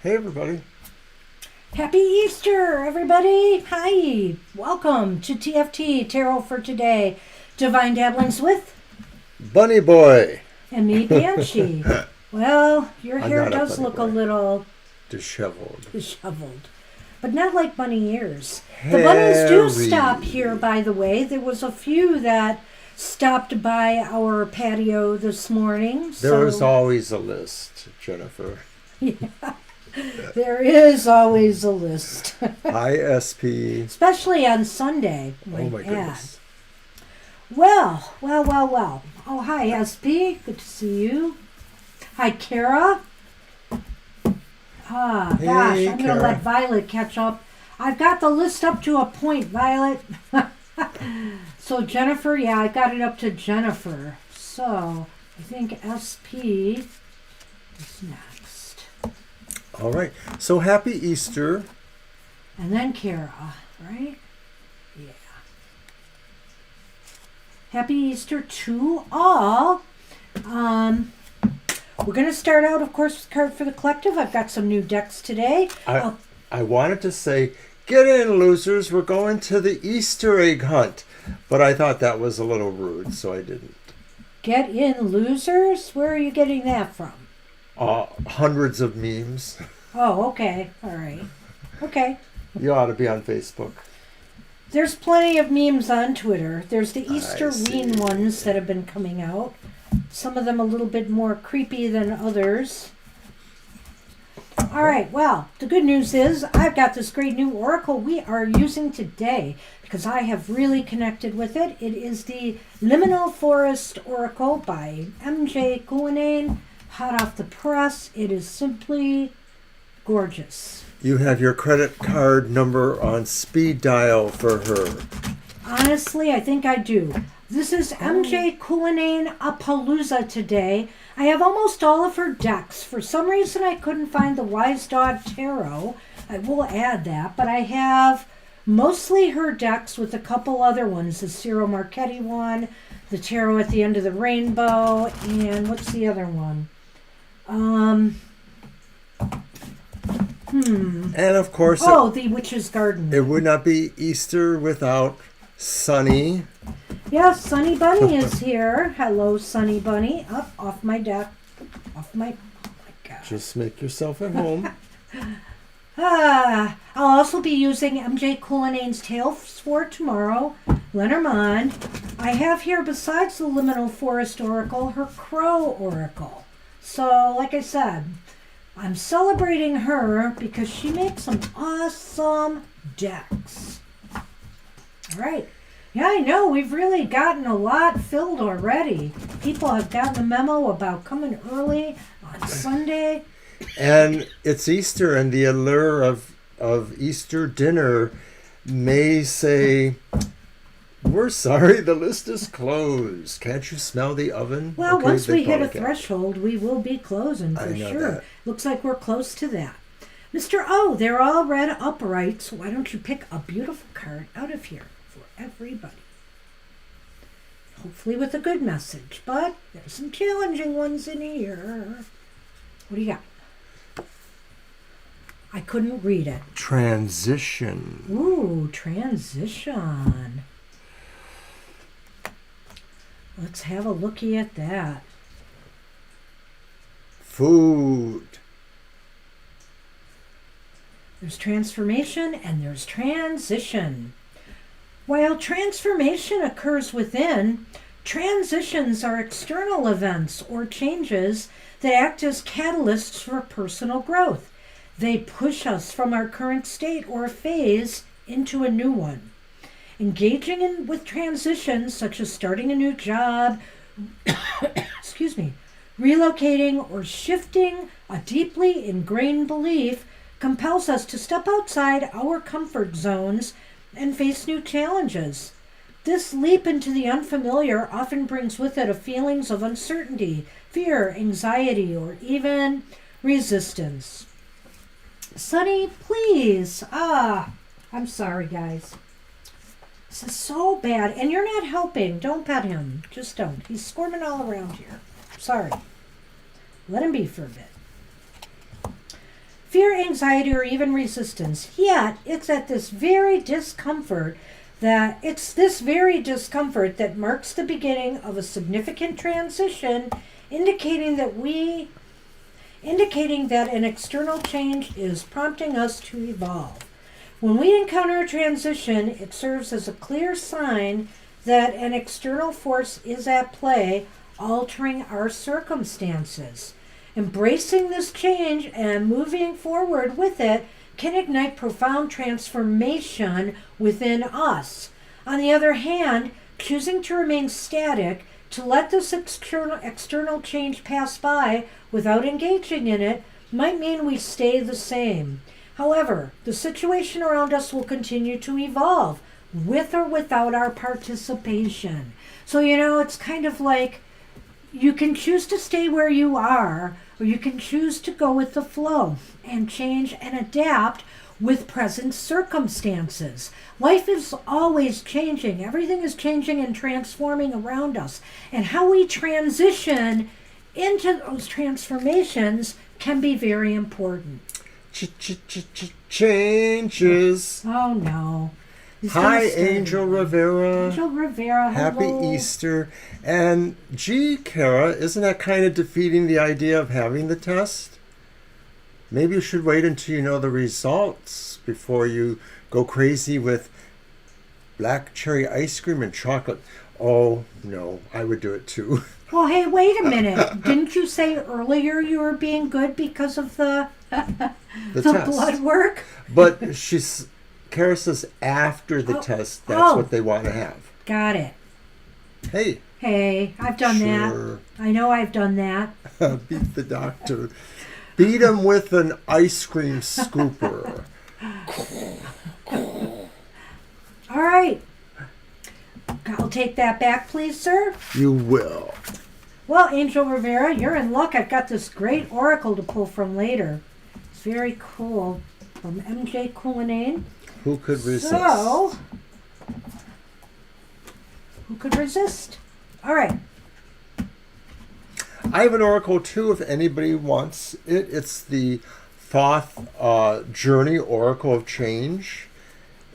Hey, everybody. Happy Easter, everybody. Hi. Welcome to TFT, Tarot for Today. Divine Dabblings with Bunny Boy. and me, Banshee. Well, your I'm hair not a does bunny look boy. a little Disheveled. disheveled, but not like bunny ears. The bunnies do Hairy. stop here, by the way. There was a few that stopped by our patio this morning. There's always a list, Jennifer. There is always a list, ISP. especially on Sunday. Oh, my goodness. Well. Oh, hi, SP. Good to see you. Hi, Kara. Ah, Hey, gosh, I'm going to Kara. let Violet catch up. I've got the list up to a point, Violet. So, Jennifer, yeah, I got it up to Jennifer. So, I think SP is next. All right. So happy Easter. And then Kara, right? Yeah. Happy Easter to all. We're going to start out, of course, with Card for the Collective. I've got some new decks today. I wanted to say, get in, losers. We're going to the Easter egg hunt. But I thought that was a little rude, so I didn't. Get in, losers? Where are you getting that from? Hundreds of memes. Oh, okay. All right. Okay. You ought to be on Facebook. There's plenty of memes on Twitter. There's the Easter see. Ween ones that have been coming out. Some of them a little bit more creepy than others. All right, well, the good news is I've got this great new oracle we are using today because I have really connected with it. It is the Liminal Forest Oracle by MJ Cullinane, hot off the press. It is simply gorgeous. You have your credit card number on speed dial for her. Honestly, I think I do. This is MJ Cullinane Appaloosa today. I have almost all of her decks. For some reason, I couldn't find the Wise Dog Tarot. I will add that, but I have mostly her decks with a couple other ones. The Ciro Marchetti one, the Tarot at the End of the Rainbow, and what's the other one? And of course, The Witch's Garden. it would not be Easter without Sunny. Yes, Sunny Bunny is here. Hello, Sunny Bunny. Up off my deck. Oh my God. Just make yourself at home. I'll also be using MJ Cullinane's Tales for tomorrow. Lenormand. I have here, besides the Liminal Forest Oracle, her Crow Oracle. So, like I said, I'm celebrating her because she makes some awesome decks. All right. Yeah, I know. We've really gotten a lot filled already. People have gotten the memo about coming early on Sunday. And it's Easter, and the allure of Easter dinner may say, we're sorry, the list is closed. Can't you smell the oven? Well, Okay, once they we hit a probably can. threshold, we will be closing I for know sure. that. Looks like we're close to that. Mr. O, they're all read upright, so why don't you pick a beautiful card out of here for everybody? Hopefully with a good message, but there's some challenging ones in here. What do you got? I couldn't read it. Transition. Ooh, transition. Let's have a looky at that. Food. There's transformation and there's transition. While transformation occurs within, transitions are external events or changes that act as catalysts for personal growth. They push us from our current state or phase into a new one. Engaging with transitions such as starting a new job, relocating or shifting a deeply ingrained belief compels us to step outside our comfort zones and face new challenges. This leap into the unfamiliar often brings with it a feelings of uncertainty, fear, anxiety, or even resistance. Sunny, please. I'm sorry, guys. This is so bad. And you're not helping. Don't pet him. Just don't. He's squirming all around here. Sorry. Let him be for a bit. fear, anxiety, or even resistance. Yet, it's this very discomfort that marks the beginning of a significant transition, indicating that an external change is prompting us to evolve. When we encounter a transition, it serves as a clear sign that an external force is at play, altering our circumstances. Embracing this change and moving forward with it can ignite profound transformation within us. On the other hand, choosing to remain static, to let this external change pass by without engaging in it, might mean we stay the same. However, the situation around us will continue to evolve, with or without our participation. So, it's kind of like you can choose to stay where you are, or you can choose to go with the flow and change and adapt with present circumstances. Life is always changing. Everything is changing and transforming around us. And how we transition into those transformations can be very important. Changes. Oh, no. Hi, Angel Rivera. Angel Rivera, Happy hello. Easter. And gee, Kara, isn't that kind of defeating the idea of having the test? Maybe you should wait until you know the results before you go crazy with black cherry ice cream and chocolate. Oh, no, I would do it too. Well, hey, wait a minute. Didn't you say earlier you were being good because of the test. blood work? But Kara says after the test, that's what they want to have. Got it. Hey, I've done that. I know I've done that. Beat the doctor. Beat him with an ice cream scooper. All right. I'll take that back, please, sir. You will. Well, Angel Rivera, you're in luck. I've got this great oracle to pull from later. It's very cool. From MJ Coulinane. Who could resist? So, who could resist? All right. I have an oracle too if anybody wants it. It's the Thoth Journey Oracle of Change.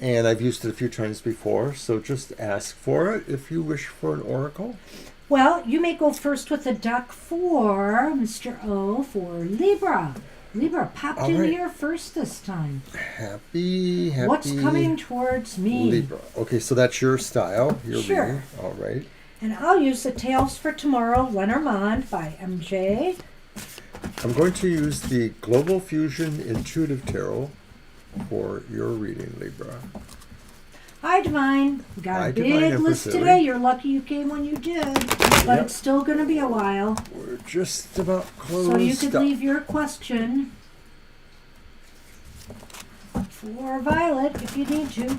And I've used it a few times before, so just ask for it if you wish for an oracle. Well, you may go first with the duck for Mr. O for Libra. Libra popped in here first this time. Happy. What's coming towards me? Libra. Okay, so that's your style. Your sure. reading. All right. And I'll use the Tales for Tomorrow, Lenormand by MJ. I'm going to use the Global Fusion Intuitive Tarot for your reading, Libra. Hi, Divine. We got a big list today. You're lucky you came when you did, but it's still going to be a while. We're just about closed. So you could leave your question for Violet if you need to.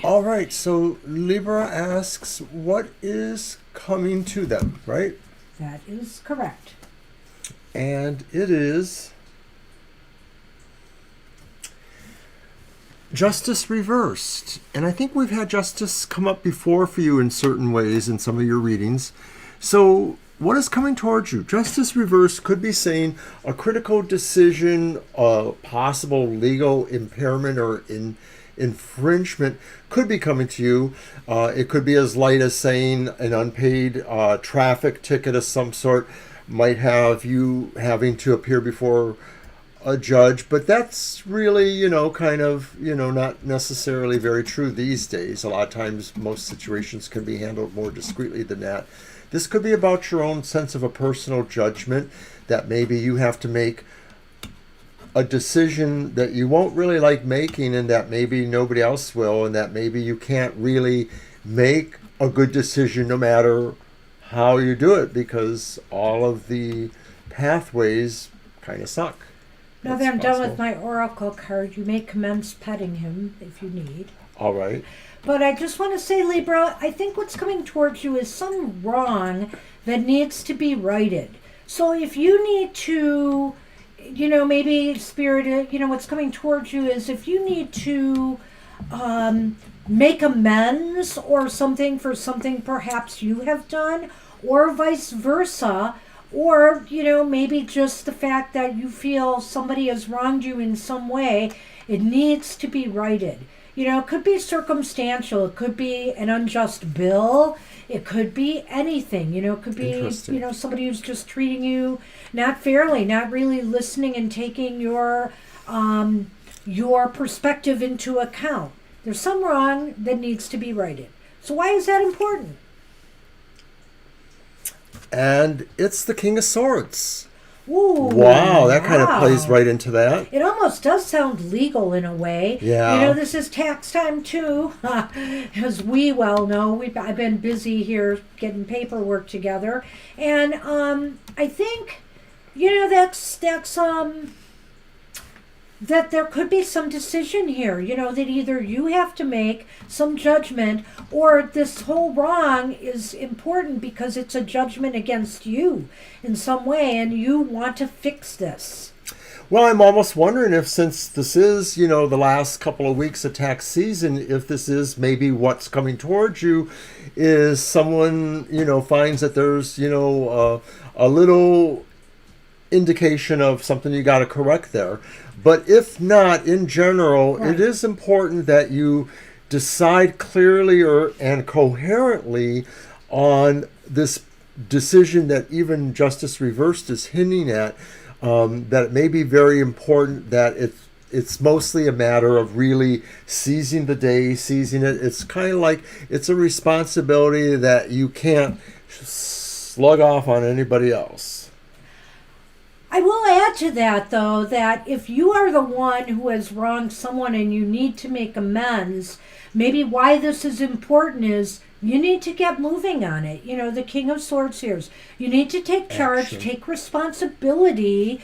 All right, so Libra asks, what is coming to them, right? That is correct. And it is Justice reversed. And I think we've had Justice come up before for you in certain ways in some of your readings. So what is coming towards you? Justice reversed could be saying a critical decision, a possible legal impairment or infringement could be coming to you. It could be as light as saying an unpaid traffic ticket of some sort might have you having to appear before a judge, but that's really, not necessarily very true these days. A lot of times most situations can be handled more discreetly than that. This could be about your own sense of a personal judgment that maybe you have to make a decision that you won't really like making and that maybe nobody else will, and that maybe you can't really make a good decision no matter how you do it because all of the pathways kind of suck. Now that I'm done with my oracle card, you may commence petting him if you need. All right. But I just want to say, Libra, I think what's coming towards you is some wrong that needs to be righted. So if you need to, maybe Spirit, what's coming towards you is if you need to make amends or something for something perhaps you have done, or vice versa, or, maybe just the fact that you feel somebody has wronged you in some way, it needs to be righted. It could be circumstantial. It could be an unjust bill. It could be anything. It could be, somebody who's just treating you not fairly, not really listening and taking your perspective into account. There's some wrong that needs to be righted. So why is that important? And it's the King of Swords. Ooh, wow, that kind of plays right into that. It almost does sound legal in a way. Yeah. This is tax time too. As we well know, I've been busy here getting paperwork together. And I think, that there could be some decision here, that either you have to make some judgment, or this whole wrong is important because it's a judgment against you in some way and you want to fix this. Well, I'm almost wondering if, since this is, the last couple of weeks of tax season, if this is maybe what's coming towards you, is someone, finds that there's, a little indication of something you got to correct there. But if not, in general, right, it is important that you decide clearly and coherently on this decision that even Justice Reversed is hinting at, that it may be very important, that it's mostly a matter of really seizing the day, seizing it. It's kind of like it's a responsibility that you can't slug off on anybody else. I will add to that, though, that if you are the one who has wronged someone and you need to make amends, maybe why this is important is you need to get moving on it. The King of Swords here. You need to take charge, take responsibility,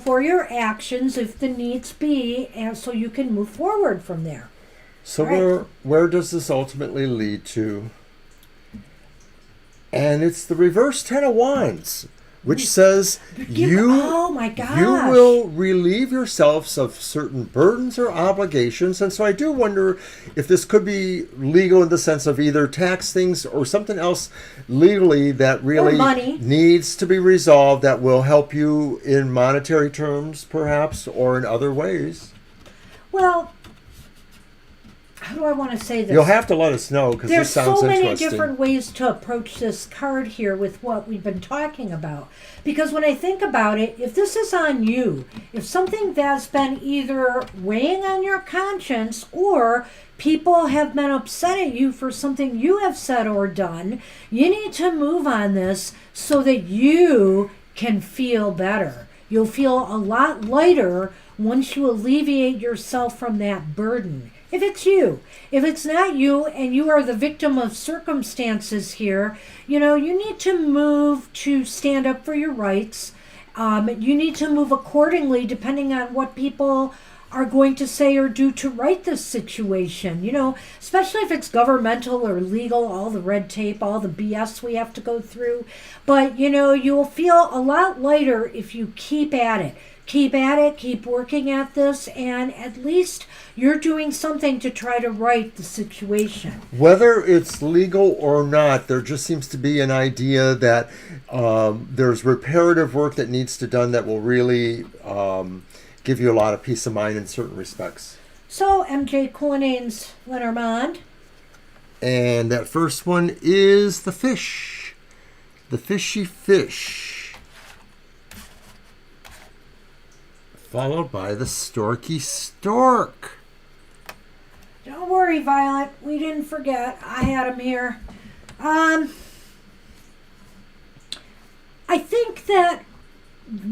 for your actions if the needs be, and so you can move forward from there. So right, where does this ultimately lead to? And it's the reverse Ten of Wands, which says you will relieve yourselves of certain burdens or obligations. And so I do wonder if this could be legal in the sense of either tax things or something else legally that really needs to be resolved, that will help you in monetary terms, perhaps, or in other ways. Well, how do I want to say this? You'll have to let us know, because this sounds interesting. There's so many different ways to approach this card here with what we've been talking about. Because when I think about it, if this is on you, if something that's been either weighing on your conscience or people have been upset at you for something you have said or done, you need to move on this so that you can feel better. You'll feel a lot lighter once you alleviate yourself from that burden. If it's you. If it's not you and you are the victim of circumstances here, you need to move to stand up for your rights. You need to move accordingly depending on what people are going to say or do to right this situation, especially if it's governmental or legal, all the red tape, all the BS we have to go through. But, you'll feel a lot lighter if you keep at it. Keep at it, keep working at this, and at least you're doing something to try to right the situation. Whether it's legal or not, there just seems to be an idea that there's reparative work that needs to be done that will really give you a lot of peace of mind in certain respects. So, MJ Coinane's Lenormand. And that first one is the fish. The fishy fish. Followed by the storky stork. Don't worry, Violet. We didn't forget. I had him here. I think that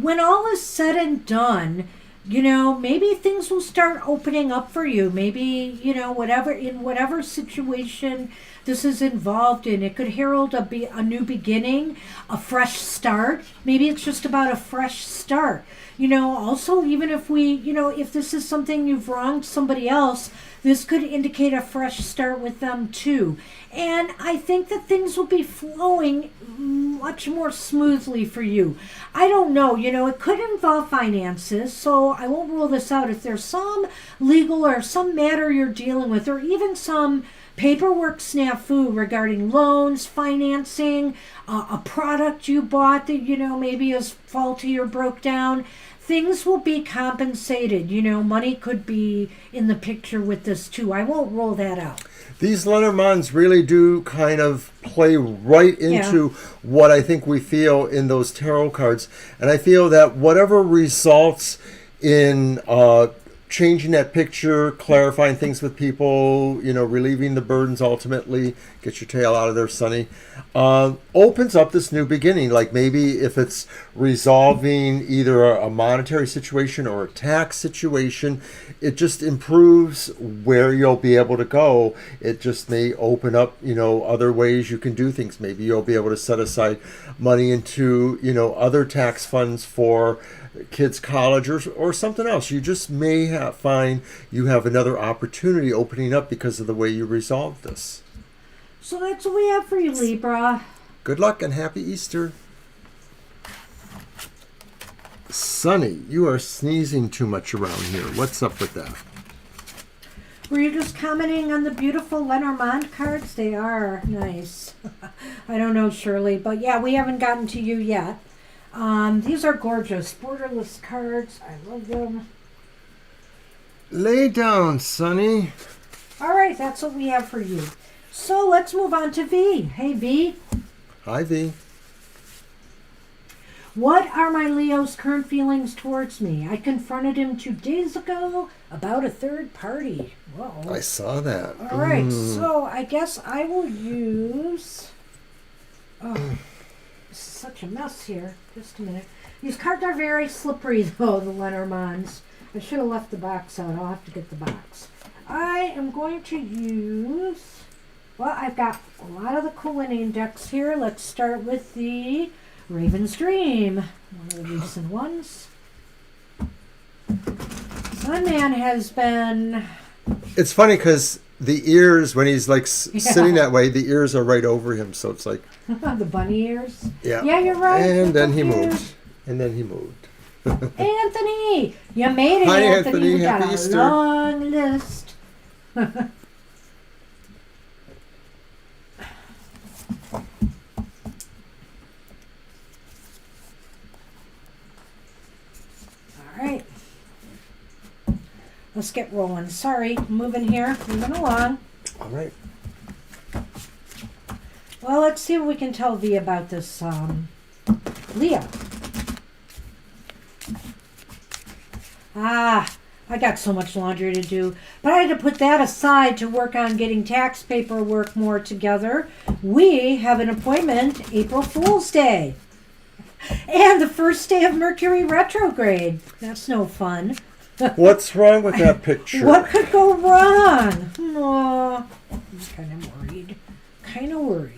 when all is said and done, maybe things will start opening up for you. Maybe, whatever situation this is involved in, it could herald a new beginning, a fresh start. Maybe it's just about a fresh start. Also, even if if this is something you've wronged somebody else, This could indicate a fresh start with them too. And I think that things will be flowing much more smoothly for you. I don't know, it could involve finances, so I won't rule this out. If there's some legal or some matter you're dealing with, or even some paperwork snafu regarding loans, financing, a product you bought that, maybe is faulty or broke down, things will be compensated. Money could be in the picture with this too. I won't rule that out. These Lenormands really do kind of play right into what I think we feel in those tarot cards. And I feel that whatever results in changing that picture, clarifying things with people, relieving the burdens ultimately, get your tail out of there, Sonny, opens up this new beginning. Like maybe if it's resolving either a monetary situation or a tax situation, it just improves where you'll be able to go. It just may open up, other ways you can do things. Maybe you'll be able to set aside money into, other tax funds for kids' college or something else. You just may find you have another opportunity opening up because of the way you resolve this. So that's what we have for you, Libra. Good luck and happy Easter. Sonny, you are sneezing too much around here. What's up with that? Were you just commenting on the beautiful Lenormand cards? They are nice. I don't know, Shirley, but yeah, we haven't gotten to you yet. These are gorgeous. Borderless cards. I love them. Lay down, Sonny. All right, that's what we have for you. So let's move on to V. Hey, V. Hi, V. What are my Leo's current feelings towards me? I confronted him 2 days ago about a third party. Whoa. I saw that. All right, so I guess I will use... Oh, this is such a mess here. Just a minute. These cards are very slippery, though, the Lenormands. I should have left the box out. I'll have to get the box. I am going to use... Well, I've got a lot of the Cullinan decks here. Let's start with the Raven's Dream, one of the recent ones. Sunman has been... It's funny because the ears, when he's like sitting that way, the ears are right over him. So it's like... the bunny ears? Yeah. Yeah, you're right. And then he moved. And then he moved. Anthony! You made it, Hi, Anthony. We Happy got a Easter. long list. Alright. Let's get rolling. Sorry, moving here, moving along. All right. Well, let's see what we can tell V about this Leo. I got so much laundry to do, but I had to put that aside to work on getting tax paperwork more together. We have an appointment April Fool's Day. And the first day of Mercury retrograde. That's no fun. What's wrong with that picture? What could go wrong? Oh, I'm kind of worried. Kind of worried.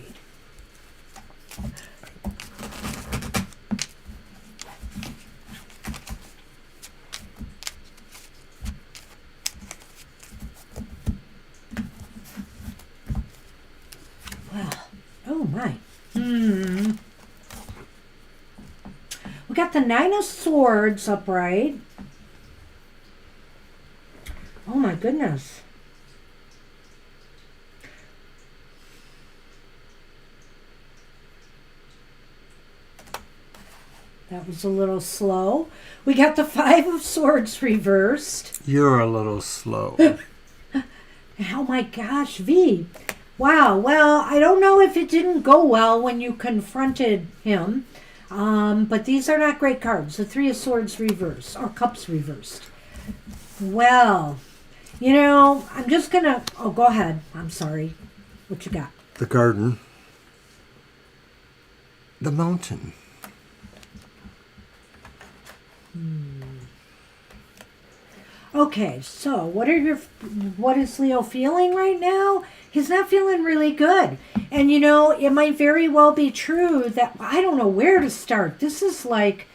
Well, oh my. We got the Nine of Swords upright. Oh my goodness. That was a little slow. We got the Five of Swords reversed. You're a little slow. Oh my gosh, V. Wow, well, I don't know if it didn't go well when you confronted him, but these are not great cards. The Three of Swords reversed, or Cups reversed. Well, you know, I'm just going to... Oh, go ahead. I'm sorry. What you got? The garden. The mountain. Okay, so what is Leo feeling right now? He's not feeling really good. And you know, it might very well be true that I don't know where to start. This is like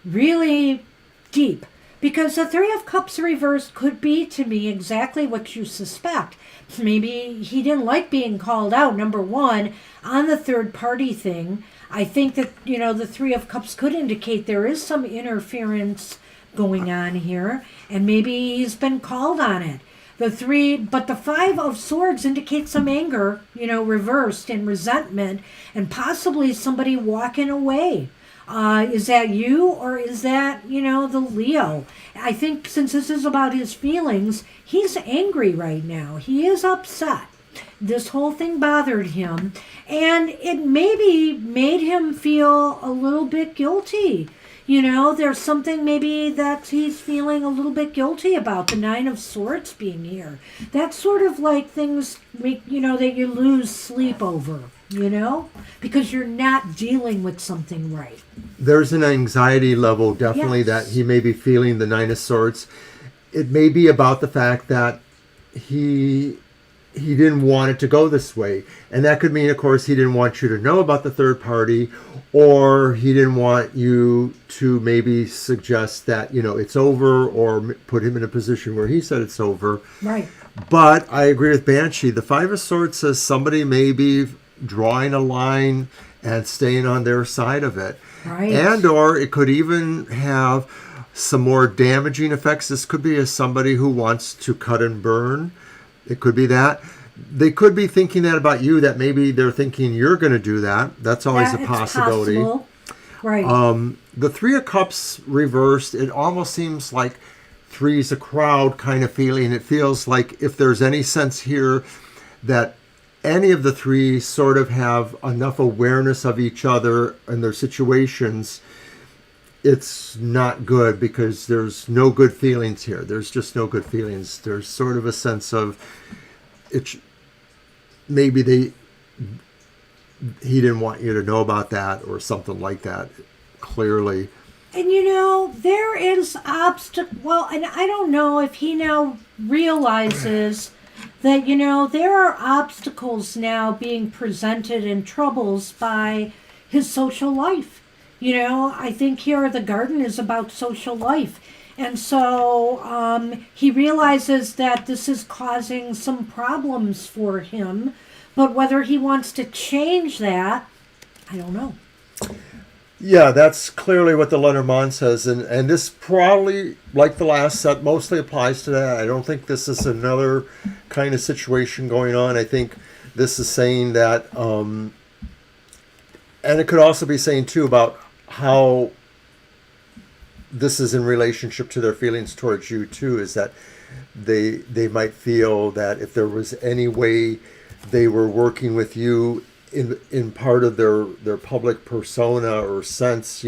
really deep. Because the Three of Cups reversed could be to me exactly what you suspect. Maybe he didn't like being called out, number one, on the third party thing. I think that, the Three of Cups could indicate there is some interference going on here, and maybe he's been called on it. But the Five of Swords indicates some anger, reversed, and resentment, and possibly somebody walking away. Is that you, or is that, the Leo? I think since this is about his feelings, he's angry right now. He is upset. This whole thing bothered him, and it maybe made him feel a little bit guilty. There's something maybe that he's feeling a little bit guilty about, the Nine of Swords being here. That's sort of like things, that you lose sleep over, because you're not dealing with something right. There's an anxiety level, definitely, Yes. that he may be feeling, the Nine of Swords. It may be about the fact that he didn't want it to go this way. And that could mean, of course, he didn't want you to know about the third party, or he didn't want you to maybe suggest that, it's over, or put him in a position where he said it's over. Right. But I agree with Banshee. The Five of Swords says somebody may be drawing a line and staying on their side of it. Right. And or it could even have some more damaging effects. This could be somebody who wants to cut and burn. It could be that. They could be thinking that about you, that maybe they're thinking you're going to do that. That's always a possibility. Possible. Right. The Three of Cups reversed, it almost seems like three's a crowd kind of feeling. It feels like if there's any sense here that any of the three sort of have enough awareness of each other and their situations, it's not good, because there's no good feelings here. There's just no good feelings. There's sort of a sense of maybe he didn't want you to know about that, or something like that, clearly. And there is well, and I don't know if he now realizes that, there are obstacles now being presented and troubles by his social life. I think here the garden is about social life. And so he realizes that this is causing some problems for him. But whether he wants to change that, I don't know. Yeah, that's clearly what the Lenormand says. And this probably, like the last set, mostly applies to that. I don't think this is another kind of situation going on. I think this is saying that, and it could also be saying, too, about how this is in relationship to their feelings towards you, too, is that they might feel that if there was any way they were working with you in part of their public persona or sense,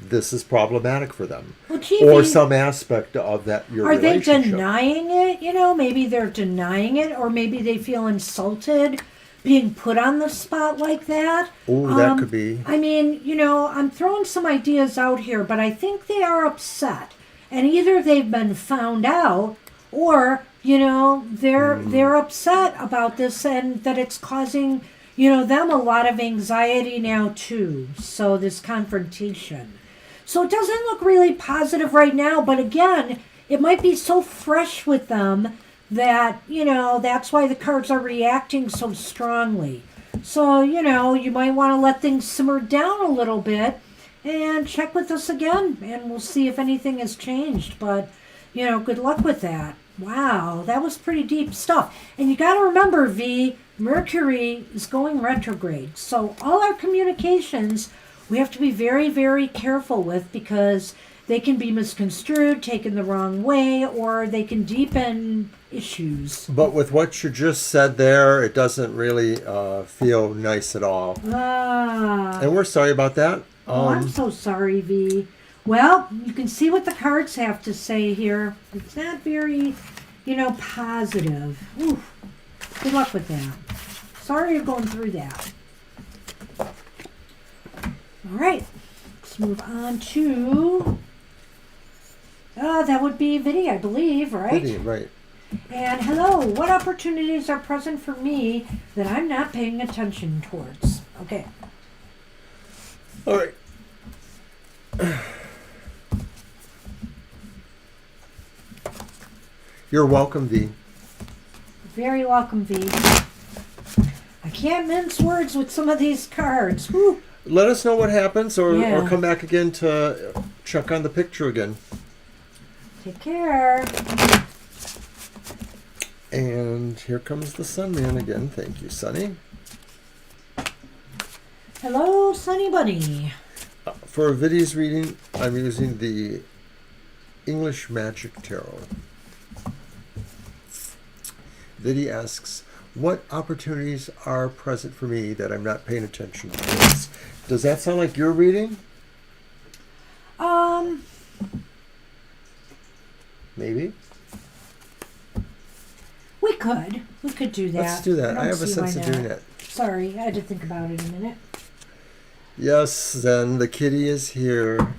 this is problematic for them. Well, gee, or some aspect of that your are they relationship. denying it? Maybe they're denying it, or maybe they feel insulted being put on the spot like that. Oh, that could be. I mean, I'm throwing some ideas out here, but I think they are upset. And either they've been found out, or, they're upset about this, and that it's causing, them a lot of anxiety now too. So this confrontation. So it doesn't look really positive right now, but again, it might be so fresh with them that, that's why the cards are reacting so strongly. So, you might want to let things simmer down a little bit and check with us again, and we'll see if anything has changed. But, good luck with that. Wow, that was pretty deep stuff. And you got to remember, V, Mercury is going retrograde. So all our communications, we have to be very, very careful with, because they can be misconstrued, taken the wrong way, or they can deepen issues. But with what you just said there, it doesn't really feel nice at all. And we're sorry about that. I'm so sorry, V. Well, you can see what the cards have to say here. It's not very, positive. Oof. Good luck with that. Sorry you're going through that. All right. Let's move on to... that would be Vinny, I believe, right? Vinny, right. And hello, what opportunities are present for me that I'm not paying attention towards? Okay. All right. You're welcome, V. Very welcome, V. I can't mince words with some of these cards. Whew. Let us know what happens, or Yeah. come back again to check on the picture again. Take care. And here comes the Sunman again. Thank you, Sunny. Hello, Sunny Bunny. For Viddy's reading, I'm using the English Magic Tarot. Viddy asks, what opportunities are present for me that I'm not paying attention to? Does that sound like your reading? We Maybe. could do that. Let's do that. I have a see why sense of not. doing that. Sorry, I had to think about it a minute. Yes, then the kitty is here.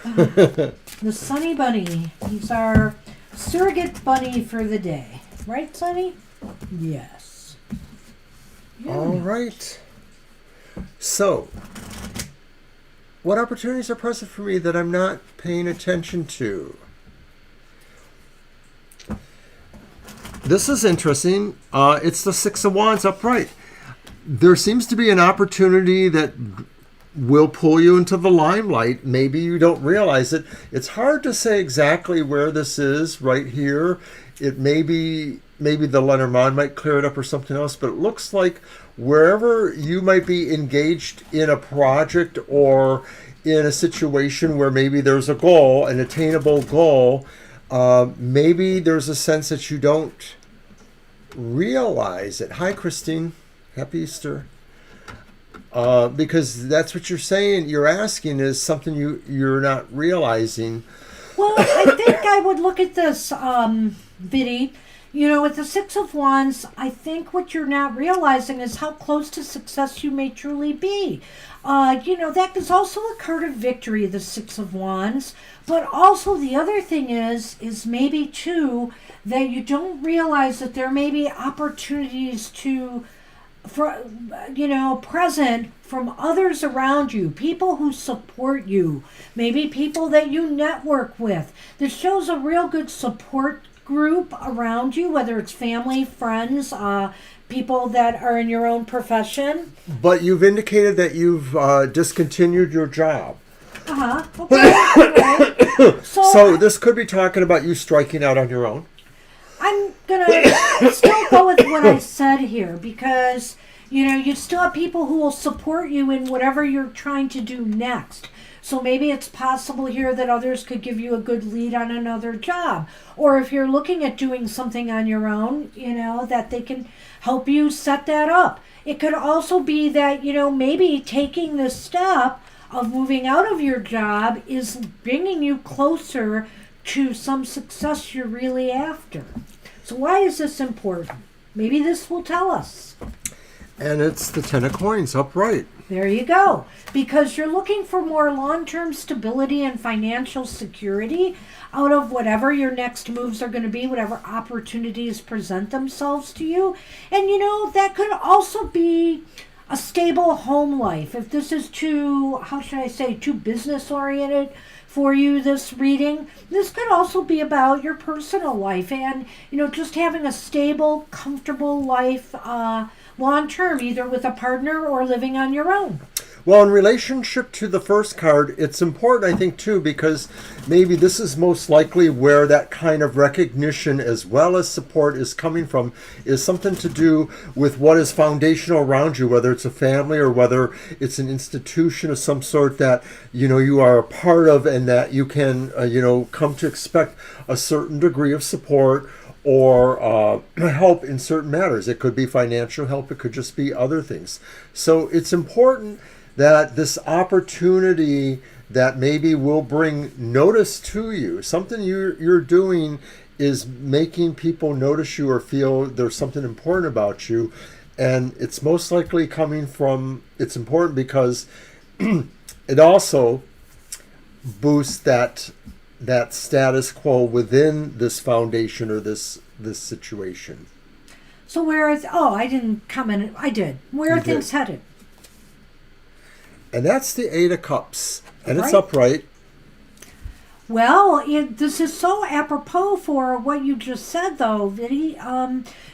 The Sunny Bunny. He's our surrogate bunny for the day. Right, Sunny? Yes. Yeah. All right. So, what opportunities are present for me that I'm not paying attention to? This is interesting. It's the Six of Wands upright. There seems to be an opportunity that will pull you into the limelight. Maybe you don't realize it. It's hard to say exactly where this is right here. It may be, maybe the Lenormand might clear it up or something else, but it looks like wherever you might be engaged in a project or in a situation where maybe there's a goal, an attainable goal, maybe there's a sense that you don't realize it. Hi, Christine. Happy Easter. Because that's what you're saying. You're asking is something you're not realizing. Well, I think I would look at this, Biddy. You know, with the Six of Wands, I think what you're not realizing is how close to success you may truly be. You know, that is also a card of victory, the Six of Wands. But also the other thing is maybe, too, that you don't realize that there may be opportunities present from others around you, people who support you, maybe people that you network with. This shows a real good support group around you, whether it's family, friends, people that are in your own profession. But you've indicated that you've discontinued your job. Okay. So this could be talking about you striking out on your own. I'm gonna still go with what I said here, because you know you still have people who will support you in whatever you're trying to do next. So maybe it's possible here that others could give you a good lead on another job, or if you're looking at doing something on your own, you know, that they can help you set that up. It could also be that, you know, maybe taking this step of moving out of your job is bringing you closer to some success you're really after. So why is this important? Maybe this will tell us. And it's the Ten of Coins upright. There you go. Because you're looking for more long-term stability and financial security out of whatever your next moves are going to be, whatever opportunities present themselves to you. And you know, that could also be a stable home life. If this is too, how should I say, too business-oriented for you, this reading, this could also be about your personal life and, you know, just having a stable, comfortable life long term, either with a partner or living on your own. Well, in relationship to the first card, it's important, I think, too, because maybe this is most likely where that kind of recognition as well as support is coming from, is something to do with what is foundational around you, whether it's a family or whether it's an institution of some sort that, you know, you are a part of and that you can, come to expect a certain degree of support or help in certain matters. It could be financial help. It could just be other things. So it's important that this opportunity that maybe will bring notice to you, something you're doing is making people notice you or feel there's something important about you. And it's most likely coming from, it's important because it also boosts that status quo within this foundation or this situation. So where is, I didn't comment, I did. Where are things headed? And that's the Eight of Cups. And it's Right. upright. Well, this is so apropos for what you just said, though, Vinny.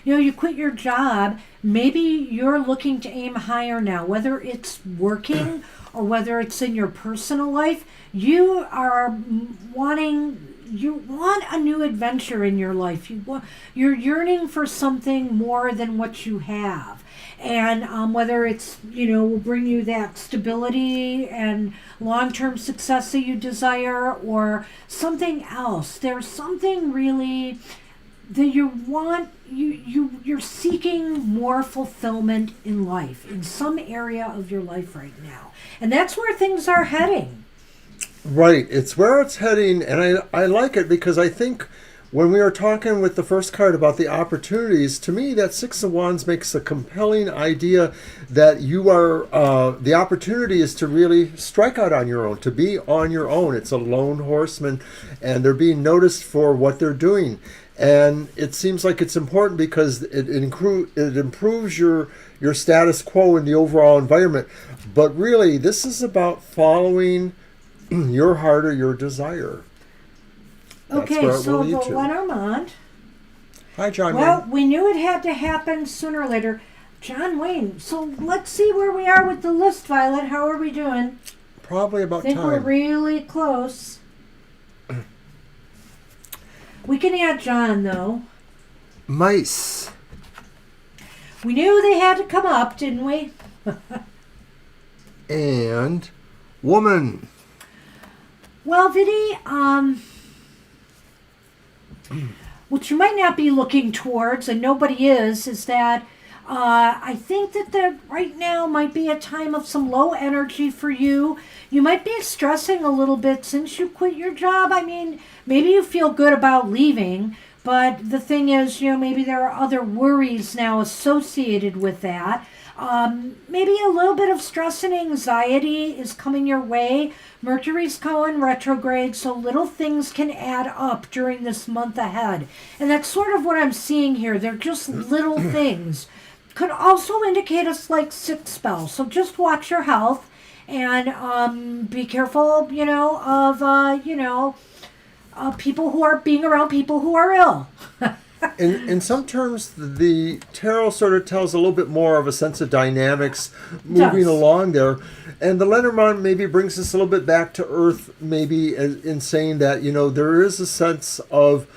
You quit your job. Maybe you're looking to aim higher now, whether it's working or whether it's in your personal life. You are you want a new adventure in your life. You're yearning for something more than what you have. And whether it's, will bring you that stability and long-term success that you desire or something else. There's something really that you want, you're seeking more fulfillment in life, in some area of your life right now. And that's where things are heading. Right. It's where it's heading, and I like it because I think when we were talking with the first card about the opportunities, to me that Six of Wands makes a compelling idea that you are, the opportunity is to really strike out on your own, to be on your own. It's a lone horseman, and they're being noticed for what they're doing. And it seems like it's important because it improves your status quo in the overall environment. But really, this is about following your heart or your desire. Okay, so the Lenormand. Hi, John Well, Wayne. we knew it had to happen sooner or later. John Wayne. So let's see where we are with the list, Violet. How are we doing? Probably about I think time. we're really close. We can add John, though. Mice. We knew they had to come up, didn't we? And woman. Well, Vinny, what you might not be looking towards, and nobody is that I think that right now might be a time of some low energy for you. You might be stressing a little bit since you quit your job. I mean, maybe you feel good about leaving, but the thing is, maybe there are other worries now associated with that. Maybe a little bit of stress and anxiety is coming your way. Mercury's going retrograde, so little things can add up during this month ahead. And that's sort of what I'm seeing here. They're just little things. Could also indicate a slight sick spell. So just watch your health and be careful, of people who are being around people who are ill. In some terms, the tarot sort of tells a little bit more of a sense of dynamics moving along there. And the Lenormand maybe brings us a little bit back to earth, maybe in saying that, there is a sense of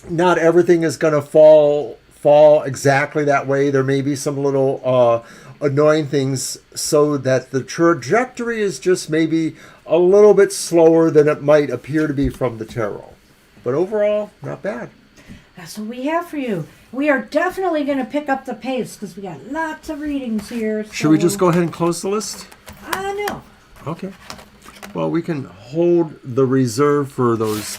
not everything is going to fall exactly that way. There may be some little annoying things so that the trajectory is just maybe a little bit slower than it might appear to be from the tarot. But overall, not bad. That's what we have for you. We are definitely going to pick up the pace because we got lots of readings here. So. Should we just go ahead and close the list? No. Okay. Well, we can hold the reserve for those,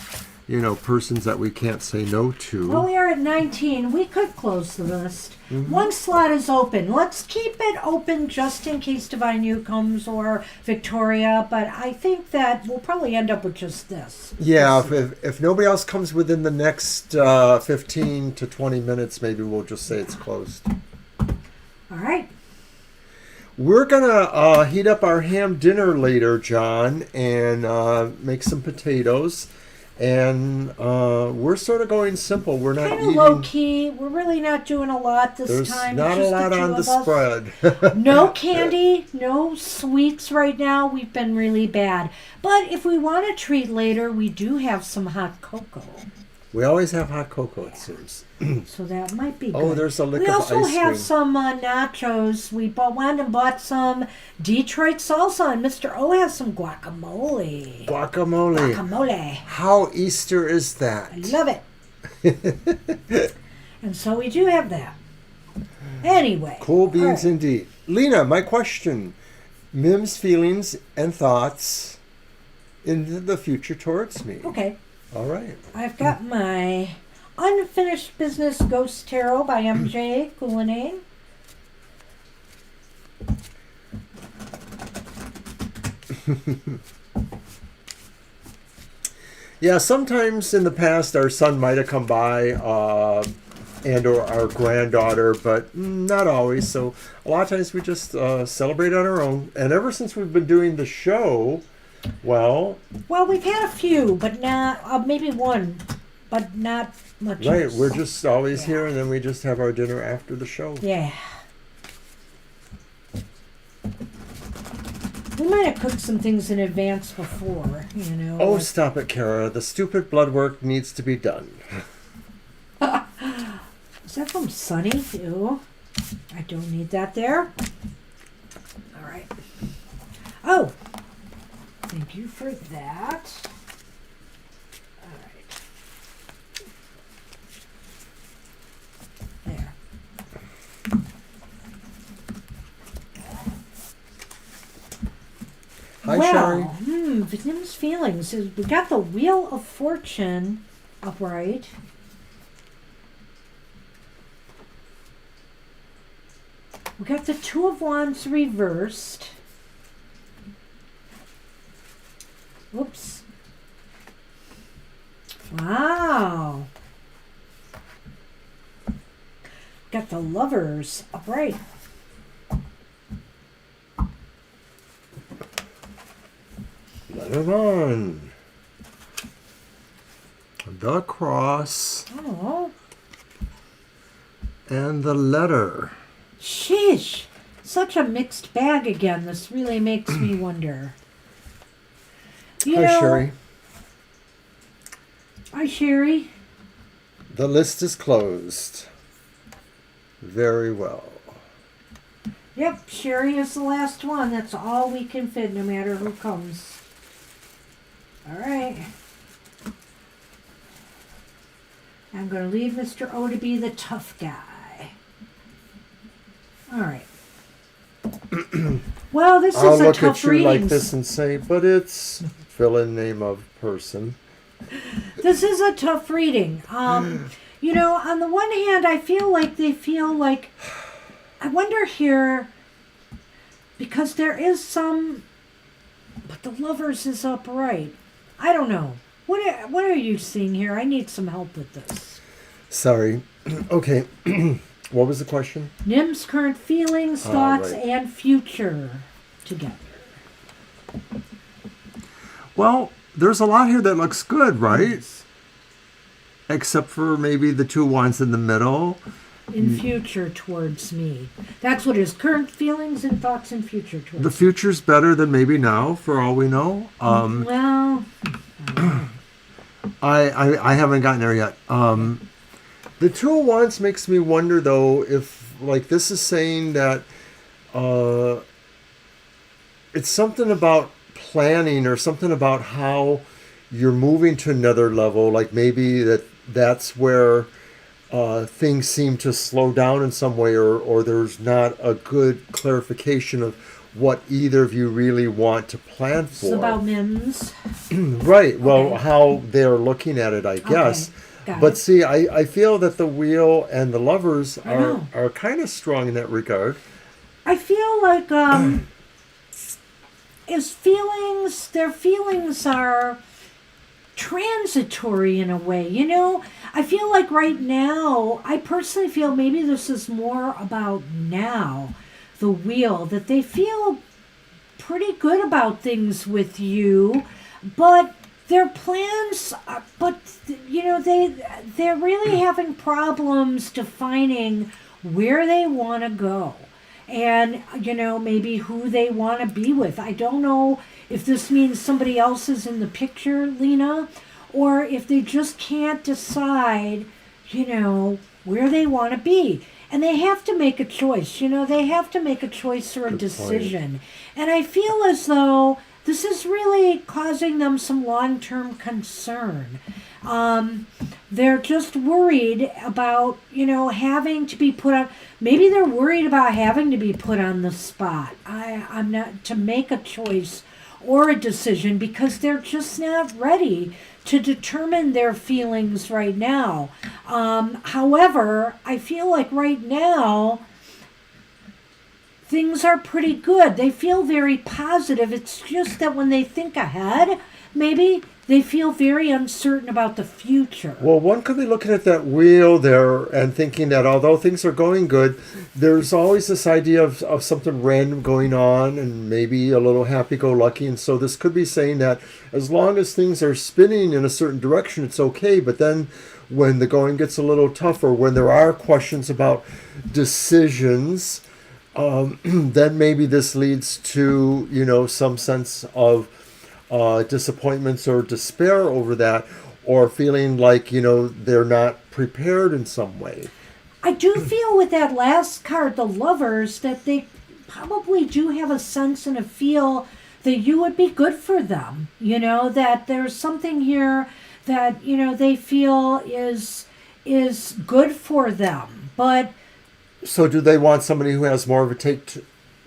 persons that we can't say no to. Well, we are at 19. We could close the list. Mm-hmm. One slot is open. Let's keep it open just in case Divine You comes or Victoria, but I think that we'll probably end up with just this. Yeah, if nobody else comes within the next 15 to 20 minutes, maybe we'll just say it's closed. All right. We're going to heat up our ham dinner later, John, and make some potatoes. And we're sort of going simple. We're not kind of eating low key. We're really not doing a lot this time. There's not a lot on the spread. No candy, no sweets right now. We've been really bad. But if we want a treat later, we do have some hot cocoa. We always have hot cocoa, it seems. So that might be good. Oh, there's a lick of ice cream. We also have some nachos. We went and bought some Detroit salsa, and Mr. O has some guacamole. Guacamole. How Easter is that? I love it. And so we do have that. Anyway. Cool beans indeed. Lena, my question. Mim's feelings and thoughts in the future towards me. Okay. All right. I've got my Unfinished Business Ghost Tarot by MJ Coulinet. Yeah, sometimes in the past our son might have come by and or our granddaughter, but not always. So a lot of times we just celebrate on our own. And ever since we've been doing the show, Well, we've had a few, but not maybe one, but not much. Right, else. we're just always here, and then we just have our dinner after the show. Yeah. We might have cooked some things in advance before, you know. Oh, stop it, Kara. The stupid blood work needs to be done. Is that from Sunny? Ew. I don't need that there. All right. Oh, thank you for that. All right. There. Hi, Sherry. Vinim's feelings. We got the Wheel of Fortune upright. We got the Two of Wands reversed. Whoops. Wow. Got the Lovers upright. Let it on. The Cross. Oh. And the Letter. Sheesh. Such a mixed bag again. This really makes me wonder. Hi, Sherry. Hi, Sherry. The list is closed. Very well. Yep, Sherry is the last one. That's all we can fit, no matter who comes. All right. I'm going to leave Mr. O to be the tough guy. All right. Well, this I'll is a look tough at you reading. like this and say, but it's fill in name of person. This is a tough reading. You know, on the one hand, I feel like they feel like, I wonder here, because there is some, but the Lovers is upright. I don't know. What are you seeing here? I need some help with this. Sorry. Okay. What was the question? Nim's current feelings, thoughts, right. and future together. Well, there's a lot here that looks good, right? Except for maybe the two wands in the middle. In future towards me. That's what his current feelings and thoughts and future towards The future's better than maybe now, for all we know. Well, I haven't gotten there yet. The Two of Wands makes me wonder, though, if, like, this is saying that it's something about planning or something about how you're moving to another level. Like, maybe that's where things seem to slow down in some way, or there's not a good clarification of what either of you really want to plan for. it's about Mims. Right. Well, Okay. how they're looking at it, I guess. Got But it. see, I feel that the Wheel and the Lovers I know. are kind of strong in that regard. I feel like their feelings are transitory in a way. You know, I feel like right now, I personally feel maybe this is more about now, the Wheel, that they feel pretty good about things with you, but their plans, but you know, they're really having problems defining where they want to go. And, you know, maybe who they want to be with. I don't know if this means somebody else is in the picture, Lena, or if they just can't decide, you know, where they want to be. And they have to make a choice, you know, they have to make a choice or a Good decision. And I feel as though this is really causing them some long-term concern. They're just worried about, you know, having to be put on, maybe they're worried about having to be put on the spot. I'm not, to make a choice or a decision, because they're just not ready to determine their feelings right now. However, I feel like right now, things are pretty good. They feel very positive. It's just that when they think ahead, maybe they feel very uncertain about the future. Well, one could be looking at that wheel there and thinking that although things are going good, there's always this idea of something random going on and maybe a little happy-go-lucky. And so this could be saying that as long as things are spinning in a certain direction, it's okay. But then when the going gets a little tougher, when there are questions about decisions, then maybe this leads to, some sense of disappointments or despair over that, or feeling like, they're not prepared in some way. I do feel with that last card, the Lovers, that they probably do have a sense and a feel that you would be good for them. That there's something here that, they feel is good for them. But so do they want somebody who has more of a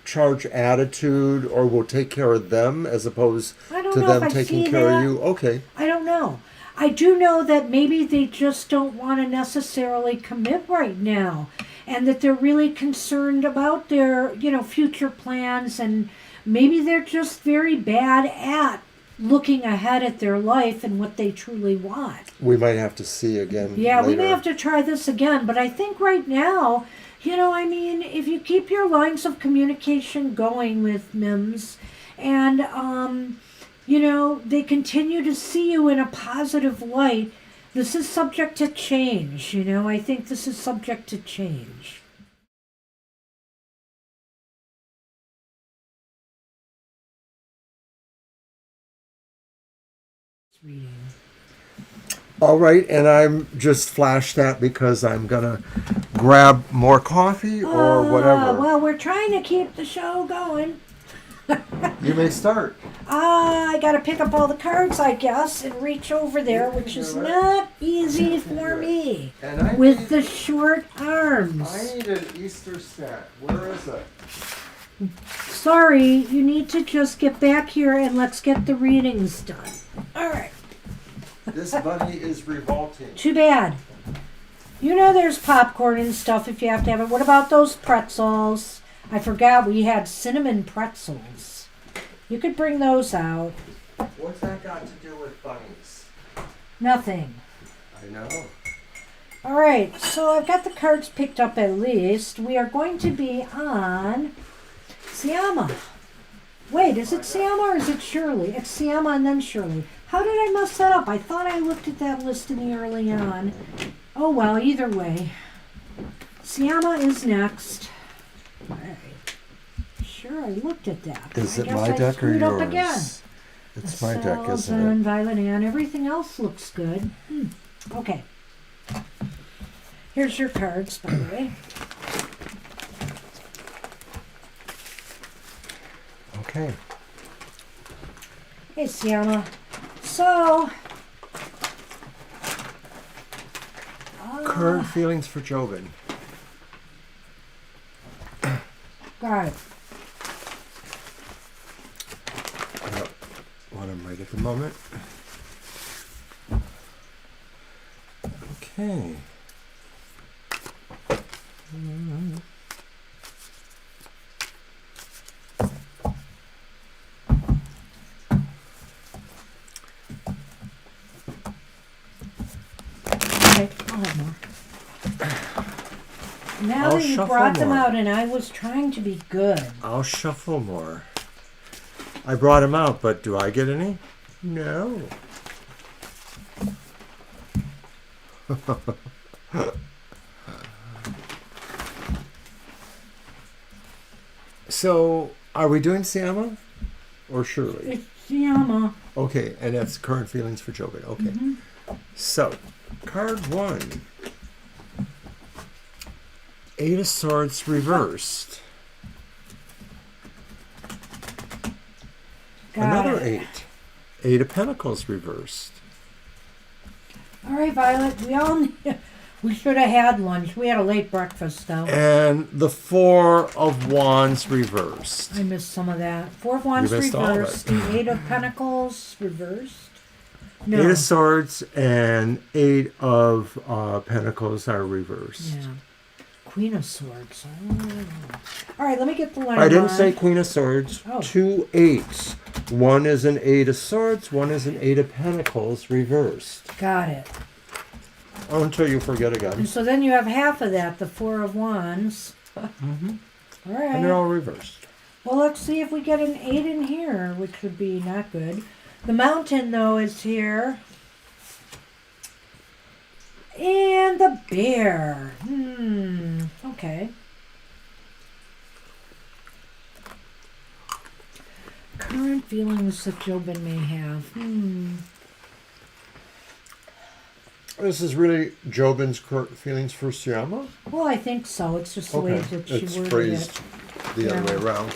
charge attitude, or will take care of them as opposed to them taking care of you? Okay. I don't know. I do know that maybe they just don't want to necessarily commit right now, and that they're really concerned about their, future plans, and maybe they're just very bad at looking ahead at their life and what they truly want. We might have to see again. Yeah, later. We may have to try this again, but I think right now, if you keep your lines of communication going with MIMS, and, they continue to see you in a positive light, this is subject to change. I think this is subject to change. Reading. All right, and I'm just flashed that because I'm going to grab more coffee or whatever. Well, we're trying to keep the show going. You may start. I got to pick up all the cards, I guess, and reach over there, which is not easy for me with the short arms. I need an Easter set. Where is it? Sorry, you need to just get back here and let's get the readings done. All right. This bunny is revolting. Too bad. There's popcorn and stuff if you have to have it. What about those pretzels? I forgot we had cinnamon pretzels. You could bring those out. What's that got to do with bunnies? Nothing. I know. All right, so I've got the cards picked up at least. We are going to be on Siama. Wait, is it Siama or is it Shirley? It's Siama and then Shirley. How did I mess that up? I thought I looked at that listing early on. Oh, well, either way. Siama is next. All right. Sure, I looked at that. Is it my deck or yours? Up again. It's my deck, isn't and it? Violet Ann. Everything else looks good. Okay. Here's your cards, by the way. Okay. Hey, Siama. So, current feelings for Jobin. Got it. Want him right at the moment. Okay. Okay, I'll have more. Now that you brought them out and I was trying to be good. I'll shuffle more. I brought him out, but do I get any? No. So, are we doing Siama or Shirley? It's Siama. Okay, and that's current feelings for Jobin. Okay. Mm-hmm. So, card 1. 8 of Swords reversed. Another 8. 8 of Pentacles reversed. All right, Violet. We should have had lunch. We had a late breakfast, though. And the 4 of Wands reversed. I missed some of that. 4 of Wands reversed. The 8 of Pentacles reversed. No. 8 of Swords and 8 of Pentacles are reversed. Yeah. Queen of Swords. Oh. All right, let me get the line. I didn't say Queen of Swords. Oh. 2 8s. One is an Eight of Swords, one is an Eight of Pentacles reversed. Got it. Oh, until you forget again. And so then you have half of that, the Four of Wands. Mm-hmm. All right. And they're all reversed. Well, let's see if we get an 8 in here, which would be not good. The Mountain, though, is here. And the Bear. Okay. Current feelings that Jobin may have. This is really Jobin's current feelings for Syama? Well, I think so. It's just the way that she it's worded phrased it. the other way around.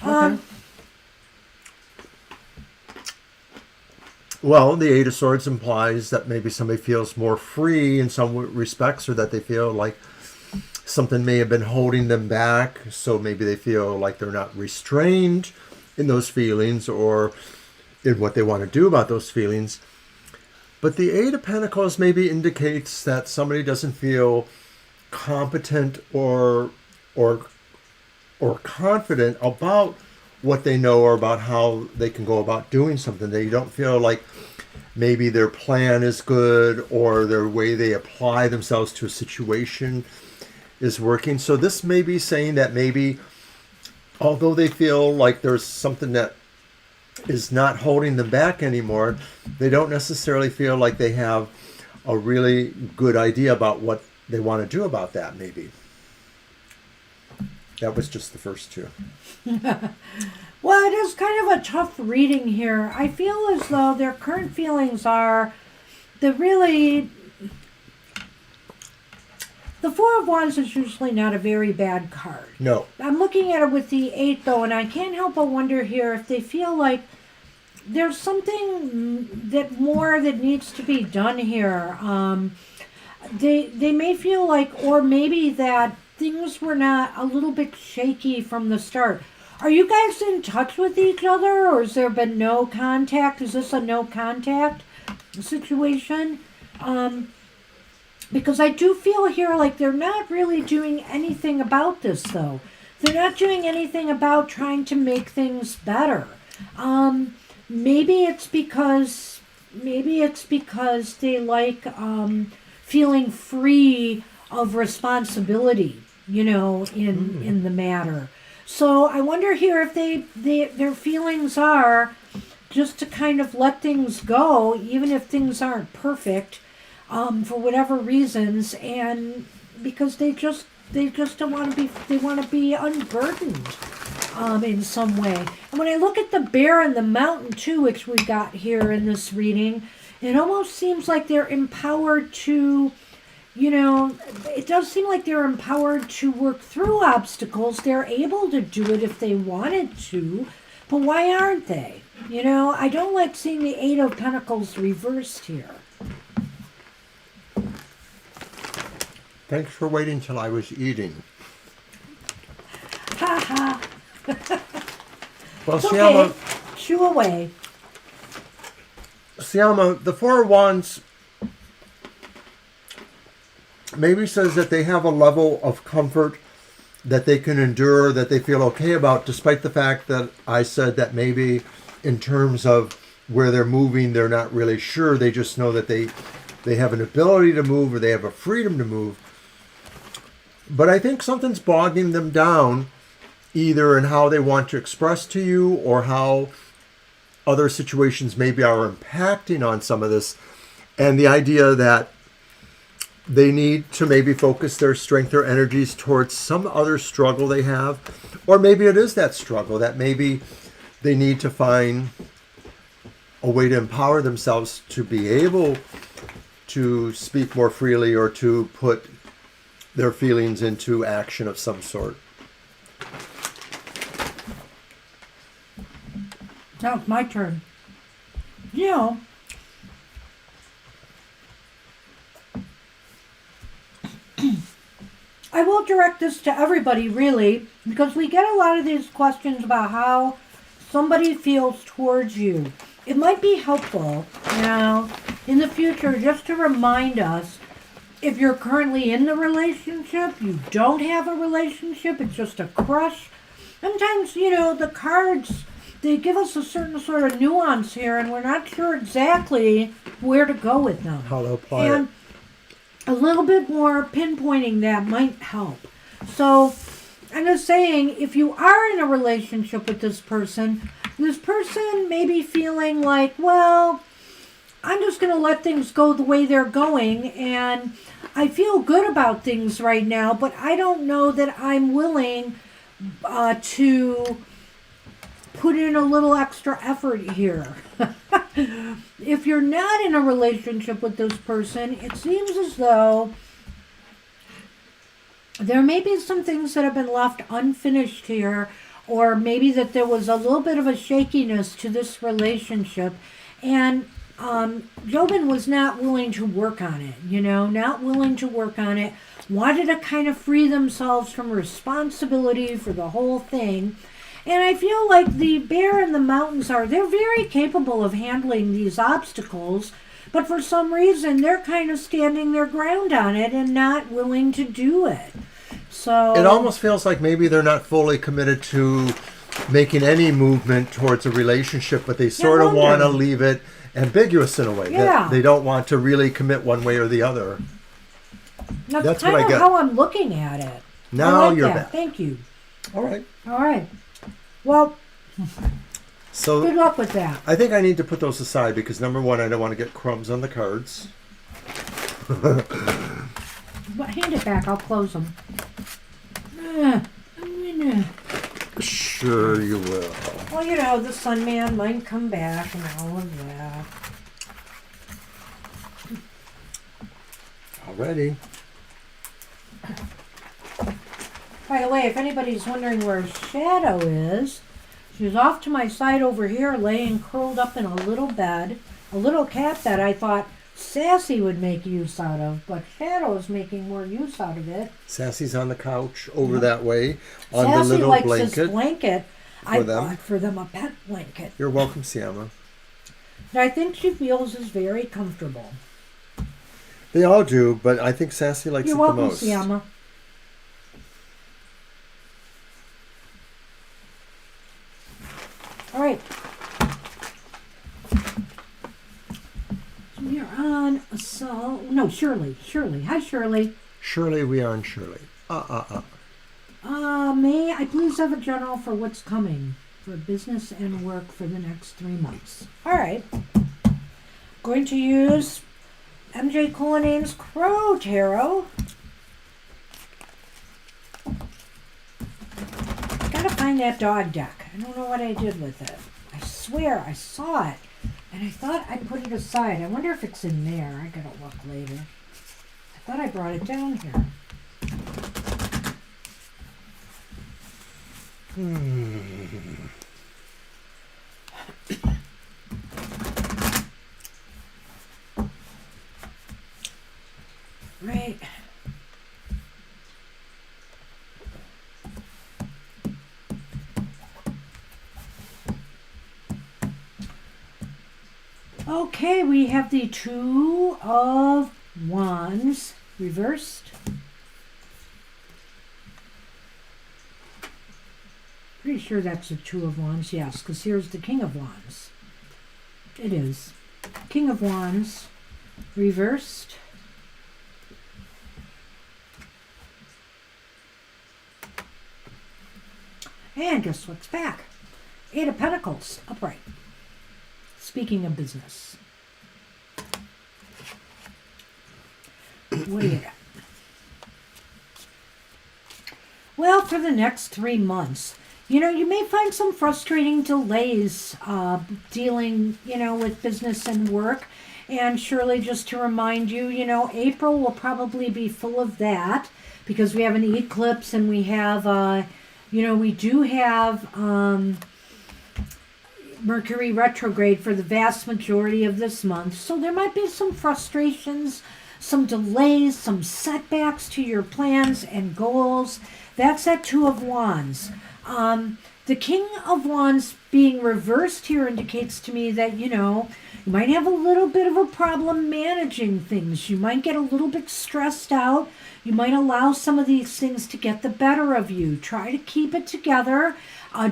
Okay. Well, the Eight of Swords implies that maybe somebody feels more free in some respects, or that they feel like something may have been holding them back. So maybe they feel like they're not restrained in those feelings or in what they want to do about those feelings. But the Eight of Pentacles maybe indicates that somebody doesn't feel competent or confident about what they know or about how they can go about doing something. They don't feel like maybe their plan is good or their way they apply themselves to a situation is working. So this may be saying that maybe although they feel like there's something that is not holding them back anymore, they don't necessarily feel like they have a really good idea about what they want to do about that, maybe. That was just the first two. Well, it is kind of a tough reading here. I feel as though their current feelings are the Four of Wands is usually not a very bad card. No. I'm looking at it with the 8, though, and I can't help but wonder here if they feel like there's something that needs to be done here. They may feel like, or maybe that things were not a little bit shaky from the start. Are you guys in touch with each other, or has there been no contact? Is this a no contact situation? Because I do feel here like they're not really doing anything about this, though. They're not doing anything about trying to make things better. Maybe it's because they like feeling free of responsibility, in the matter. So I wonder here if their feelings are just to kind of let things go, even if things aren't perfect, for whatever reasons, and because they just don't want to be, they want to be unburdened in some way. And when I look at the Bear and the Mountain too, which we got here in this reading, it almost seems like they're empowered to, it does seem like they're empowered to work through obstacles. They're able to do it if they wanted to, but why aren't they? I don't like seeing the Eight of Pentacles reversed here. Thanks for waiting till I was eating. Ha ha. Well, It's Syama, okay. Shoo away. Syama, the Four of Wands maybe says that they have a level of comfort that they can endure, that they feel okay about, despite the fact that I said that maybe in terms of where they're moving, they're not really sure. They just know that they have an ability to move, or they have a freedom to move. But I think something's bogging them down, either in how they want to express to you or how other situations maybe are impacting on some of this. And the idea that they need to maybe focus their strength or energies towards some other struggle they have. Or maybe it is that struggle that maybe they need to find a way to empower themselves to be able to speak more freely or to put their feelings into action of some sort. Now it's my turn. I will direct this to everybody, really, because we get a lot of these questions about how somebody feels towards you. It might be helpful, in the future, just to remind us, if you're currently in the relationship, you don't have a relationship, it's just a crush, sometimes, the cards, they give us a certain sort of nuance here, and we're not sure exactly where to go with them. How to apply and it. a little bit more pinpointing that might help. So I'm just saying, if you are in a relationship with this person may be feeling like, well, I'm just going to let things go the way they're going, and I feel good about things right now, but I don't know that I'm willing to put in a little extra effort here. If you're not in a relationship with this person, it seems as though there may be some things that have been left unfinished here, or maybe that there was a little bit of a shakiness to this relationship, and Jobin was not willing to work on it, not willing to work on it, wanted to kind of free themselves from responsibility for the whole thing. And I feel like the bear and the mountains they're very capable of handling these obstacles, but for some reason they're kind of standing their ground on it and not willing to do it. So it almost feels like maybe they're not fully committed to making any movement towards a relationship, but they sort of want to leave it ambiguous in a way. Yeah. They don't want to really commit one way or the other. That's kind of how I'm looking at it. Now you're back. back. Thank you. All right. Well, so good luck with that. I think I need to put those aside because number one, I don't want to get crumbs on the cards. But hand it back. I'll close them. Sure you will. Well, the Sun Man might come back and all of that. Alrighty. By the way, if anybody's wondering where Shadow is, she's off to my side over here, laying curled up in a little bed, a little cat that I thought Sassy would make use out of, but Shadow is making more use out of it. Sassy's on the couch over that way on Sassy the little likes blanket. this blanket. I them. bought for them a pet blanket You're welcome, Siama. that I think she feels is very comfortable. They all do, but I think Sassy likes You're it welcome, the most. Siama. All right. We are on Shirley. Hi, Shirley. Shirley, we are in Shirley. May I please have a journal for what's coming for business and work for the next 3 months? All right. Going to use MJ Cullinane's Crow Tarot. Gotta find that dog deck. I don't know what I did with it. I swear I saw it, and I thought I put it aside. I wonder if it's in there. I gotta look later. I thought I brought it down here. Right. Okay, we have the Two of Wands reversed. Pretty sure that's the Two of Wands, yes, because here's the King of Wands. It is. King of Wands reversed. And guess what's back? Eight of Pentacles, upright. Speaking of business. What do you got? Well, for the next 3 months, you may find some frustrating delays dealing, with business and work. And Shirley, just to remind you, April will probably be full of that because we have an eclipse and we have, we do have Mercury retrograde for the vast majority of this month. So there might be some frustrations, some delays, some setbacks to your plans and goals. That's that Two of Wands. The King of Wands being reversed here indicates to me that, you might have a little bit of a problem managing things. You might get a little bit stressed out. You might allow some of these things to get the better of you. Try to keep it together.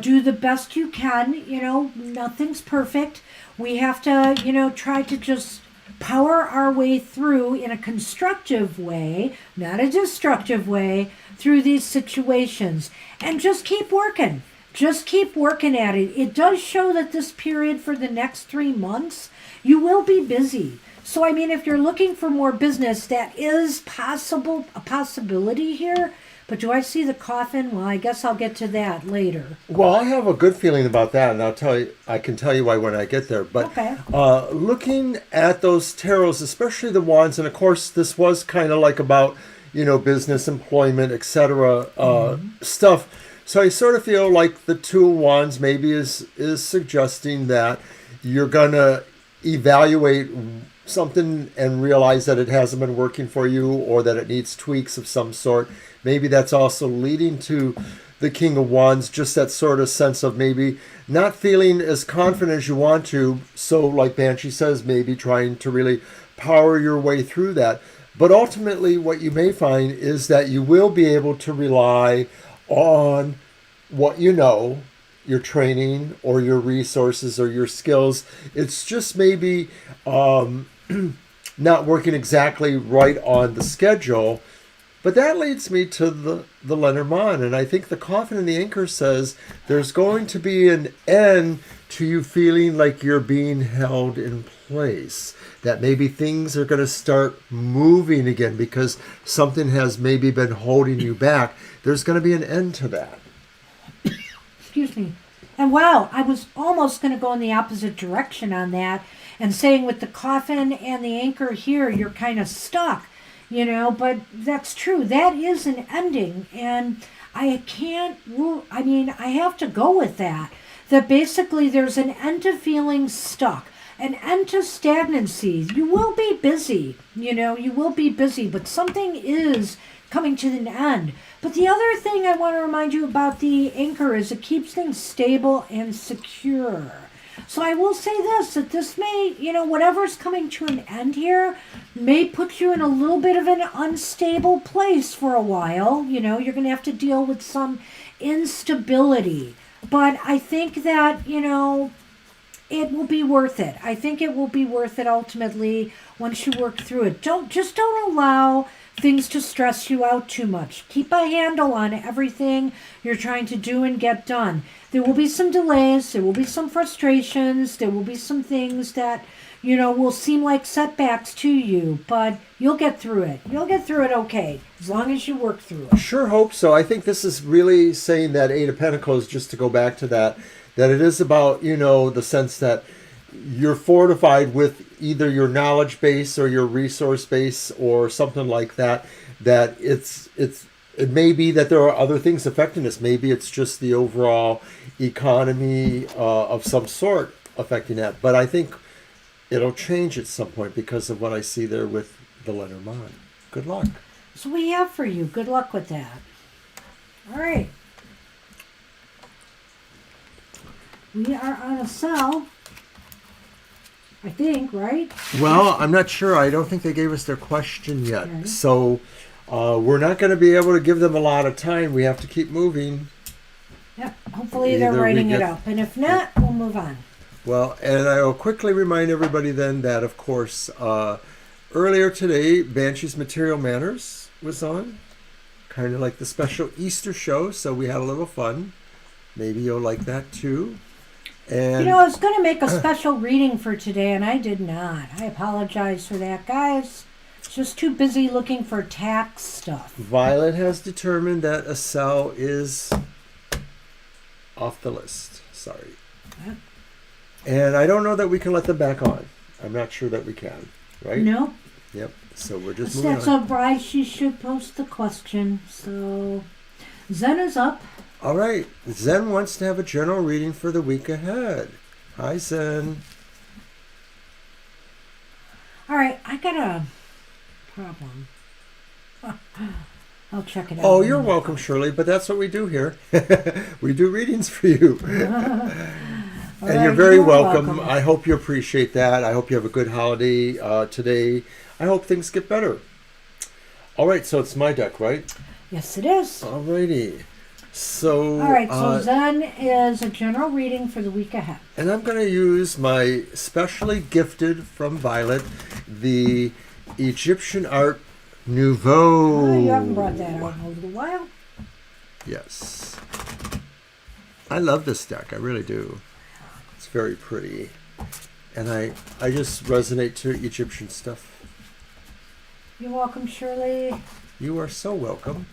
Do the best you can. You know, nothing's perfect. We have to, you know, try to just power our way through in a constructive way, not a destructive way, through these situations. And just keep working. Just keep working at it. It does show that this period for the next 3 months, you will be busy. So, I mean, if you're looking for more business, that is a possibility here. But do I see the coffin? Well, I guess I'll get to that later. Well, I have a good feeling about that, and I can tell you why when I get there. But Okay. Looking at those tarots, especially the wands, and of course this was kind of like about, you know, business, employment, etc. Stuff. So I sort of feel like the Two of Wands maybe is suggesting that you're gonna evaluate something and realize that it hasn't been working for you, or that it needs tweaks of some sort. Maybe that's also leading to the King of Wands, just that sort of sense of maybe not feeling as confident as you want to. So like Banshee says, maybe trying to really power your way through that. But ultimately what you may find is that you will be able to rely on what you know, your training or your resources or your skills. It's just maybe not working exactly right on the schedule. But that leads me to the Lenormand, and I think the coffin and the anchor says there's going to be an end to you feeling like you're being held in place, that maybe things are going to start moving again because something has maybe been holding you back. There's going to be an end to that. Excuse me. And wow, I was almost going to go in the opposite direction on that and saying with the coffin and the anchor here, you're kind of stuck. You know, but that's true. That is an ending, and I can't rule. I mean, I have to go with that. That basically there's an end to feeling stuck, an end to stagnancy. You will be busy, you know, you will be busy, but something is coming to an end. But the other thing I want to remind you about the anchor is it keeps things stable and secure. So I will say this, that this may, you know, whatever's coming to an end here may put you in a little bit of an unstable place for a while. You know, you're going to have to deal with some instability. But I think that, you know, it will be worth it. I think it will be worth it ultimately once you work through it. Don't allow things to stress you out too much. Keep a handle on everything you're trying to do and get done. There will be some delays, there will be some frustrations, there will be some things that, you know, will seem like setbacks to you, but you'll get through it. You'll get through it okay, as long as you work through it. Sure hope so. I think this is really saying that Eight of Pentacles, just to go back to that it is about, you know, the sense that you're fortified with either your knowledge base or your resource base or something like that, that it may be that there are other things affecting us. Maybe it's just the overall economy of some sort affecting that. But I think it'll change at some point because of what I see there with the Lenormand. Good luck. So we have for you. Good luck with that. All right. We are on a cell, I think, right? Well, I'm not sure. I don't think they gave us their question yet. Okay. So we're not going to be able to give them a lot of time. We have to keep moving. Yep. Hopefully they're writing it up. And if not, we'll move on. Well, and I will quickly remind everybody then that, of course, earlier today, Banshee's Material Manners was on. Kind of like the special Easter show, so we had a little fun. Maybe you'll like that too. And you know, I was going to make a special reading for today, and I did not. I apologize for that, guys. Just too busy looking for tax stuff. Violet has determined that a cell is off the list. Sorry. Yep. And I don't know that we can let them back on. I'm not sure that we can. Right? No. Yep. So we're just moving That's on. why she should post the question. So, Zen is up. All right. Zen wants to have a general reading for the week ahead. Hi, Zen. All right, I got a problem. I'll check it out. Oh, you're welcome, Shirley, but that's what we do here. We do readings for you. And you're very welcome. I hope you appreciate that. I hope you have a good holiday today. I hope things get better. All right, so it's my deck, right? Yes, it is. Alrighty. So, All right, so Zen is a general reading for the week ahead. and I'm going to use my specially gifted from Violet, the Egyptian Art Nouveau. Oh, you haven't brought that out in a little while. Yes. I love this deck. I really do. It's very pretty. And I just resonate to Egyptian stuff. You're welcome, Shirley. You are so welcome.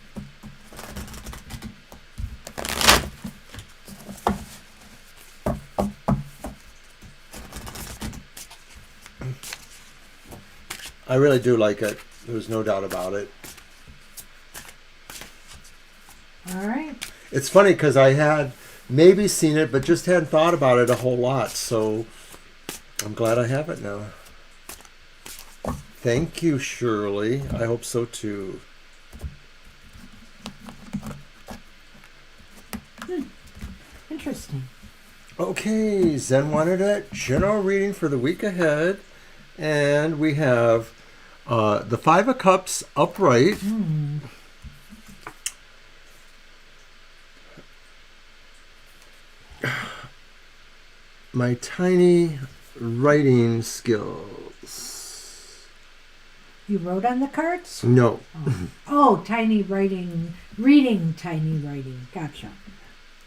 I really do like it. There's no doubt about it. All right. It's funny because I had maybe seen it, but just hadn't thought about it a whole lot. So I'm glad I have it now. Thank you, Shirley. I hope so too. Interesting. Okay, Zen wanted a general reading for the week ahead. And we have the Five of Cups upright. My tiny writing skills. You wrote on the cards? No. Oh, tiny writing. Reading tiny writing. Gotcha.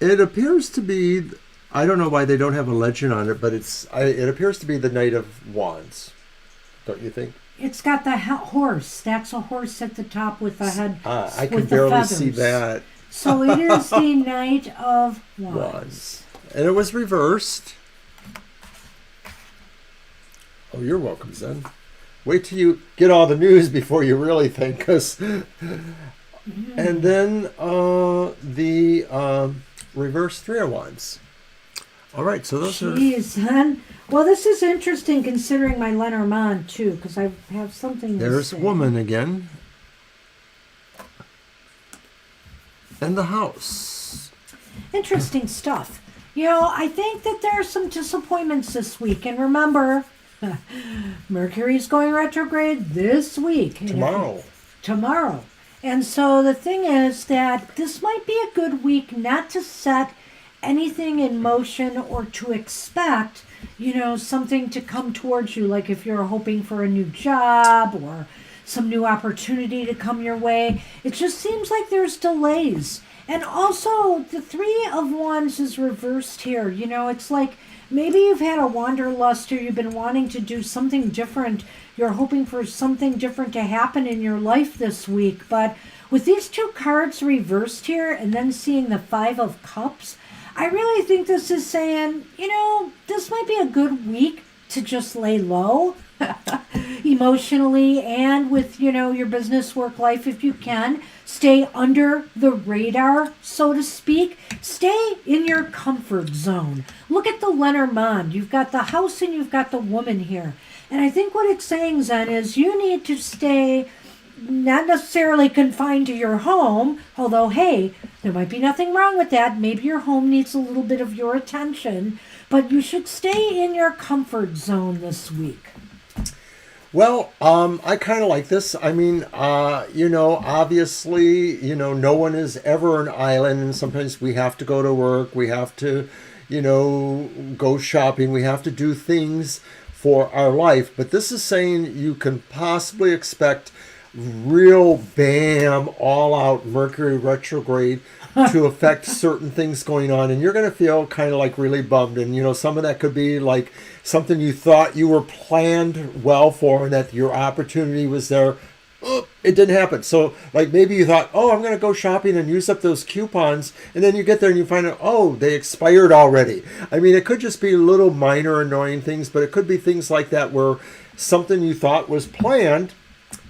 It appears to be, I don't know why they don't have a legend on it, but it appears to be the Knight of Wands. Don't you think? It's got the horse. That's a horse at the top with the head. I can with the barely see feathers. that. So it is the Knight of Wands. And it was reversed. Oh, you're welcome, Zen. Wait till you get all the news before you really think. And then the reverse Three of Wands. All right, so those are... Jeez, hon. Well, this is interesting considering my Lenormand, too, because I have something to There's say. woman again. And the house. Interesting stuff. You know, I think that there are some disappointments this week. And remember, Mercury's going retrograde this week. Tomorrow. And so the thing is that this might be a good week not to set anything in motion or to expect, you know, something to come towards you. Like if you're hoping for a new job or some new opportunity to come your way. It just seems like there's delays. And also, the Three of Wands is reversed here. You know, it's like maybe you've had a wanderlust or you've been wanting to do something different. You're hoping for something different to happen in your life this week. But with these two cards reversed here and then seeing the Five of Cups, I really think this is saying, you know, this might be a good week to just lay low emotionally and with, you know, your business work life if you can. Stay under the radar, so to speak. Stay in your comfort zone. Look at the Lenormand. You've got the house and you've got the woman here. And I think what it's saying, Zen, is you need to stay not necessarily confined to your home, although, hey, there might be nothing wrong with that. Maybe your home needs a little bit of your attention, but you should stay in your comfort zone this week. Well, I kind of like this. I mean, you know, obviously, you know, no one is ever an island, and sometimes we have to go to work, we have to, you know, go shopping, we have to do things for our life. But this is saying you can possibly expect real bam, all out Mercury retrograde to affect certain things going on, and you're going to feel kind of like really bummed. And you know, some of that could be like something you thought you were planned well for and that your opportunity was there. It didn't happen. So like maybe you thought, oh, I'm going to go shopping and use up those coupons, and then you get there and you find out, oh, they expired already. I mean, it could just be little minor annoying things, but it could be things like that where something you thought was planned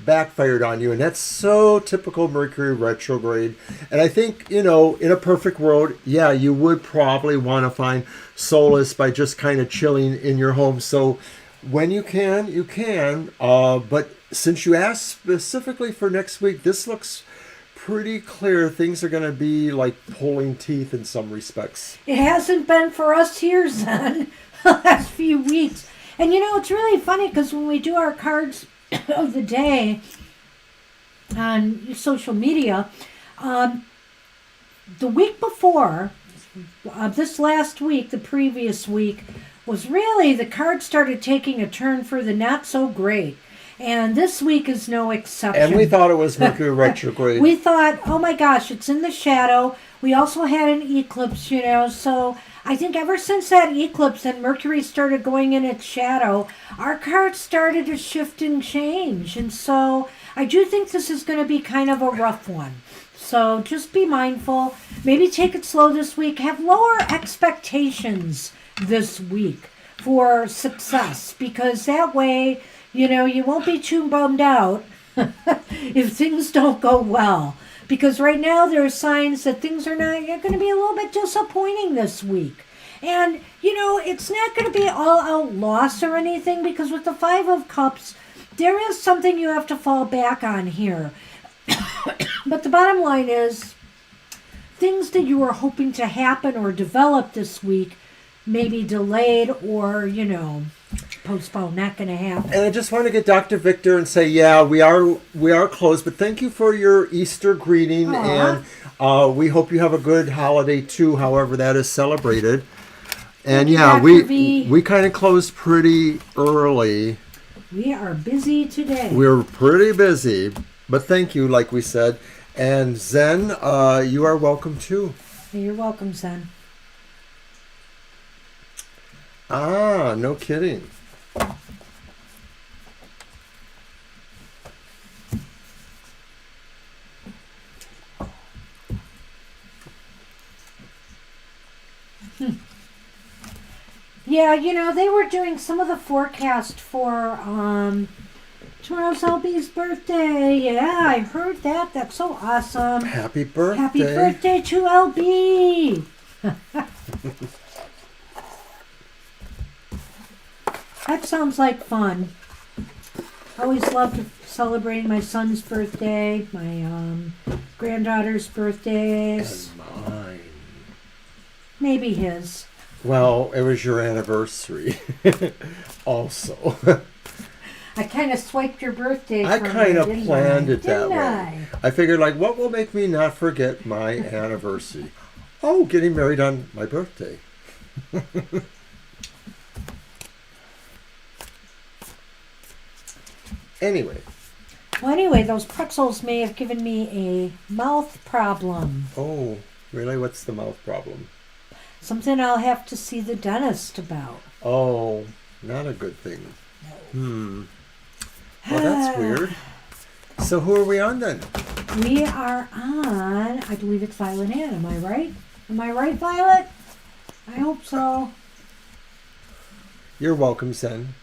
backfired on you, and that's so typical Mercury retrograde. And I think, you know, in a perfect world, yeah, you would probably want to find solace by just kind of chilling in your home. So when you can, you can. But since you asked specifically for next week, this looks pretty clear. Things are going to be like pulling teeth in some respects. It hasn't been for us here, Zen, the last few weeks. And you know, it's really funny because when we do our cards of the day, on social media. The week before, this last week, the previous week, was really the cards started taking a turn for the not so great. And this week is no exception. And we thought it was Mercury retrograde. We thought, oh my gosh, it's in the shadow. We also had an eclipse, so I think ever since that eclipse and Mercury started going in its shadow, our cards started to shift and change. And so I do think this is going to be kind of a rough one. So just be mindful. Maybe take it slow this week. Have lower expectations this week for success, because that way, you won't be too bummed out if things don't go well. Because right now there are signs that things are going to be a little bit disappointing this week. And, it's not going to be all out loss or anything, because with the Five of Cups, there is something you have to fall back on here. But the bottom line is, things that you were hoping to happen or develop this week may be delayed or, postponed. Not going to happen. And I just want to get Dr. Victor and say, yeah, we are closed, but thank you for your Easter greeting. Aww. And we hope you have a good holiday too, however that is celebrated. And Dr. we kind of closed pretty early. We are busy today. We're pretty busy, but thank you, like we said. And Zen, you are welcome too. You're welcome, Zen. Ah, no kidding. Yeah, they were doing some of the forecast for tomorrow's LB's birthday. Yeah, I heard that. That's so awesome. Happy birthday. Happy birthday to LB. That sounds like fun. I always loved celebrating my son's birthday, my granddaughter's birthdays. And mine. Maybe his. Well, it was your anniversary also. I kind of swiped your birthday I from kind you, of didn't planned I? it that Didn't way. I? I figured, what will make me not forget my anniversary? Oh, getting married on my birthday. Anyway. Well, anyway, those pretzels may have given me a mouth problem. Oh, really? What's the mouth problem? Something I'll have to see the dentist about. Oh, not a good thing. Well, that's weird. So who are we on then? We are on, I believe it's Violet Ann. Am I right? Am I right, Violet? I hope so. You're welcome, Sen.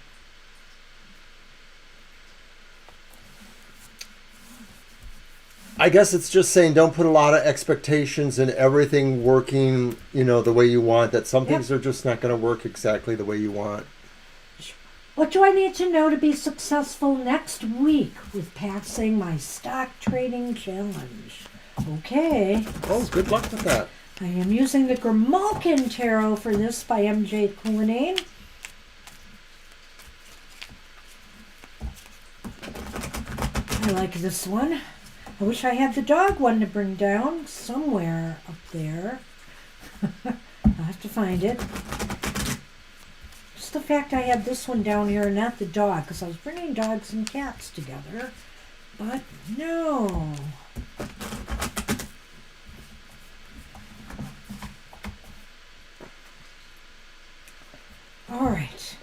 I guess it's just saying don't put a lot of expectations in everything working, the way you want. That some things are just not going to work exactly the way you want. What do I need to know to be successful next week with passing my stock trading challenge? Okay. Oh, good luck with that. I am using the Grimalkin Tarot for this by M.J. Cullinane. I like this one. I wish I had the dog one to bring down somewhere up there. I'll have to find it. Just the fact I had this one down here and not the dog, because I was bringing dogs and cats together. But no. All right.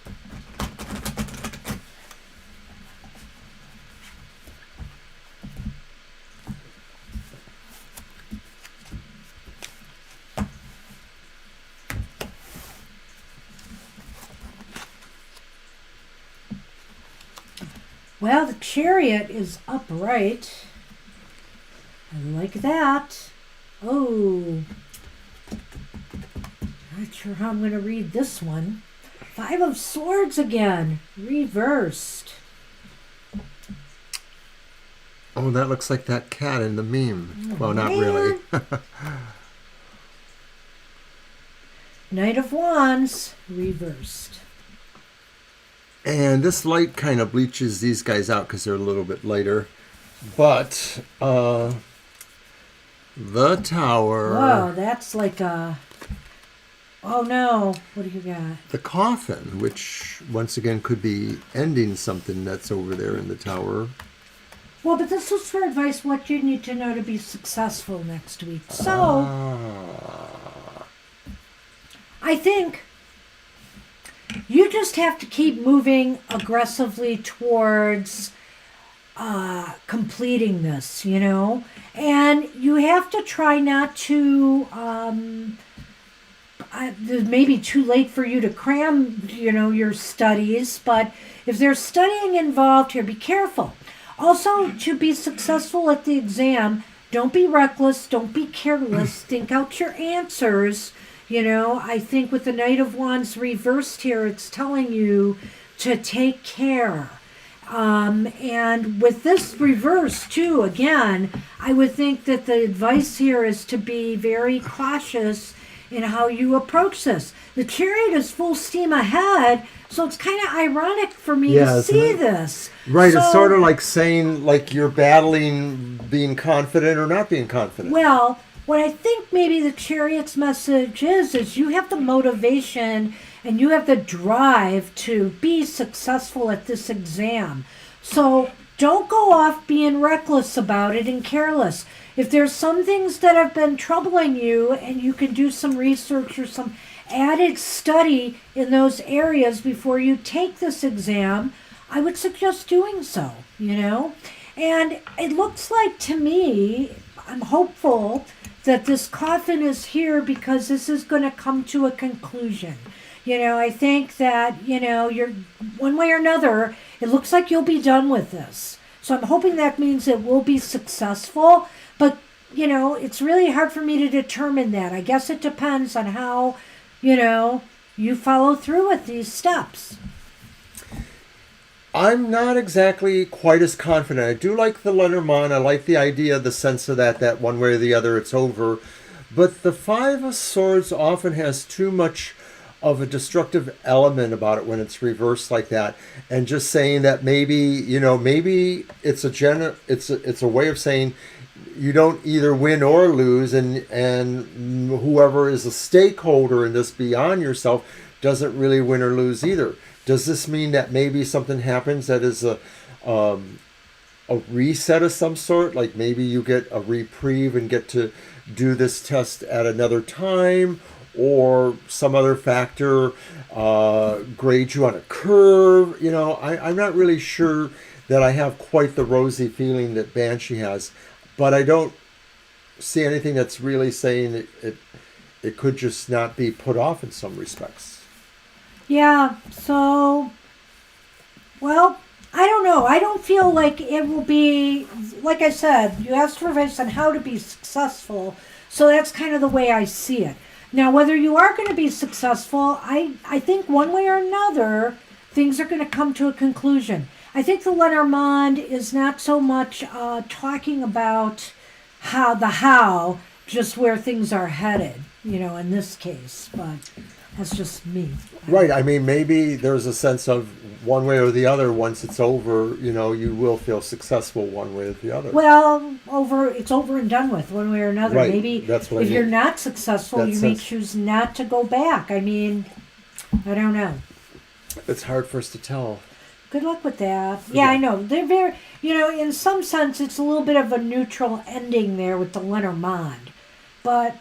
Well, the Chariot is upright. I like that. Oh. Not sure how I'm going to read this one. Five of Swords again. Reversed. Oh, that looks like that cat in the meme. Oh, well, not man. really. Knight of Wands. Reversed. And this light kind of bleaches these guys out because they're a little bit lighter. But the Tower. Whoa, that's like a... Oh no, what do you got? The Coffin, which once again could be ending something that's over there in the Tower. Well, but this was for advice what you need to know to be successful next week. So, I think you just have to keep moving aggressively towards completing this, you know? And you have to try not to... it may be too late for you to cram, you know, your studies, but if there's studying involved here, be careful. Also, to be successful at the exam, don't be reckless, don't be careless, think out your answers. You know, I think with the Knight of Wands reversed here, it's telling you to take care. And with this reverse, too, again, I would think that the advice here is to be very cautious in how you approach this. The Chariot is full steam ahead, so it's kind of ironic for me to see this. Right, so, it's sort of like saying like you're battling being confident or not being confident. Well, what I think maybe the Chariot's message is you have the motivation and you have the drive to be successful at this exam. So don't go off being reckless about it and careless. If there's some things that have been troubling you and you can do some research or some added study in those areas before you take this exam, I would suggest doing so, you know? And it looks like to me, I'm hopeful that this coffin is here because this is going to come to a conclusion. You know, I think that, you know, you're one way or another, it looks like you'll be done with this. So I'm hoping that means it will be successful. But, you know, it's really hard for me to determine that. I guess it depends on how, you know, you follow through with these steps. I'm not exactly quite as confident. I do like the Lenormand. I like the idea, the sense of that one way or the other it's over. But the Five of Swords often has too much of a destructive element about it when it's reversed like that. And just saying that maybe, you know, maybe it's a way of saying you don't either win or lose, and whoever is a stakeholder in this beyond yourself doesn't really win or lose either. Does this mean that maybe something happens that is a reset of some sort? Like maybe you get a reprieve and get to do this test at another time, or some other factor grades you on a curve? You know, I'm not really sure that I have quite the rosy feeling that Banshee has, but I don't see anything that's really saying it could just not be put off in some respects. Yeah, so, well, I don't know. I don't feel like it will be, like I said, you asked for advice on how to be successful, so that's kind of the way I see it. Now, whether you are going to be successful, I think one way or another, things are going to come to a conclusion. I think the Lenormand is not so much talking about how, just where things are headed, you know, in this case, but that's just me. Right. I mean, maybe there's a sense of one way or the other. Once it's over, you know, you will feel successful one way or the other. Well, it's over and done with one way or another. Right. Maybe that's what if I mean. You're not successful, you may choose not to go back. I mean, I don't know. It's hard for us to tell. Good luck with that. Yeah, I know. They're very, you know, in some sense, it's a little bit of a neutral ending there with the Lenormand. But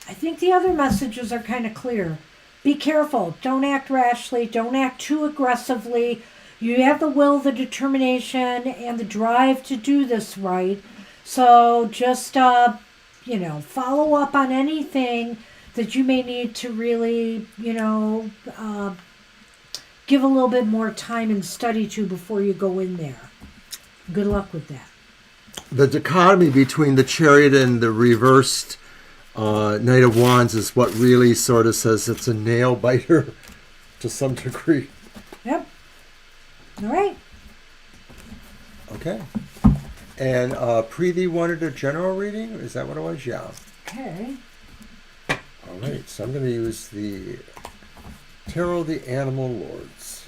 I think the other messages are kind of clear. Be careful. Don't act rashly. Don't act too aggressively. You have the will, the determination, and the drive to do this right. So just, you know, follow up on anything that you may need to really, you know, give a little bit more time and study to before you go in there. Good luck with that. The dichotomy between the Chariot and the reversed Knight of Wands is what really sort of says it's a nail biter to some degree. Yep. All right. Okay. And Preeti wanted a general reading? Is that what it was? Yeah. Okay. All right. So I'm going to use the Tarot of the Animal Lords.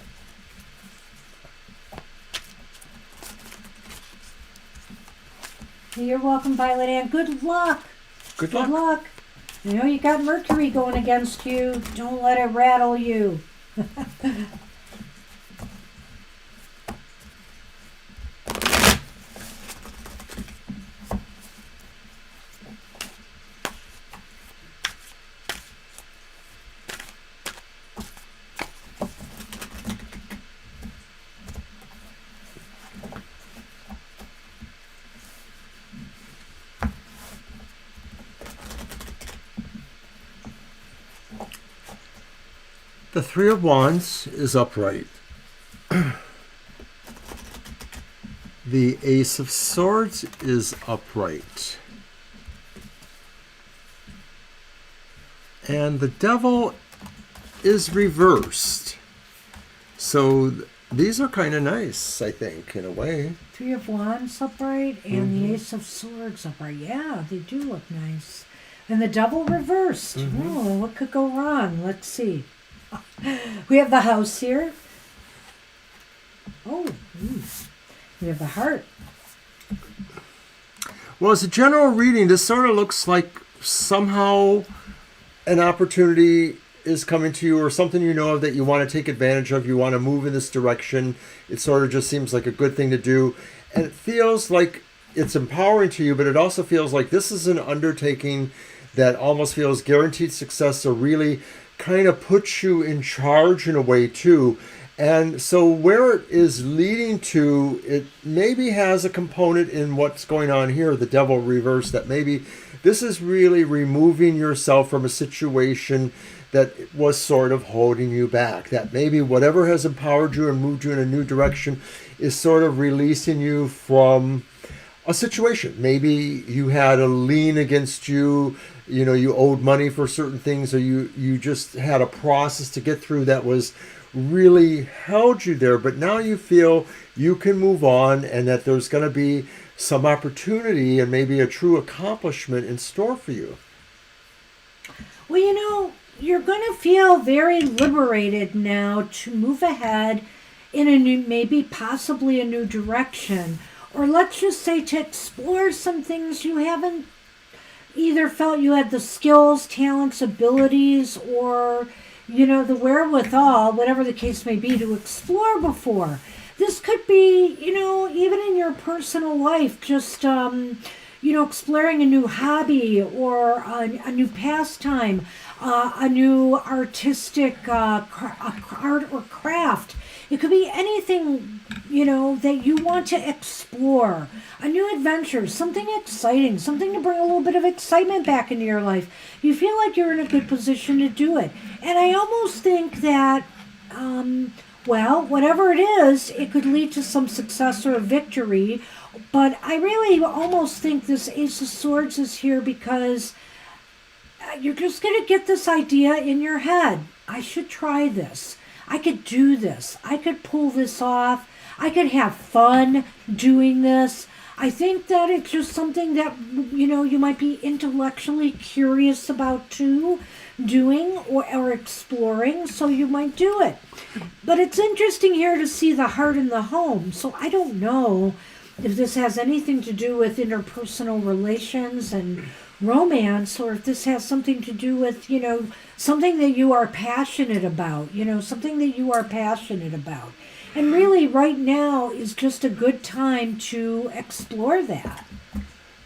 You're welcome, Violet Ann. Good luck. Good Good luck. luck. You know, you got Mercury going against you. Don't let it rattle you. The Three of Wands is upright. The Ace of Swords is upright. And the Devil is reversed. So these are kind of nice, I think, in a way. Three of Wands upright and the Ace of Swords upright. Yeah, they do look nice. And the Devil reversed. Oh, what could go wrong? Let's see. We have the House here. Oh, we have the Heart. Well, as a general reading, this sort of looks like somehow an opportunity is coming to you, or something you know of that you want to take advantage of. You want to move in this direction. It sort of just seems like a good thing to do. And it feels like it's empowering to you, but it also feels like this is an undertaking that almost feels guaranteed success, so really kind of puts you in charge in a way too. And so where it is leading to, it maybe has a component in what's going on here, the Devil reverse, that maybe this is really removing yourself from a situation that was sort of holding you back. That maybe whatever has empowered you and moved you in a new direction is sort of releasing you from a situation. Maybe you had a lien against you, you know, you owed money for certain things, or you just had a process to get through that was really held you there, but now you feel you can move on and that there's going to be some opportunity and maybe a true accomplishment in store for you. Well, you know, you're going to feel very liberated now to move ahead in a new, maybe possibly a new direction. Or let's just say to explore some things you haven't either felt you had the skills, talents, abilities, or, you know, the wherewithal, whatever the case may be, to explore before. This could be, you know, even in your personal life, just, you know, exploring a new hobby or a new pastime, a new artistic art or craft. It could be anything, you know, that you want to explore. A new adventure, something exciting, something to bring a little bit of excitement back into your life. You feel like you're in a good position to do it. And I almost think that, well, whatever it is, it could lead to some success or victory. But I really almost think this Ace of Swords is here because you're just going to get this idea in your head. I should try this. I could do this. I could pull this off. I could have fun doing this. I think that it's just something that, you know, you might be intellectually curious about too, doing or exploring, so you might do it. But it's interesting here to see the Heart in the home. So I don't know if this has anything to do with interpersonal relations and romance, or if this has something to do with, you know, something that you are passionate about, you know, something that you are passionate about. And really right now is just a good time to explore that.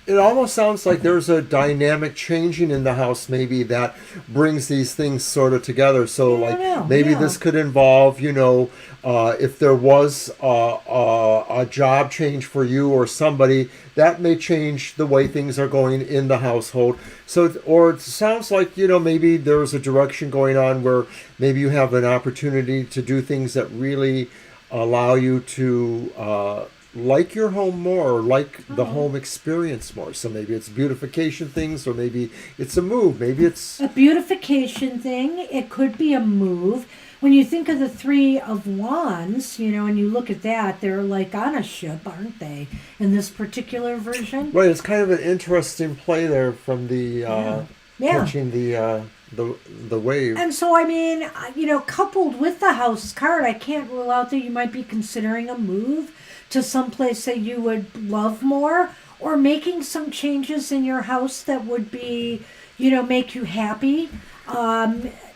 It almost sounds like there's a dynamic changing in the house maybe that brings these things sort of together. So like maybe this could involve, you know, if there was a job change for you or somebody, that may change the way things are going in the household. So, or it sounds like, you know, maybe there's a direction going on where maybe you have an opportunity to do things that really allow you to like your home more, or like the home experience more. So maybe it's beautification things, or maybe it's a move. Maybe it's a beautification thing. It could be a move. When you think of the Three of Wands, you know, and you look at that, they're like on a ship, aren't they, in this particular version? Right, it's kind of an interesting play there from the catching the wave. And so, I mean, you know, coupled with the House card, I can't rule out that you might be considering a move to someplace that you would love more, or making some changes in your house that would be, make you happy.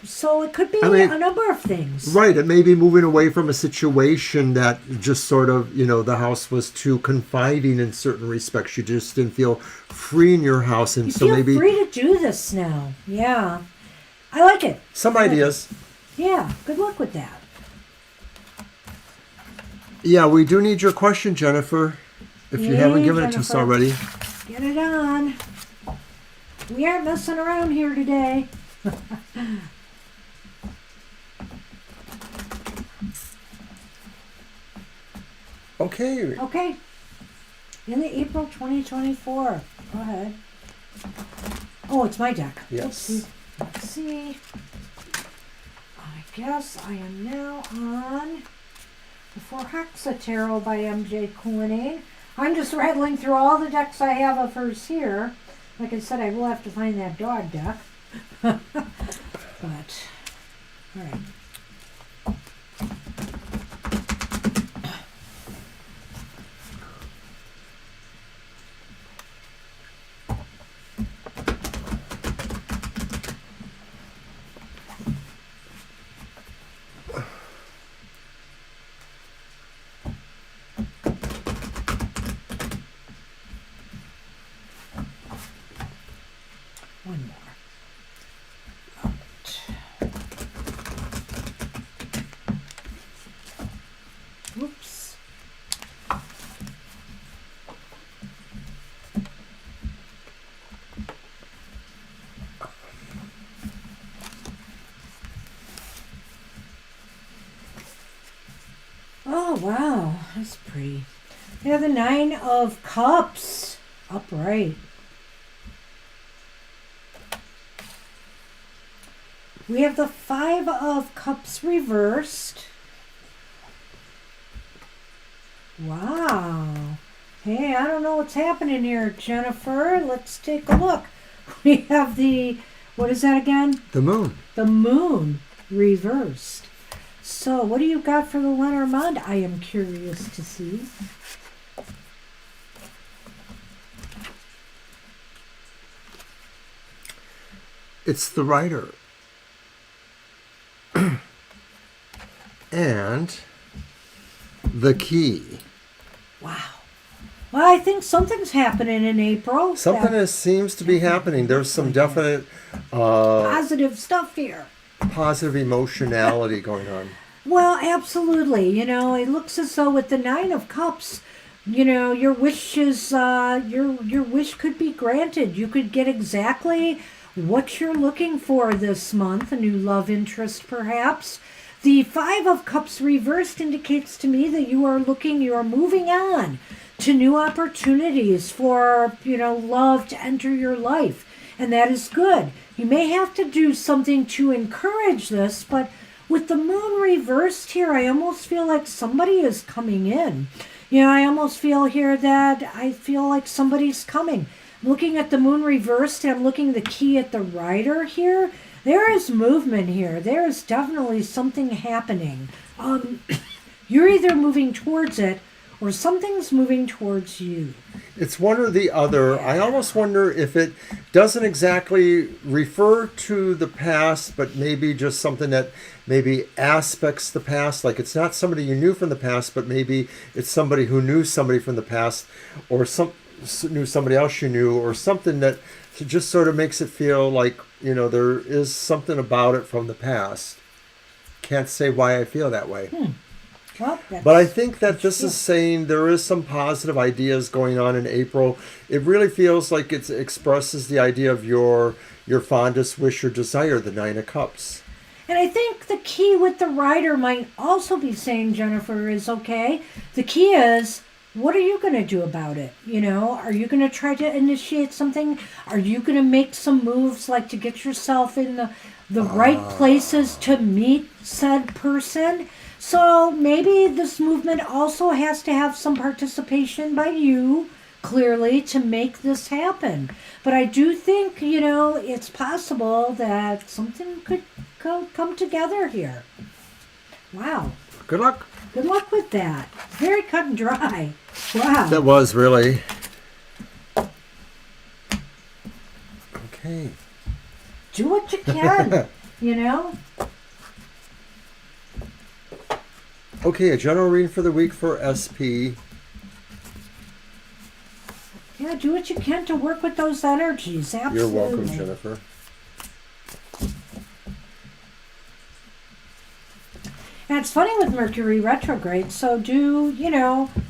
So it could be a number of things. Right. It may be moving away from a situation that just sort of, the house was too confiding in certain respects. You just didn't feel free in your house. And you so feel maybe free to do this now. Yeah. I like it. Some ideas. Yeah. Good luck with that. Yeah, we do need your question, Jennifer. If you haven't given it to us already. Get it on. We aren't messing around here today. Okay. Okay. In the April 2024. Go ahead. Oh, it's my deck. Yes. Let's see. I guess I am now on the For Hexa Tarot by MJ Cooning. I'm just rattling through all the decks I have of hers here. Like I said, I will have to find that dog deck. But, all right. One more. Whoops. Oh, wow. That's pretty. We have the 9 of Cups. Upright. We have the 5 of Cups reversed. Wow. Hey, I don't know what's happening here, Jennifer. Let's take a look. We have the, what is that again? The moon. The moon reversed. So what do you got for the Lenormand? I am curious to see. It's the writer. And the key. Wow. Well, I think something's happening in April. Something seems to be happening. There's some definite positive stuff here. Positive emotionality going on. Well, absolutely. It looks as though with the 9 of Cups, your wishes, your wish could be granted. You could get exactly what you're looking for this month, a new love interest perhaps. The 5 of Cups reversed indicates to me that you are moving on to new opportunities for, love to enter your life. And that is good. You may have to do something to encourage this, but with the moon reversed here, I almost feel like somebody is coming in. I almost feel here that I feel like somebody's coming. I'm looking at the moon reversed, and I'm looking at the key at the rider here. There is movement here. There is definitely something happening. You're either moving towards it or something's moving towards you. It's one or the other. I almost wonder if it doesn't exactly refer to the past, but maybe just something that maybe aspects the past. Like it's not somebody you knew from the past, but maybe it's somebody who knew somebody from the past, or knew somebody else you knew, or something that just sort of makes it feel like, there is something about it from the past. Can't say why I feel that way. Well, but I think that this is saying there is some positive ideas going on in April. It really feels like it expresses the idea of your fondest wish or desire, the 9 of Cups. And I think the key with the rider might also be saying, Jennifer, is okay. The key is, what are you going to do about it? Are you going to try to initiate something? Are you going to make some moves like to get yourself in the right places to meet said person? So maybe this movement also has to have some participation by you, clearly, to make this happen. But I do think, it's possible that something could come together here. Wow. Good luck. Good luck with that. Very cut and dry. Wow. That was really. Okay. Do what you can, you know? Okay, a general reading for the week for SP. Yeah, do what you can to work with those energies. Absolutely. You're welcome, Jennifer. And it's funny with Mercury retrograde, so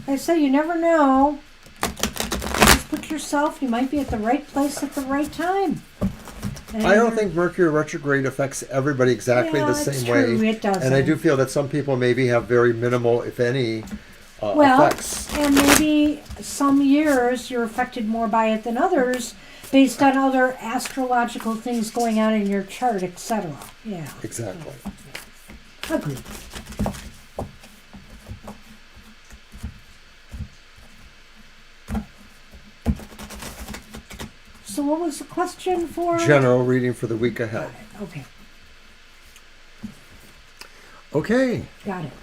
I say you never know. Just put yourself, you might be at the right place at the right time. And I don't think Mercury retrograde affects everybody exactly the same way. It doesn't. And I do feel that some people maybe have very minimal, if any, effects. And maybe some years you're affected more by it than others based on other astrological things going on in your chart, etc. Yeah. Exactly. Agreed. So what was the question for? General reading for the week ahead. Okay. Okay. Got it.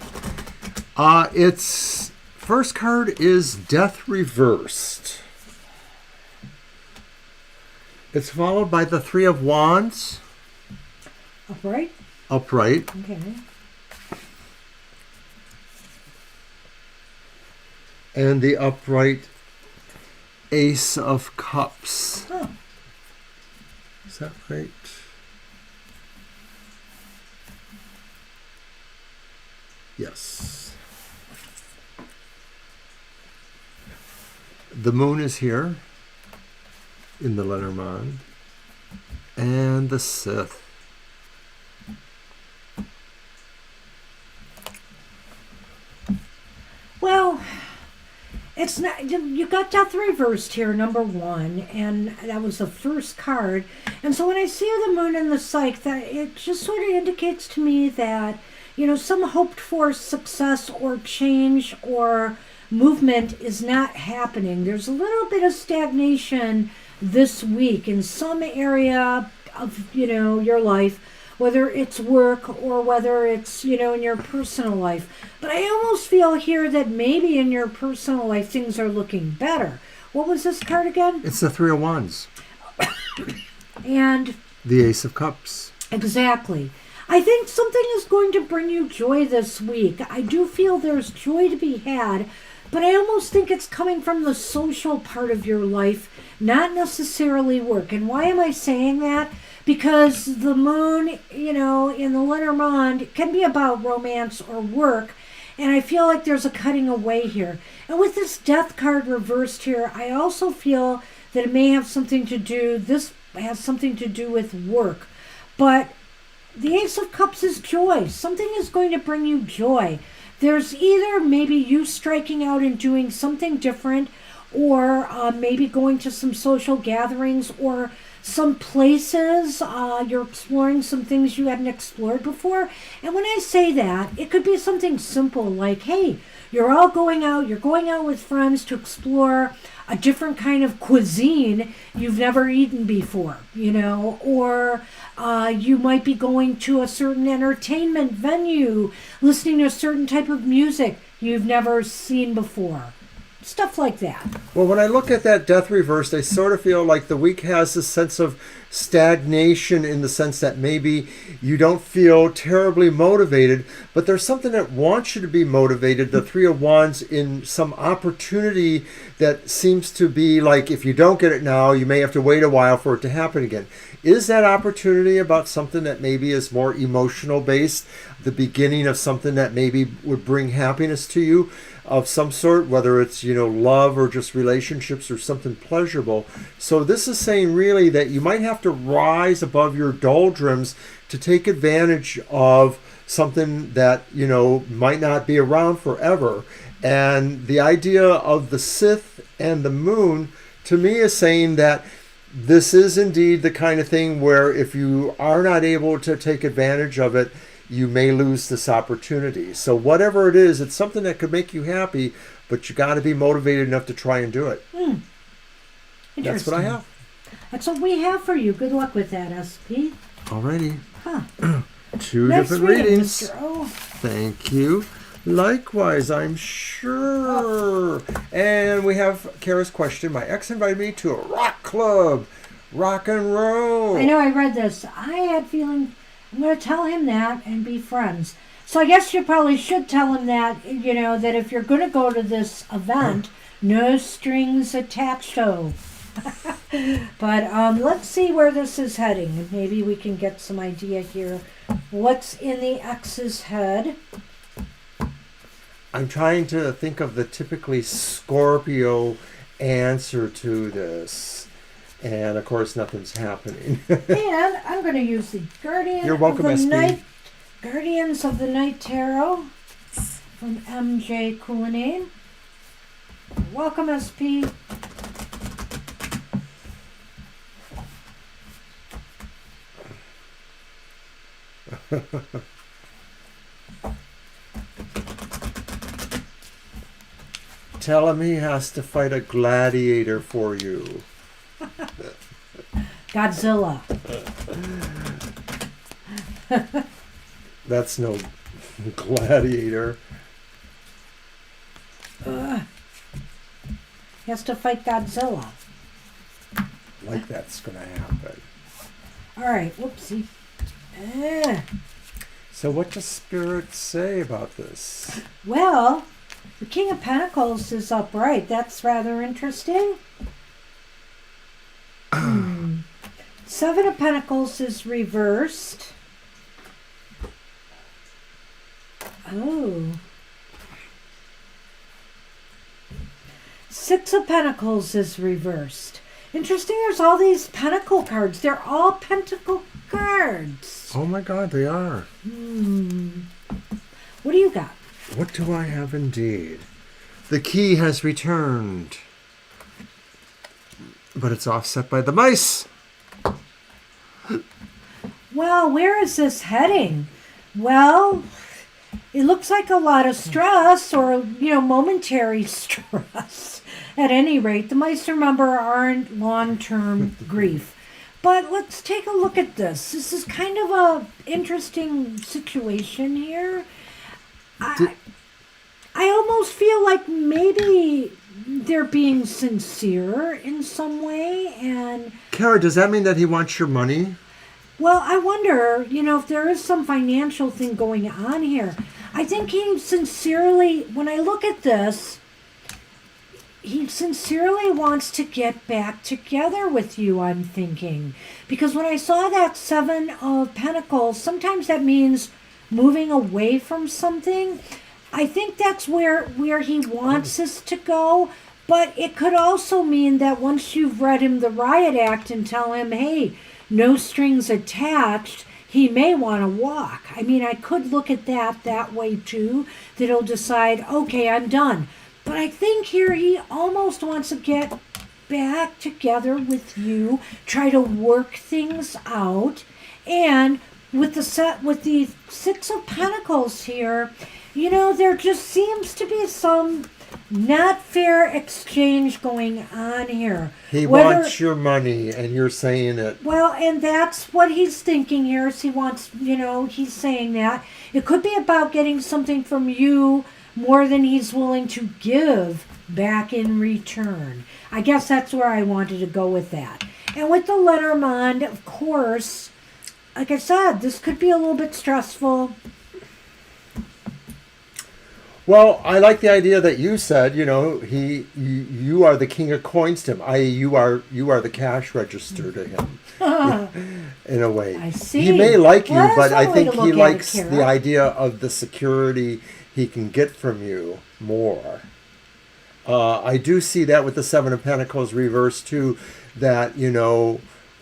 Its first card is Death Reversed. It's followed by the Three of Wands. Upright? Upright. Okay. And the upright Ace of Cups. Oh. Is that right? Yes. The moon is here in the Lenormand. And the Sith. Well, it's not. You got Death Reversed here, number one, and that was the first card. And so when I see the moon and the Psyche, that it just sort of indicates to me that some hoped for success or change or movement is not happening. There's a little bit of stagnation this week in some area of your life, whether it's work or whether it's in your personal life. But I almost feel here that maybe in your personal life things are looking better. What was this card again? It's the Three of Wands. And the Ace of Cups. Exactly. I think something is going to bring you joy this week. I do feel there's joy to be had, but I almost think it's coming from the social part of your life, not necessarily work. And why am I saying that? Because the moon, in the Lenormand can be about romance or work, and I feel like there's a cutting away here. And with this Death card reversed here, I also feel that it may have something to do, this has something to do with work. But the Ace of Cups is joy. Something is going to bring you joy. There's either maybe you striking out and doing something different, or maybe going to some social gatherings or some places. You're exploring some things you hadn't explored before. And when I say that, it could be something simple like, hey, you're all going out with friends to explore a different kind of cuisine you've never eaten before, or you might be going to a certain entertainment venue, listening to a certain type of music you've never seen before. Stuff like that. Well, when I look at that Death Reversed, I sort of feel like the week has a sense of stagnation in the sense that maybe you don't feel terribly motivated, but there's something that wants you to be motivated. The Three of Wands in some opportunity that seems to be like, if you don't get it now, you may have to wait a while for it to happen again. Is that opportunity about something that maybe is more emotional based, the beginning of something that maybe would bring happiness to you of some sort, whether it's, love or just relationships or something pleasurable? So this is saying really that you might have to rise above your doldrums to take advantage of something that, might not be around forever. And the idea of the Sith and the moon, to me, is saying that this is indeed the kind of thing where if you are not able to take advantage of it, you may lose this opportunity. So whatever it is, it's something that could make you happy, but you got to be motivated enough to try and do it. That's what I have. That's what we have for you. Good luck with that, SP. Alrighty. Huh. Two nice different reading, readings. Mr. O. Thank you. Likewise, I'm sure. And we have Kara's question. My ex invited me to a rock club. Rock and roll. I know, I read this. I had feeling I'm going to tell him that and be friends. So I guess you probably should tell him that, that if you're going to go to this event, no strings attached. But let's see where this is heading. Maybe we can get some idea here. What's in the X's head? I'm trying to think of the typically Scorpio answer to this. And of course, nothing's happening. And I'm going to use the You're welcome, SB. Guardians of the Night Tarot from MJ Cullinane. Welcome, SP. Tell him he has to fight a gladiator for you. Godzilla. That's no gladiator. He has to fight Godzilla. Like that's gonna happen. All right, whoopsie. So what does Spirit say about this? Well, the King of Pentacles is upright. That's rather interesting. Seven of Pentacles is reversed. Oh. Six of Pentacles is reversed. Interesting, there's all these pentacle cards. They're all pentacle cards. Oh my God, they are. What do you got? What do I have indeed? The key has returned. But it's offset by the mice. Well, where is this heading? Well, it looks like a lot of stress or, momentary stress. At any rate, the mice, remember, aren't long-term grief. But let's take a look at this. This is kind of a interesting situation here. I almost feel like maybe they're being sincere in some way. And Kara, does that mean that he wants your money? well, I wonder, if there is some financial thing going on here. I think he sincerely, when I look at this, he sincerely wants to get back together with you, I'm thinking. Because when I saw that Seven of Pentacles, sometimes that means moving away from something. I think that's where he wants us to go. But it could also mean that once you've read him the Riot Act and tell him, hey, no strings attached, he may want to walk. I mean, I could look at that way too, that he'll decide, okay, I'm done. But I think here he almost wants to get back together with you, try to work things out. And with the Six of Pentacles here, there just seems to be some not fair exchange going on here. He wants your money, and you're saying it. Well, and that's what he's thinking here. Is he wants, he's saying that. It could be about getting something from you more than he's willing to give back in return. I guess that's where I wanted to go with that. And with the Lenormand, of course, like I said, this could be a little bit stressful. Well, I like the idea that you said, you are the king of coins to him, i.e. you are the cash register to him, in a way. I see. He may like you, Well, but I that's one way think to he look at it, likes Kara. the idea of the security he can get from you more. I do see that with the Seven of Pentacles reversed too, that,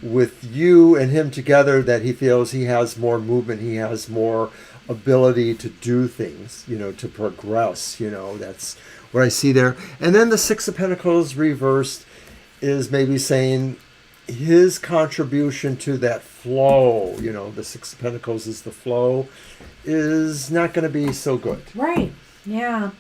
with you and him together, that he feels he has more movement, he has more ability to do things, to progress, that's what I see there. And then the Six of Pentacles reversed is maybe saying his contribution to that flow, the Six of Pentacles is the flow, is not going to be so good. Right, yeah.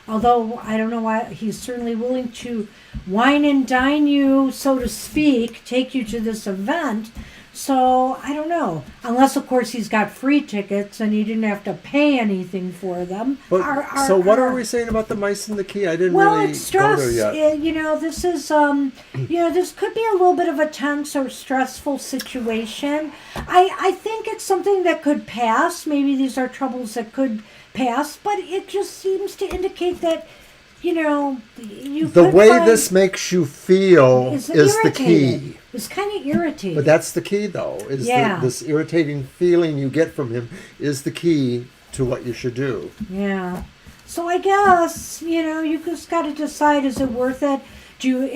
Although, I don't know why, he's certainly willing to wine and dine you, so to speak, take you to this event. So I don't know. Unless, of course, he's got free tickets and he didn't have to pay anything for them. But so what are we saying about the mice and the key? I didn't really It's stress. go there yet. This is this could be a little bit of a tense or stressful situation. I think it's something that could pass. Maybe these are troubles that could pass, but it just seems to indicate that the way this makes you feel is the key. It's kind of irritating. But that's the key, though. This irritating feeling you get from him is the key to what you should do. Yeah. So I guess, you just got to decide, is it worth it?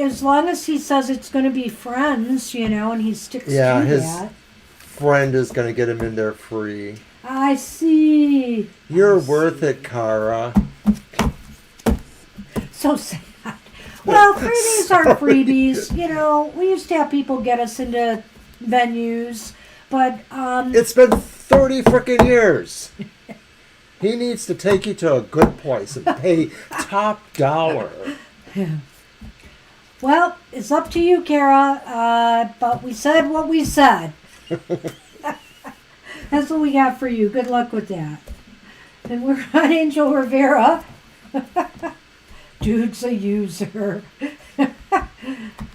As long as he says it's going to be friends, and he sticks to that. Yeah, his friend is going to get him in there free. I see. You're worth it, Kara. So sad. Well, freebies are freebies. We used to have people get us into venues, but it's been 30 frickin' years. He needs to take you to a good place and pay top dollar. Well, it's up to you, Kara. But we said what we said. That's what we got for you. Good luck with that. And we're on Angel Rivera. Dude's a user.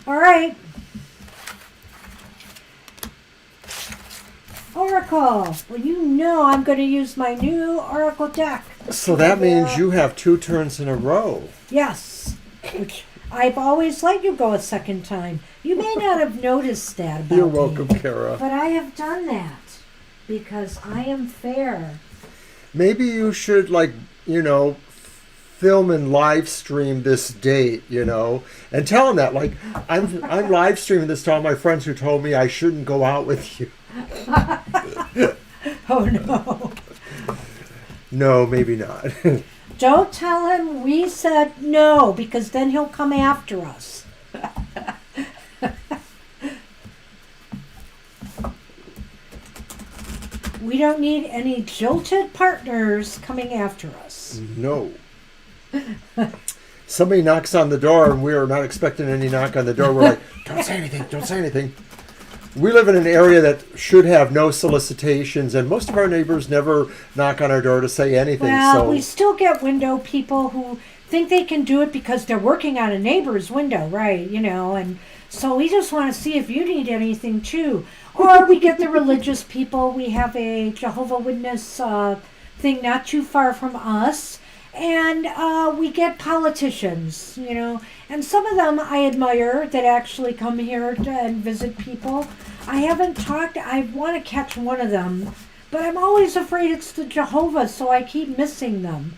All right. Oracle. Well, I'm going to use my new Oracle deck. So that means you have 2 turns in a row. Yes. Which I've always let you go a second time. You may not have noticed that about You're welcome, me, Kara. but I have done that because I am fair. Maybe you should, film and live stream this date, and tell them that, I'm live streaming this to all my friends who told me I shouldn't go out with you. Oh, no. No, maybe not. Don't tell him we said no, because then he'll come after us. We don't need any jilted partners coming after us. No. Somebody knocks on the door and we're not expecting any knock on the door. We're like, don't say anything, don't say anything. We live in an area that should have no solicitations, and most of our neighbors never knock on our door to say anything. Well, we still get window people who think they can do it because they're working on a neighbor's window, right? And so we just want to see if you need anything too. Or we get the religious people. We have a Jehovah Witness thing not too far from us. And we get politicians, and some of them I admire that actually come here and visit people. I haven't talked, I want to catch one of them, but I'm always afraid it's the Jehovah, so I keep missing them.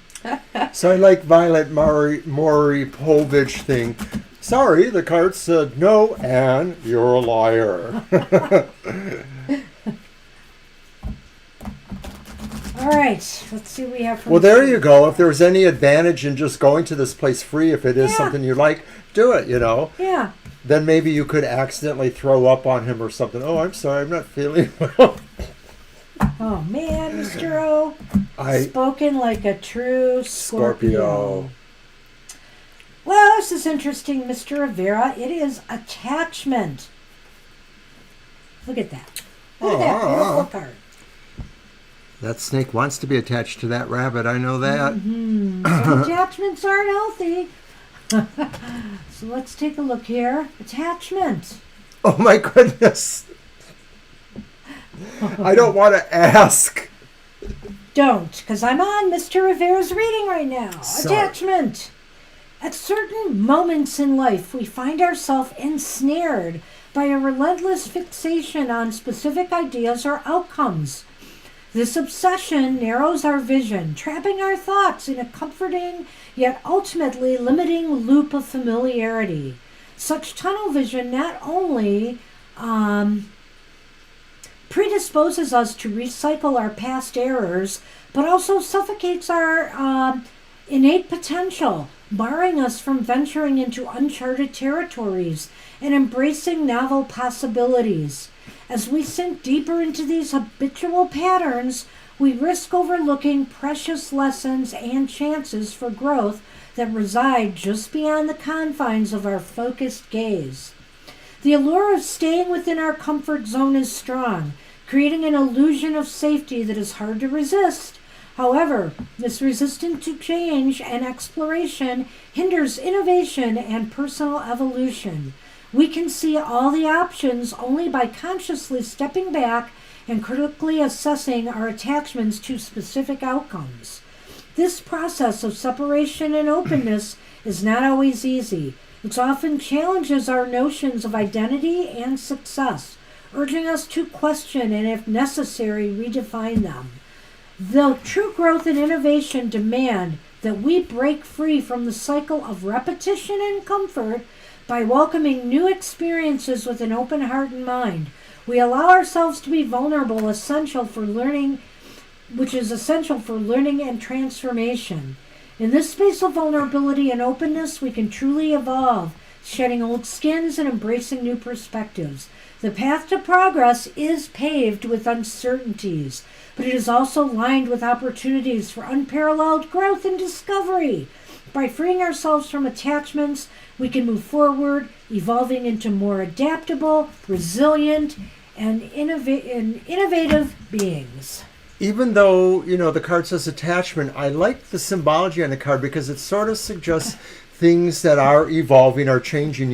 So I like Violet Maury Povich thing. Sorry, the card said no, Anne, you're a liar. All right, let's see what we have from Well, there you go. If there's any advantage in just going to this place free, if it is something you like, do it, Yeah. Then maybe you could accidentally throw up on him or something. Oh, I'm sorry, I'm not feeling well. Oh, man, Mr. O. Spoken like a true Scorpio. Well, this is interesting, Mr. Rivera. It is attachment. Look at that. Look at that beautiful card. That snake wants to be attached to that rabbit. I know that. Mm-hmm. Some attachments aren't healthy. So let's take a look here. Attachment. Oh my goodness. I don't want to ask. Don't, because I'm on Mr. Rivera's reading right now. Sorry. Attachment. At certain moments in life, we find ourselves ensnared by a relentless fixation on specific ideas or outcomes. This obsession narrows our vision, trapping our thoughts in a comforting yet ultimately limiting loop of familiarity. Such tunnel vision not only predisposes us to recycle our past errors, but also suffocates our innate potential, barring us from venturing into uncharted territories and embracing novel possibilities. As we sink deeper into these habitual patterns, we risk overlooking precious lessons and chances for growth that reside just beyond the confines of our focused gaze. The allure of staying within our comfort zone is strong, creating an illusion of safety that is hard to resist. However, this resistance to change and exploration hinders innovation and personal evolution. We can see all the options only by consciously stepping back and critically assessing our attachments to specific outcomes. This process of separation and openness is not always easy. It often challenges our notions of identity and success, urging us to question and, if necessary, redefine them. Though true growth and innovation demand that we break free from the cycle of repetition and comfort by welcoming new experiences with an open heart and mind, we allow ourselves to be vulnerable, which is essential for learning and transformation. In this space of vulnerability and openness, we can truly evolve, shedding old skins and embracing new perspectives. The path to progress is paved with uncertainties, but it is also lined with opportunities for unparalleled growth and discovery. By freeing ourselves from attachments, we can move forward, evolving into more adaptable, resilient, and innovative beings. Even though, the card says attachment, I like the symbology on the card because it sort of suggests things that are evolving, are changing,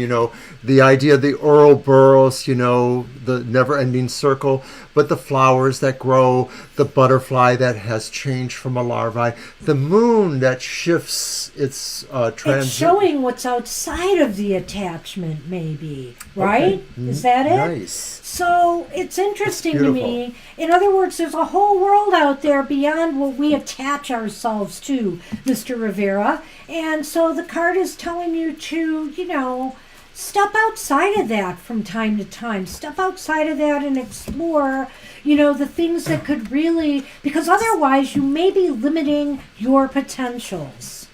the idea of the Ouroboros, the never-ending circle, but the flowers that grow, the butterfly that has changed from a larvae, the moon that shifts its It's showing what's outside of the attachment, maybe, right? Okay. Is that it? Nice. So it's interesting to me. In other words, there's a whole world out there beyond what we attach ourselves to, Mr. Rivera. And so the card is telling you to, step outside of that from time to time. Step outside of that and explore, the things that could really, because otherwise you may be limiting your potentials.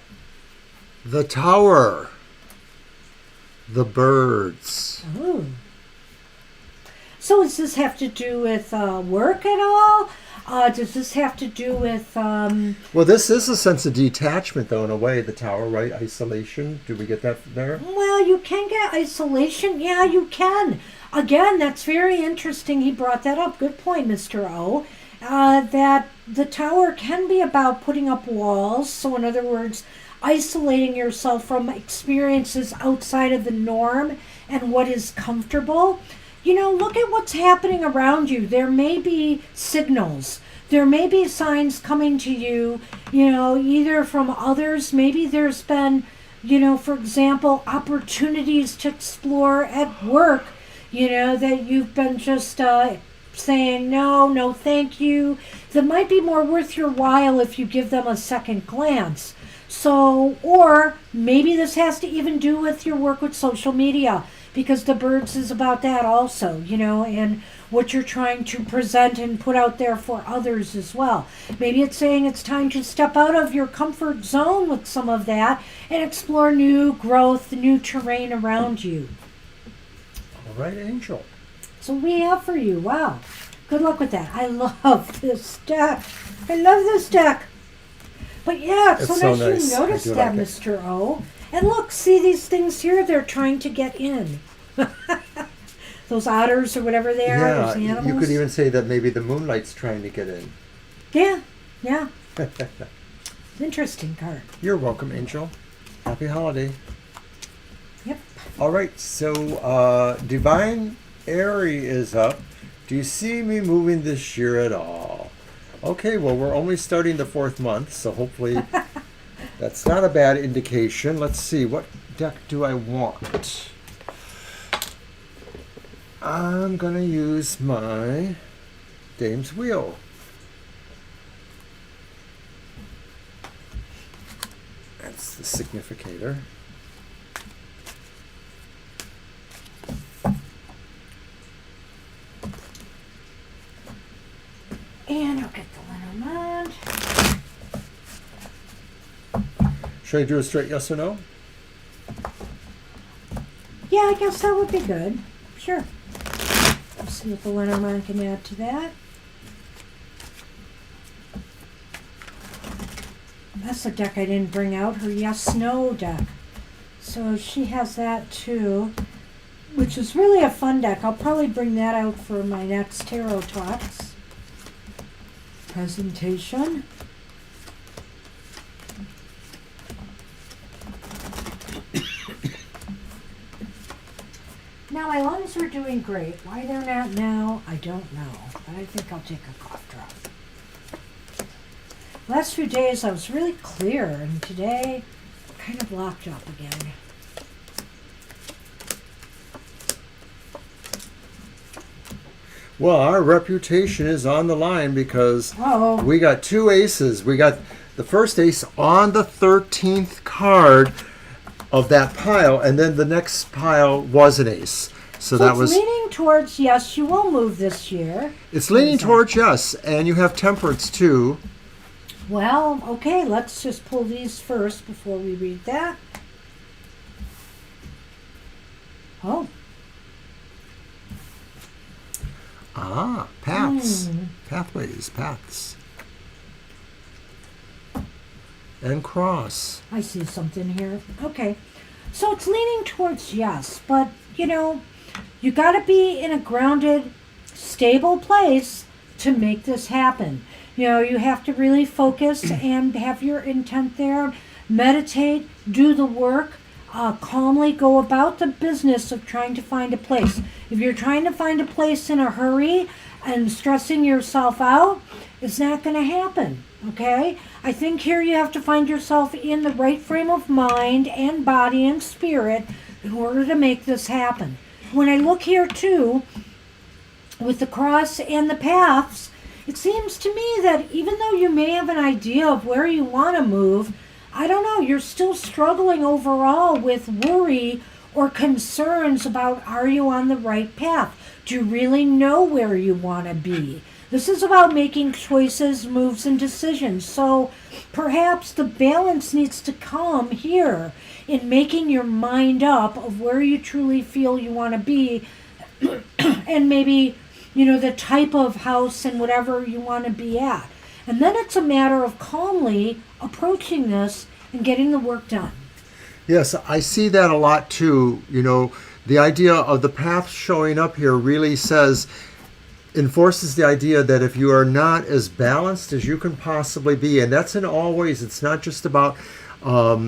The Tower. The birds. Ooh. So does this have to do with work at all? Does this have to do with... Well, this is a sense of detachment, though, in a way, the tower, right? Isolation. Do we get that there? Well, you can get isolation. Yeah, you can. Again, that's very interesting. He brought that up. Good point, Mr. O. That the tower can be about putting up walls. So, in other words, isolating yourself from experiences outside of the norm and what is comfortable. Look at what's happening around you. There may be signals. There may be signs coming to you, either from others. Maybe there's been, for example, opportunities to explore at work, that you've been just saying, no, thank you. That might be more worth your while if you give them a second glance. So, or maybe this has to even do with your work with social media. Because the birds is about that also, and what you're trying to present and put out there for others as well. Maybe it's saying it's time to step out of your comfort zone with some of that and explore new growth, new terrain around you. All right, Angel. So we have for you. Wow. Good luck with that. I love this deck. I love this deck. But yeah, it's so nice you noticed that, like Mr. O. And look, see these things here? They're trying to get in. Those otters or whatever they are, those animals. You could even say that maybe the moonlight's trying to get in. Yeah. Interesting card. You're welcome, Angel. Happy holiday. Yep. All right, so Divine Airy is up. Do you see me moving this year at all? Okay, well, we're only starting the 4th month, so hopefully... That's not a bad indication. Let's see, what deck do I want? I'm going to use my Dame's Wheel. That's the significator. And I'll get the Lenormand. Should I do a straight yes or no? Yeah, I guess that would be good. Sure. Let's see if the Lenormand can add to that. That's a deck I didn't bring out, her yes, no deck. So she has that too. which is really a fun deck. I'll probably bring that out for my next Tarot Talks presentation. Now, my lungs are doing great. Why they're not now, I don't know. But I think I'll take a cough drop. Last few days I was really clear, and today kind of locked up again. Well, our reputation is on the line because Uh-oh. we got 2 aces. We got the first ace on the 13th card of that pile, and then the next pile was an ace. So that it's was leaning towards yes, you will move this year. it's leaning towards yes, and you have temperance too. Well, okay, let's just pull these first before we read that. Oh. Paths. Pathways, paths. And cross. I see something here. Okay. So it's leaning towards yes, but you got to be in a grounded, stable place to make this happen. You have to really focus and have your intent there. Meditate, do the work, calmly go about the business of trying to find a place. If you're trying to find a place in a hurry and stressing yourself out, it's not going to happen. Okay? I think here you have to find yourself in the right frame of mind and body and spirit in order to make this happen. When I look here too, with the cross and the paths, it seems to me that even though you may have an idea of where you want to move, I don't know, you're still struggling overall with worry or concerns about, are you on the right path? Do you really know where you want to be? This is about making choices, moves, and decisions. So perhaps the balance needs to come here in making your mind up of where you truly feel you want to be and maybe, the type of house and whatever you want to be at. And then it's a matter of calmly approaching this and getting the work done. Yes, I see that a lot too. The idea of the path showing up here really enforces the idea that if you are not as balanced as you can possibly be, and that's in all ways, it's not just about how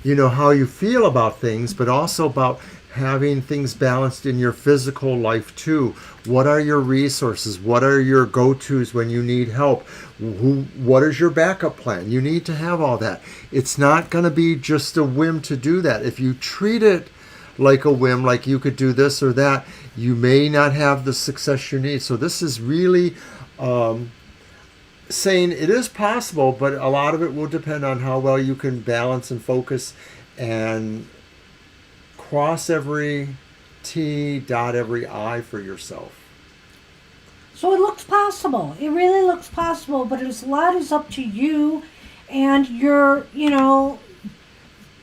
you feel about things, but also about having things balanced in your physical life too. What are your resources? What are your go-tos when you need help? What is your backup plan? You need to have all that. It's not going to be just a whim to do that. If you treat it like a whim, like you could do this or that, you may not have the success you need. So this is really saying it is possible, but a lot of it will depend on how well you can balance and focus and cross every T, dot every I for yourself. So it looks possible. It really looks possible, but a lot is up to you and your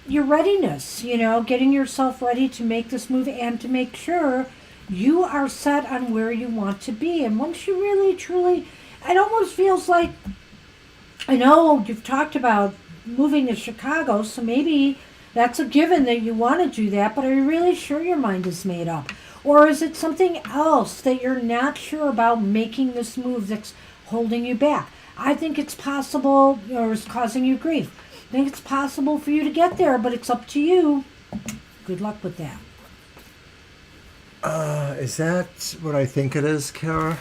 readiness, getting yourself ready to make this move and to make sure you are set on where you want to be. And once you really, truly, it almost feels like, I know you've talked about moving to Chicago, so maybe that's a given that you want to do that, but are you really sure your mind is made up? Or is it something else that you're not sure about making this move that's holding you back? I think it's possible, or is causing you grief. I think it's possible for you to get there, but it's up to you. Good luck with that. Is that what I think it is, Kara?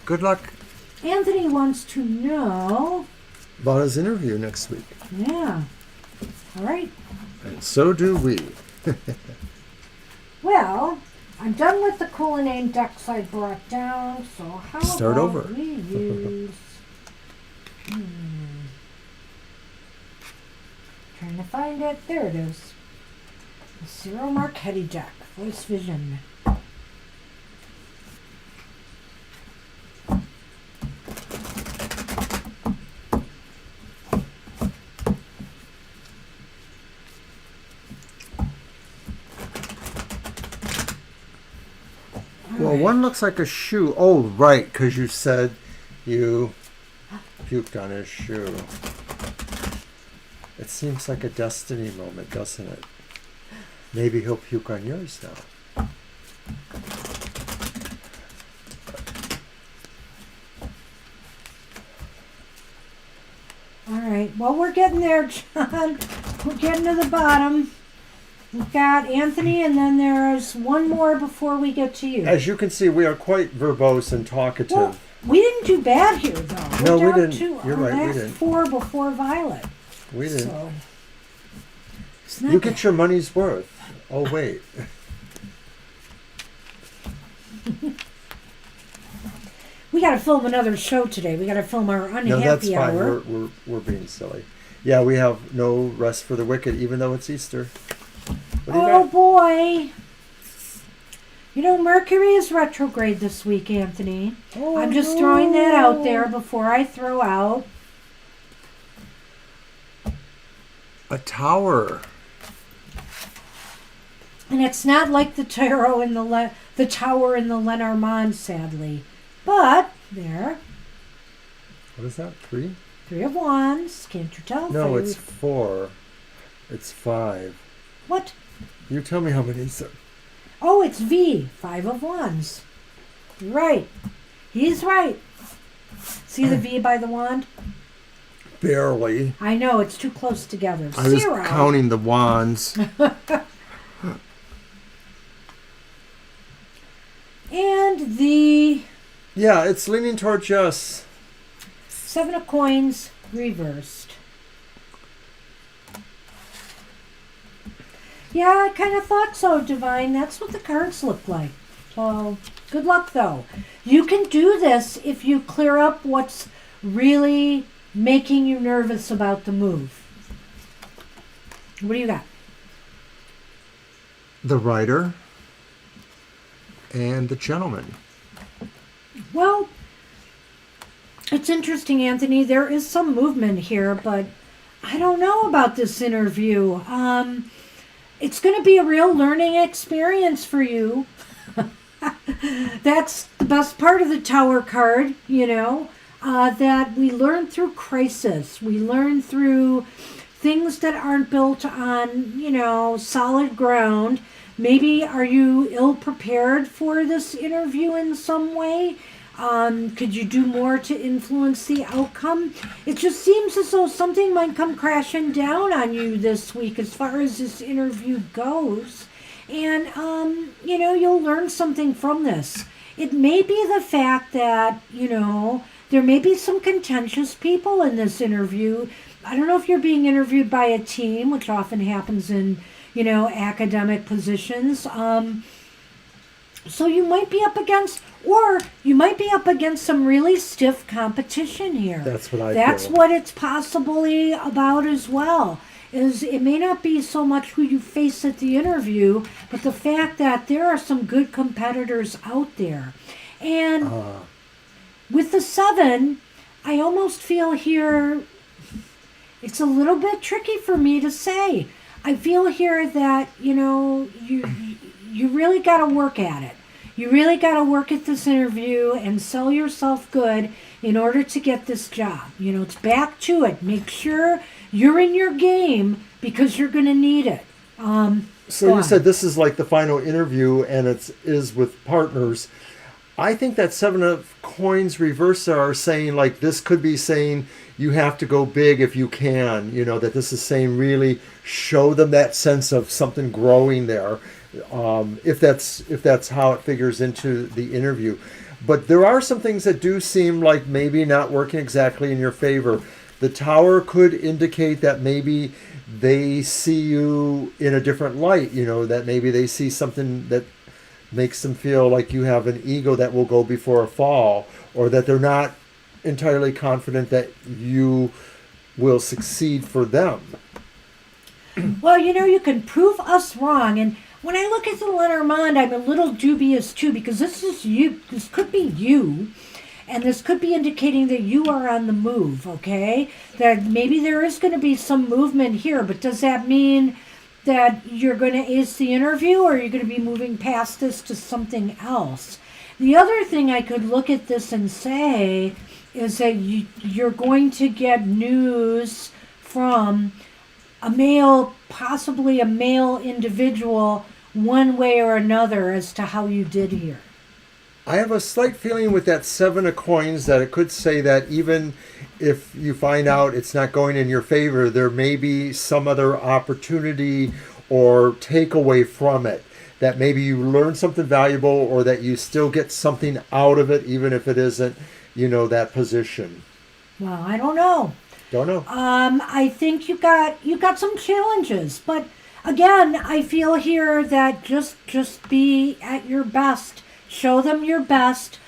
Good luck. Anthony wants to know About his interview next week. Yeah. All right. And so do we. Well, I'm done with the Cullinane decks I brought down, so how Start about over. we use... Trying to find it. There it is. The Cyril Marchetti deck. Voice Vision. Well, one looks like a shoe. Oh, right, because you said you puked on his shoe. It seems like a destiny moment, doesn't it? Maybe he'll puke on yours now. All right. Well, we're getting there, John. We're getting to the bottom. We've got Anthony, and then there's one more before we get to you. As you can see, we are quite verbose and talkative. Well, we didn't do bad here, though. No, We're we down didn't. to You're our right, we last didn't. 4 before Violet. We didn't. So, it's not You bad. get your money's worth. Oh, wait. We got to film another show today. We got to film our unhappy No, that's fine. hour. We're being silly. Yeah, we have no rest for the wicked, even though it's Easter. What do you Oh got? boy. You know, Mercury is retrograde this week, Anthony. Oh, I'm just no. throwing that out there before I throw out. A tower. And it's not like the tarot in the tower in the Lenormand, sadly. But there, What is that? 3? 3 of Wands. Can't you tell? No, Three. it's 4. It's 5. What? You tell me how many is there. Oh, it's V. 5 of Wands. You're right. He's right. See the V by the wand? Barely. I know, it's too close together. I was 0. counting the wands. And the Yeah, it's leaning towards yes. 7 of Coins reversed. Yeah, I kind of thought so, Divine. That's what the cards look like. So, good luck, though. You can do this if you clear up what's really making you nervous about the move. What do you got? The Rider and the Gentleman. Well, it's interesting, Anthony. There is some movement here, but I don't know about this interview. It's going to be a real learning experience for you. That's the best part of the Tower card, you know, that we learn through crisis. We learn through things that aren't built on, you know, solid ground. Maybe are you ill prepared for this interview in some way? Could you do more to influence the outcome? It just seems as though something might come crashing down on you this week as far as this interview goes. And, you know, you'll learn something from this. It may be the fact that, you know, there may be some contentious people in this interview. I don't know if you're being interviewed by a team, which often happens in, you know, academic positions. So you might be up against, or you might be up against some really stiff competition here. That's what I That's feel. what it's possibly about as well. Is it may not be so much who you face at the interview, but the fact that there are some good competitors out there. And with the 7, I almost feel here it's a little bit tricky for me to say. I feel here that, you know, you really got to work at it. You really got to work at this interview and sell yourself good in order to get this job. You know, it's back to it. Make sure you're in your game because you're going to need it. So you said this is like the final interview and it is with partners. I think that 7 of Coins reverse are saying like this could be saying you have to go big if you can, you know, that this is saying really show them that sense of something growing there. If that's how it figures into the interview. But there are some things that do seem like maybe not working exactly in your favor. The Tower could indicate that maybe they see you in a different light, you know, that maybe they see something that makes them feel like you have an ego that will go before a fall, or that they're not entirely confident that you will succeed for them. Well, you know, you can prove us wrong. And when I look at the Lenormand, I'm a little dubious too, because this is you. This could be you. And this could be indicating that you are on the move, okay? That maybe there is going to be some movement here, but does that mean that you're going to ace the interview, or are you going to be moving past this to something else? The other thing I could look at this and say is that you're going to get news from a male, possibly a male individual, one way or another as to how you did here. I have a slight feeling with that 7 of coins that it could say that even if you find out it's not going in your favor, there may be some other opportunity or takeaway from it. That maybe you learn something valuable or that you still get something out of it, even if it isn't, that position. Well, I don't know. Don't know. I think you got some challenges, but again, I feel here that just be at your best. Show them your best.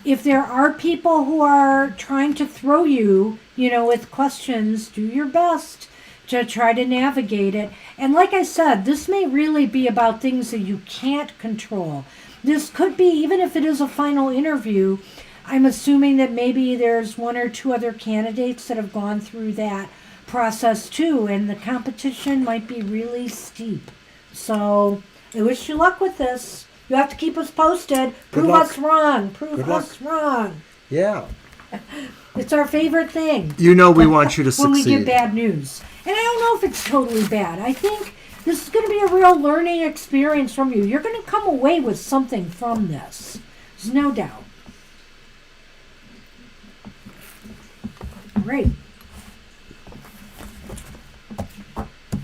If there are people who are trying to throw you, with questions, do your best to try to navigate it. And like I said, this may really be about things that you can't control. This could be, even if it is a final interview, I'm assuming that maybe there's 1 or 2 other candidates that have gone through that process too, and the competition might be really steep. So I wish you luck with this. You have to keep us posted. Prove us wrong. Prove us wrong. Yeah. It's our favorite thing. We want you to succeed. When we get bad news. And I don't know if it's totally bad. I think this is going to be a real learning experience from you. You're going to come away with something from this. There's no doubt. Great.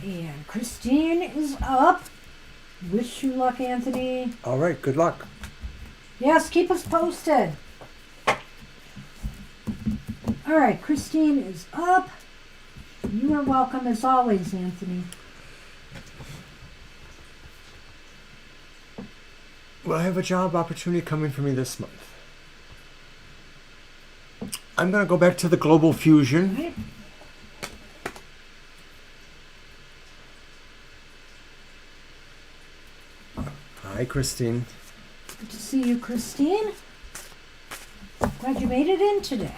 And Christine is up. Wish you luck, Anthony. All right, good luck. Yes, keep us posted. All right, Christine is up. You are welcome as always, Anthony. Well, I have a job opportunity coming for me this month. I'm going to go back to the Global Fusion. Right. Hi, Christine. Good to see you, Christine. Glad you made it in today.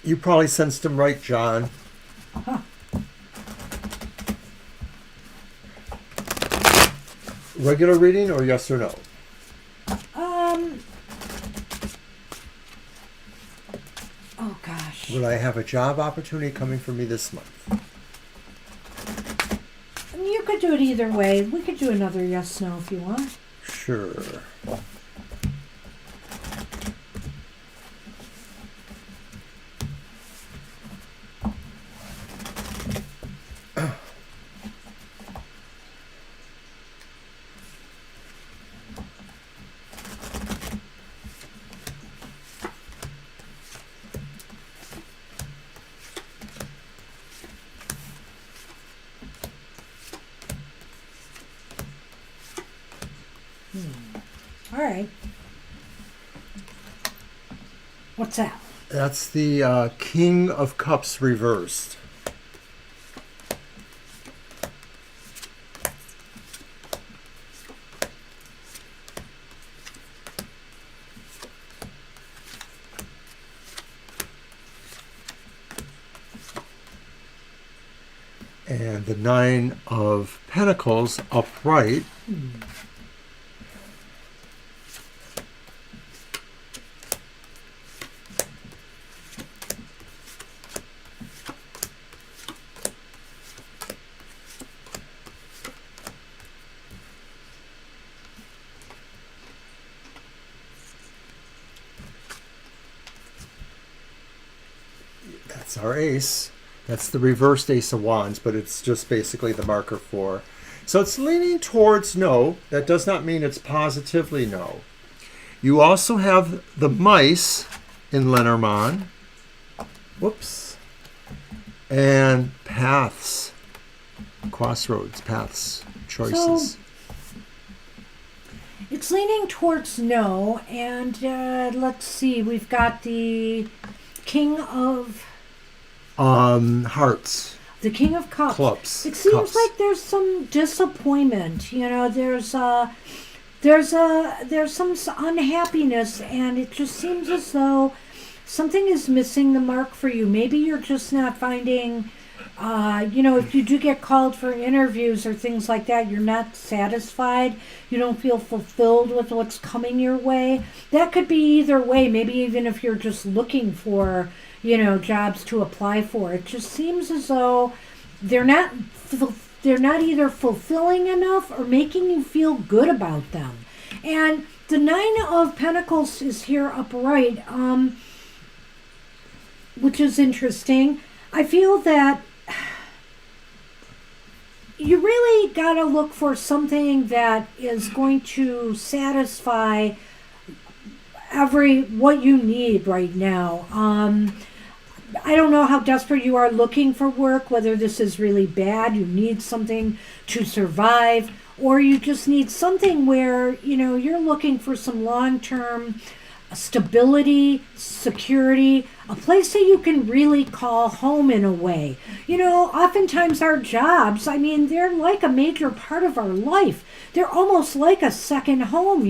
You probably sensed him right, John. Huh. Regular reading or yes or no? Oh gosh. Will I have a job opportunity coming for me this month? You could do it either way. We could do another yes/no if you want. Sure. All right. What's that? That's the King of Cups reversed. And the Nine of Pentacles upright. That's our ace. That's the reversed Ace of Wands, but it's just basically the marker for. So it's leaning towards no. That does not mean it's positively no. You also have the mice in Lenormand. Whoops. And paths. Crossroads, paths, choices. So, it's leaning towards no, and let's see. We've got the King of... hearts. The King of Cups. Clubs. It seems Cups. like there's some disappointment. There's some unhappiness, and it just seems as though something is missing the mark for you. Maybe you're just not finding If you do get called for interviews or things like that, you're not satisfied, you don't feel fulfilled with what's coming your way. That could be either way, maybe even if you're just looking for, jobs to apply for. It just seems as though they're not they're not either fulfilling enough or making you feel good about them. And the Nine of Pentacles is here upright, which is interesting. I feel that you really got to look for something that is going to satisfy what you need right now. I don't know how desperate you are looking for work, whether this is really bad, you need something to survive, or you just need something where, you're looking for some long-term stability, security, a place that you can really call home in a way. Oftentimes our jobs, they're like a major part of our life. They're almost like a second home,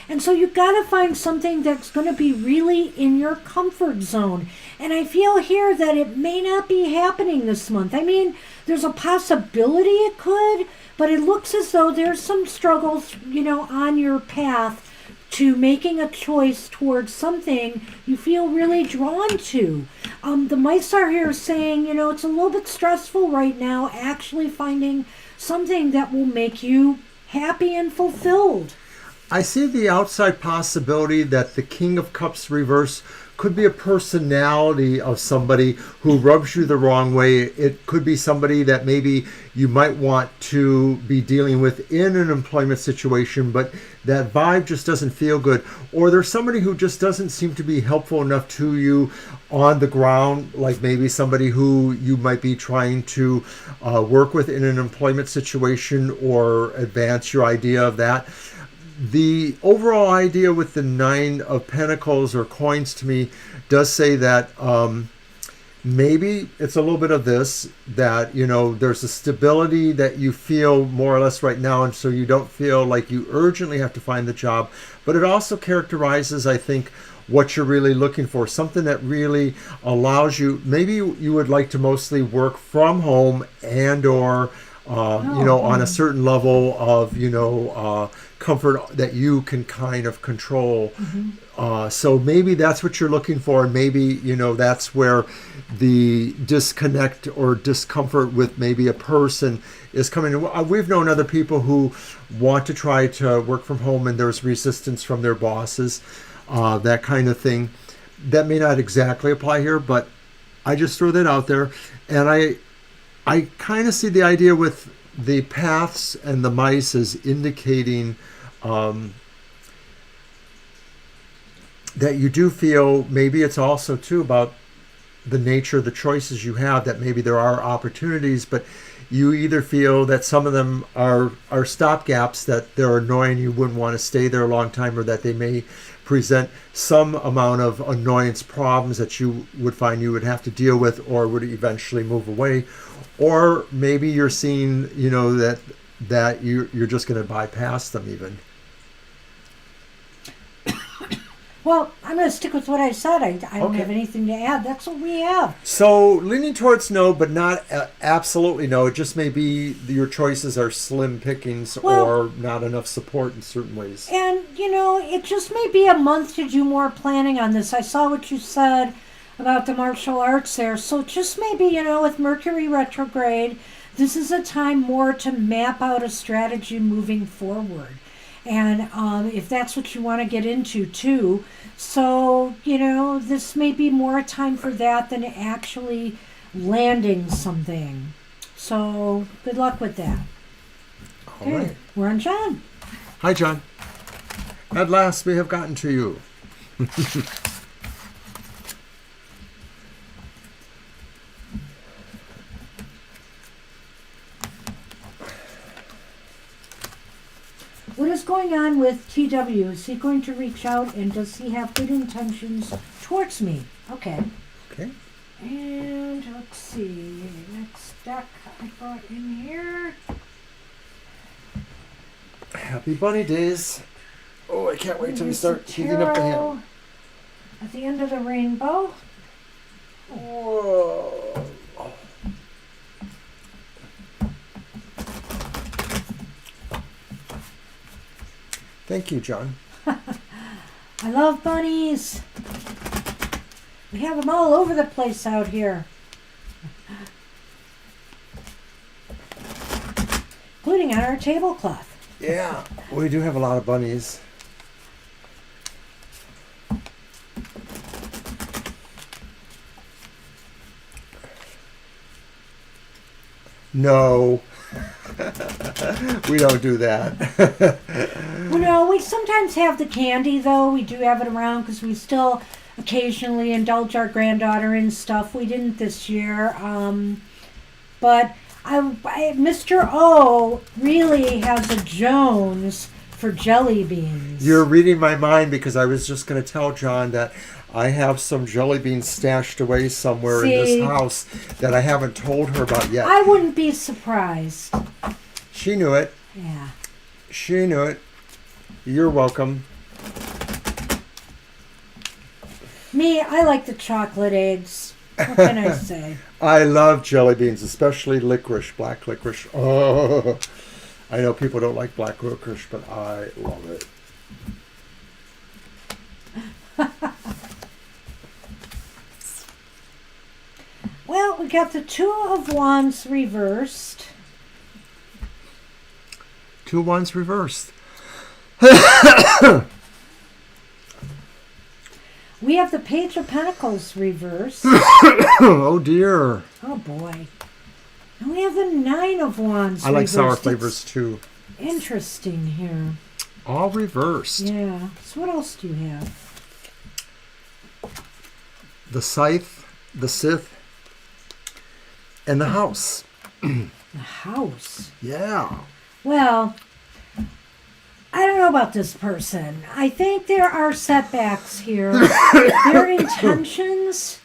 And so you've got to find something that's going to be really in your comfort zone. And I feel here that it may not be happening this month. There's a possibility it could, but it looks as though there's some struggles, on your path to making a choice towards something you feel really drawn to. The mice are here saying, it's a little bit stressful right now actually finding something that will make you happy and fulfilled. I see the outside possibility that the King of Cups reverse could be a personality of somebody who rubs you the wrong way. It could be somebody that maybe you might want to be dealing with in an employment situation, but that vibe just doesn't feel good. Or there's somebody who just doesn't seem to be helpful enough to you on the ground, like maybe somebody who you might be trying to work with in an employment situation or advance your idea of that. The overall idea with the Nine of Pentacles or coins to me does say that maybe it's a little bit of this, that, there's a stability that you feel more or less right now, and so you don't feel like you urgently have to find the job. But it also characterizes, I think, what you're really looking for, something that really allows you, maybe you would like to mostly work from home and or on a certain level of, comfort that you can kind of control. So maybe that's what you're looking for. And maybe, that's where the disconnect or discomfort with maybe a person is coming in. We've known other people who want to try to work from home and there's resistance from their bosses, that kind of thing. That may not exactly apply here, but I just throw that out there. And I kind of see the idea with the paths and the mice as indicating that you do feel, maybe it's also too about the nature of the choices you have, that maybe there are opportunities, but you either feel that some of them are stopgaps, that they're annoying, you wouldn't want to stay there a long time, or that they may present some amount of annoyance problems that you would find you would have to deal with or would eventually move away. Or maybe you're seeing, that you're just going to bypass them even. Well, I'm going to stick with what I said. I don't have anything to add. That's what we have. So leaning towards no, but not absolutely no. It just may be your choices are slim pickings or not enough support in certain ways. And, it just may be a month to do more planning on this. I saw what you said about the martial arts there. So just maybe, with Mercury retrograde, this is a time more to map out a strategy moving forward. And if that's what you want to get into too. So, this may be more a time for that than actually landing something. So good luck with that. All right. We're on John. Hi, John. At last we have gotten to you. What is going on with TW? Is he going to reach out, and does he have good intentions towards me? Okay. Okay. And let's see. Next deck I brought in here. Happy bunny days. Oh, I can't wait till we start heating up the hand. At the end of the rainbow. Whoa. Thank you, John. I love bunnies. We have them all over the place out here. Including on our tablecloth. Yeah, we do have a lot of bunnies. No, we don't do that. Well, no, we sometimes have the candy, though. We do have it around because we still occasionally indulge our granddaughter in stuff. We didn't this year. But Mr. O really has a Jones for jelly beans. You're reading my mind because I was just going to tell John that I have some jelly beans stashed away somewhere in this house that I haven't told her about yet. I wouldn't be surprised. She knew it. Yeah. She knew it. You're welcome. Me, I like the chocolate eggs. What can I say? I love jelly beans, especially licorice, black licorice. Oh, I know people don't like black licorice, but I love it. Well, we got the Two of Wands reversed. 2 wands reversed. We have the Page of Pentacles reversed. Oh dear. Oh boy. And we have the Nine of Wands I like reversed. sour flavors too. Interesting here. All reversed. Yeah. So what else do you have? The Scythe, the Sith, and the House. The House. Yeah. Well, I don't know about this person. I think there are setbacks here. Their intentions,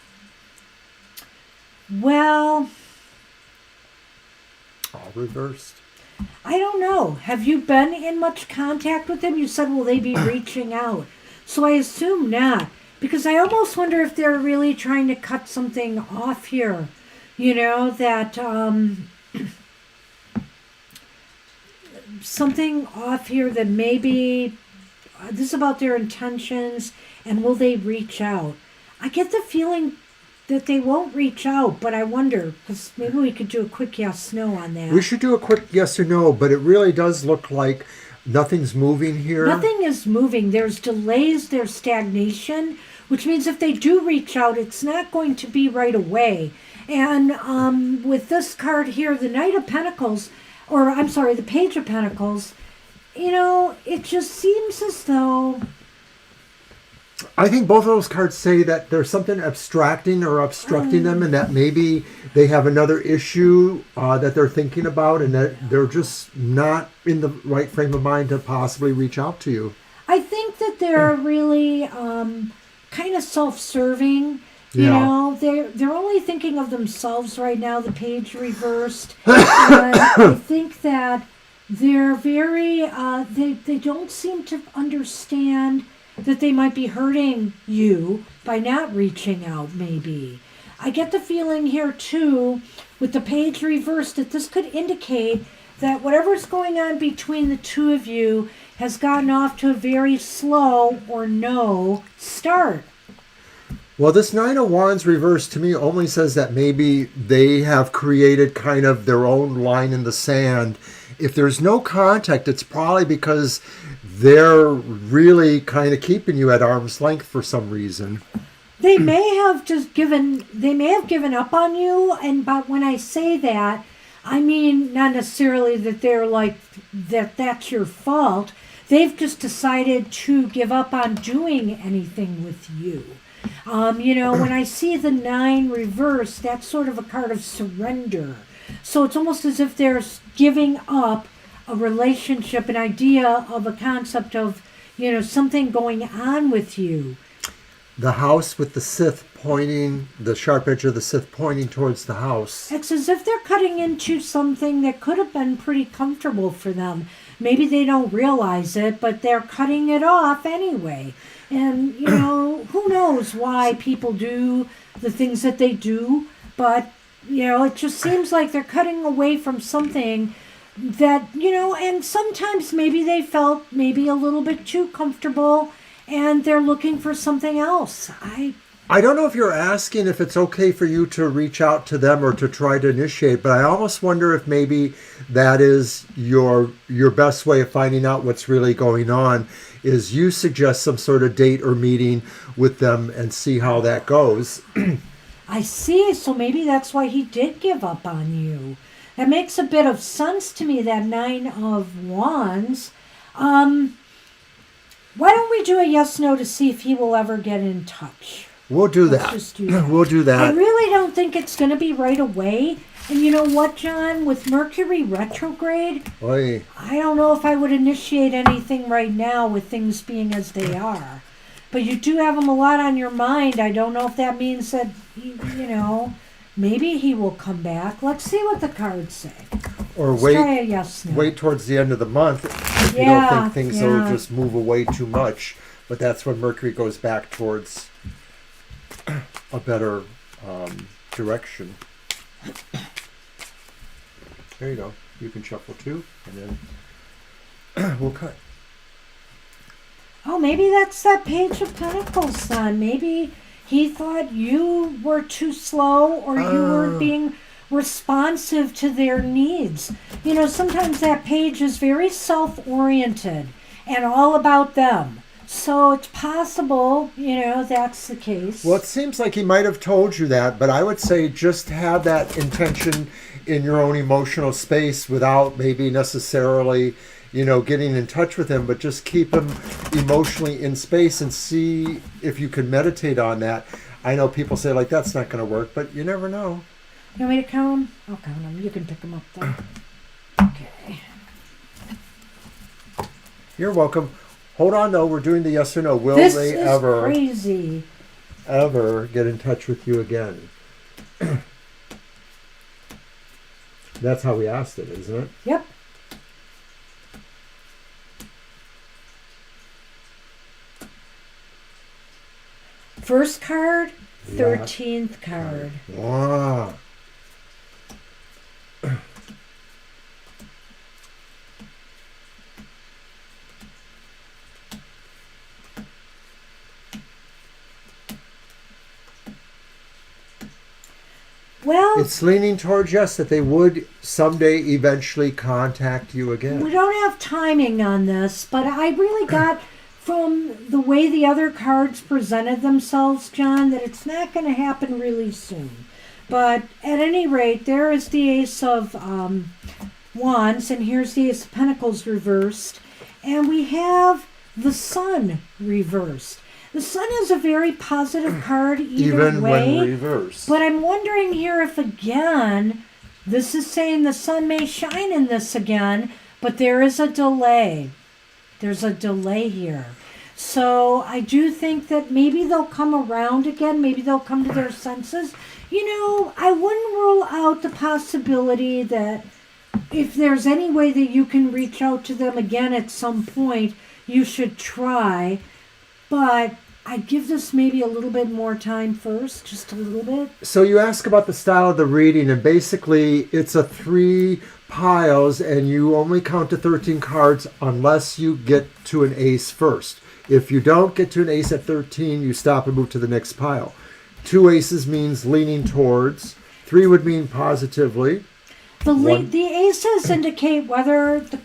well, All reversed. I don't know. Have you been in much contact with them? You said, will they be reaching out? So I assume not. Because I almost wonder if they're really trying to cut something off here. You know, that something off here that maybe this is about their intentions and will they reach out? I get the feeling that they won't reach out, but I wonder, because maybe we could do a quick yes/no on that. We should do a quick yes or no, but it really does look like nothing's moving here. Nothing is moving. There's delays, there's stagnation, which means if they do reach out, it's not going to be right away. And with this card here, the Knight of Pentacles, or I'm sorry, the Page of Pentacles, you know, it just seems as though... I think both of those cards say that there's something abstracting or obstructing them, and that maybe they have another issue that they're thinking about, and that they're just not in the right frame of mind to possibly reach out to you. I think that they're really kind of self-serving. You Yeah. know, they're only thinking of themselves right now, the page reversed. And I think that they're very, they don't seem to understand that they might be hurting you by not reaching out, maybe. I get the feeling here, too, with the page reversed, that this could indicate that whatever's going on between the two of you has gotten off to a very slow or no start. Well, this Nine of Wands reversed to me only says that maybe they have created kind of their own line in the sand. If there's no contact, it's probably because they're really kind of keeping you at arm's length for some reason. They may have given up on you, but when I say that, I mean not necessarily that they're like, that's your fault. They've just decided to give up on doing anything with you. You know, when I see the 9 reverse, that's sort of a card of surrender. So it's almost as if they're giving up a relationship, an idea of a concept of, you know, something going on with you. The house with the Sith pointing, the sharp edge of the Sith pointing towards the house. It's as if they're cutting into something that could have been pretty comfortable for them. Maybe they don't realize it, but they're cutting it off anyway. And, you know, who knows why people do the things that they do, but, you know, it just seems like they're cutting away from something that, and sometimes maybe they felt maybe a little bit too comfortable and they're looking for something else. I don't know if you're asking if it's okay for you to reach out to them or to try to initiate, but I almost wonder if maybe that is your best way of finding out what's really going on, is you suggest some sort of date or meeting with them and see how that goes. I see. So maybe that's why he did give up on you. That makes a bit of sense to me, that 9 of Wands. Why don't we do a yes/no to see if he will ever get in touch? We'll do Let's that. just do that. We'll do that. I really don't think it's going to be right away. And you know what, John? With Mercury retrograde, Oy. I don't know if I would initiate anything right now with things being as they are. But you do have him a lot on your mind. I don't know if that means that, maybe he will come back. Let's see what the cards say. Or Let's try a yes, no. wait towards the end of the month if you don't think things will just move away too much. But that's when Mercury goes back towards a better direction. There you go. You can shuffle 2, and then we'll cut. Oh, maybe that's that Page of Pentacles, then. Maybe he thought you were too slow or you weren't being responsive to their needs. Sometimes that page is very self-oriented and all about them. So it's possible, that's the case. Well, it seems like he might have told you that, but I would say just have that intention in your own emotional space without maybe necessarily, getting in touch with him, but just keep him emotionally in space and see if you can meditate on that. I know people say, that's not going to work, but you never know. You want me to count them? I'll count them. You can pick them up, though. Okay. You're welcome. Hold on, though. We're doing the yes or no. Will this they is crazy. ever get in touch with you again? That's how we asked it, isn't it? Yep. First card, 13th card. Wow. Well, it's leaning towards yes, that they would someday eventually contact you again. We don't have timing on this, but I really got from the way the other cards presented themselves, John, that it's not going to happen really soon. But at any rate, there is the Ace of Wands, and here's the Ace of Pentacles reversed, and we have the Sun reversed. The Sun is a very positive card either way. When reversed. But I'm wondering here if, again, this is saying the sun may shine in this again, but there is a delay. There's a delay here. So I do think that maybe they'll come around again. Maybe they'll come to their senses. I wouldn't rule out the possibility that if there's any way that you can reach out to them again at some point, you should try. But I'd give this maybe a little bit more time first, just a little bit. So you ask about the style of the reading, and basically it's a 3 piles, and you only count to 13 cards unless you get to an ace first. If you don't get to an ace at 13, you stop and move to the next pile. 2 aces means leaning towards. 3 would mean positively. The aces indicate whether the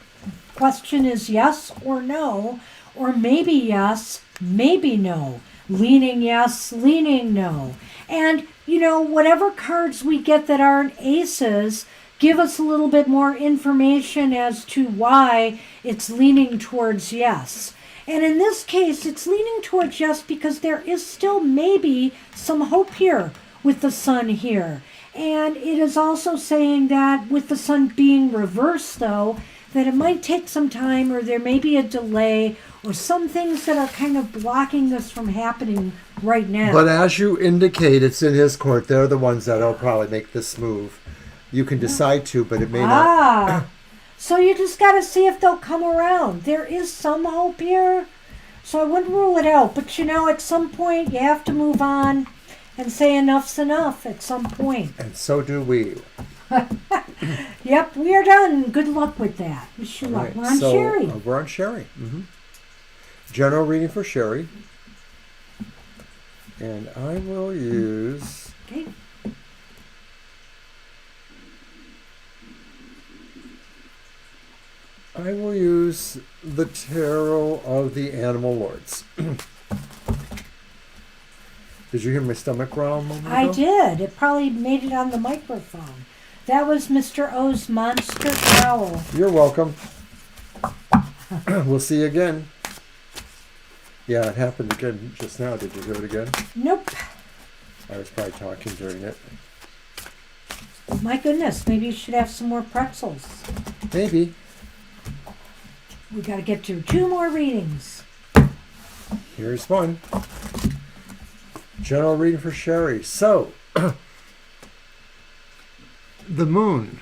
question is yes or no, or maybe yes, maybe no. Leaning yes, leaning no. And, whatever cards we get that aren't aces give us a little bit more information as to why it's leaning towards yes. And in this case, it's leaning towards yes because there is still maybe some hope here with the sun here. And it is also saying that with the sun being reversed, though, that it might take some time, or there may be a delay, or some things that are kind of blocking this from happening right now. But as you indicate, it's in his court. They're the ones that'll probably make this move. You can decide to, but it may not. So you just got to see if they'll come around. There is some hope here, so I wouldn't rule it out. But at some point, you have to move on and say enough's enough at some point. And so do we. Yep, we are done. Good luck with that. Wish you luck. Right, We're on so, Sherry. We're on Sherry. General reading for Sherry. And I will use... Okay. I will use the Tarot of the Animal Lords. Did you hear my stomach growl a moment ago? I did. It probably made it on the microphone. That was Mr. O's monster growl. You're welcome. We'll see you again. Yeah, it happened again just now. Did you hear it again? Nope. I was probably talking during it. My goodness, maybe you should have some more pretzels. Maybe. We got to get to 2 more readings. Here's one. General reading for Sherry. So, the moon.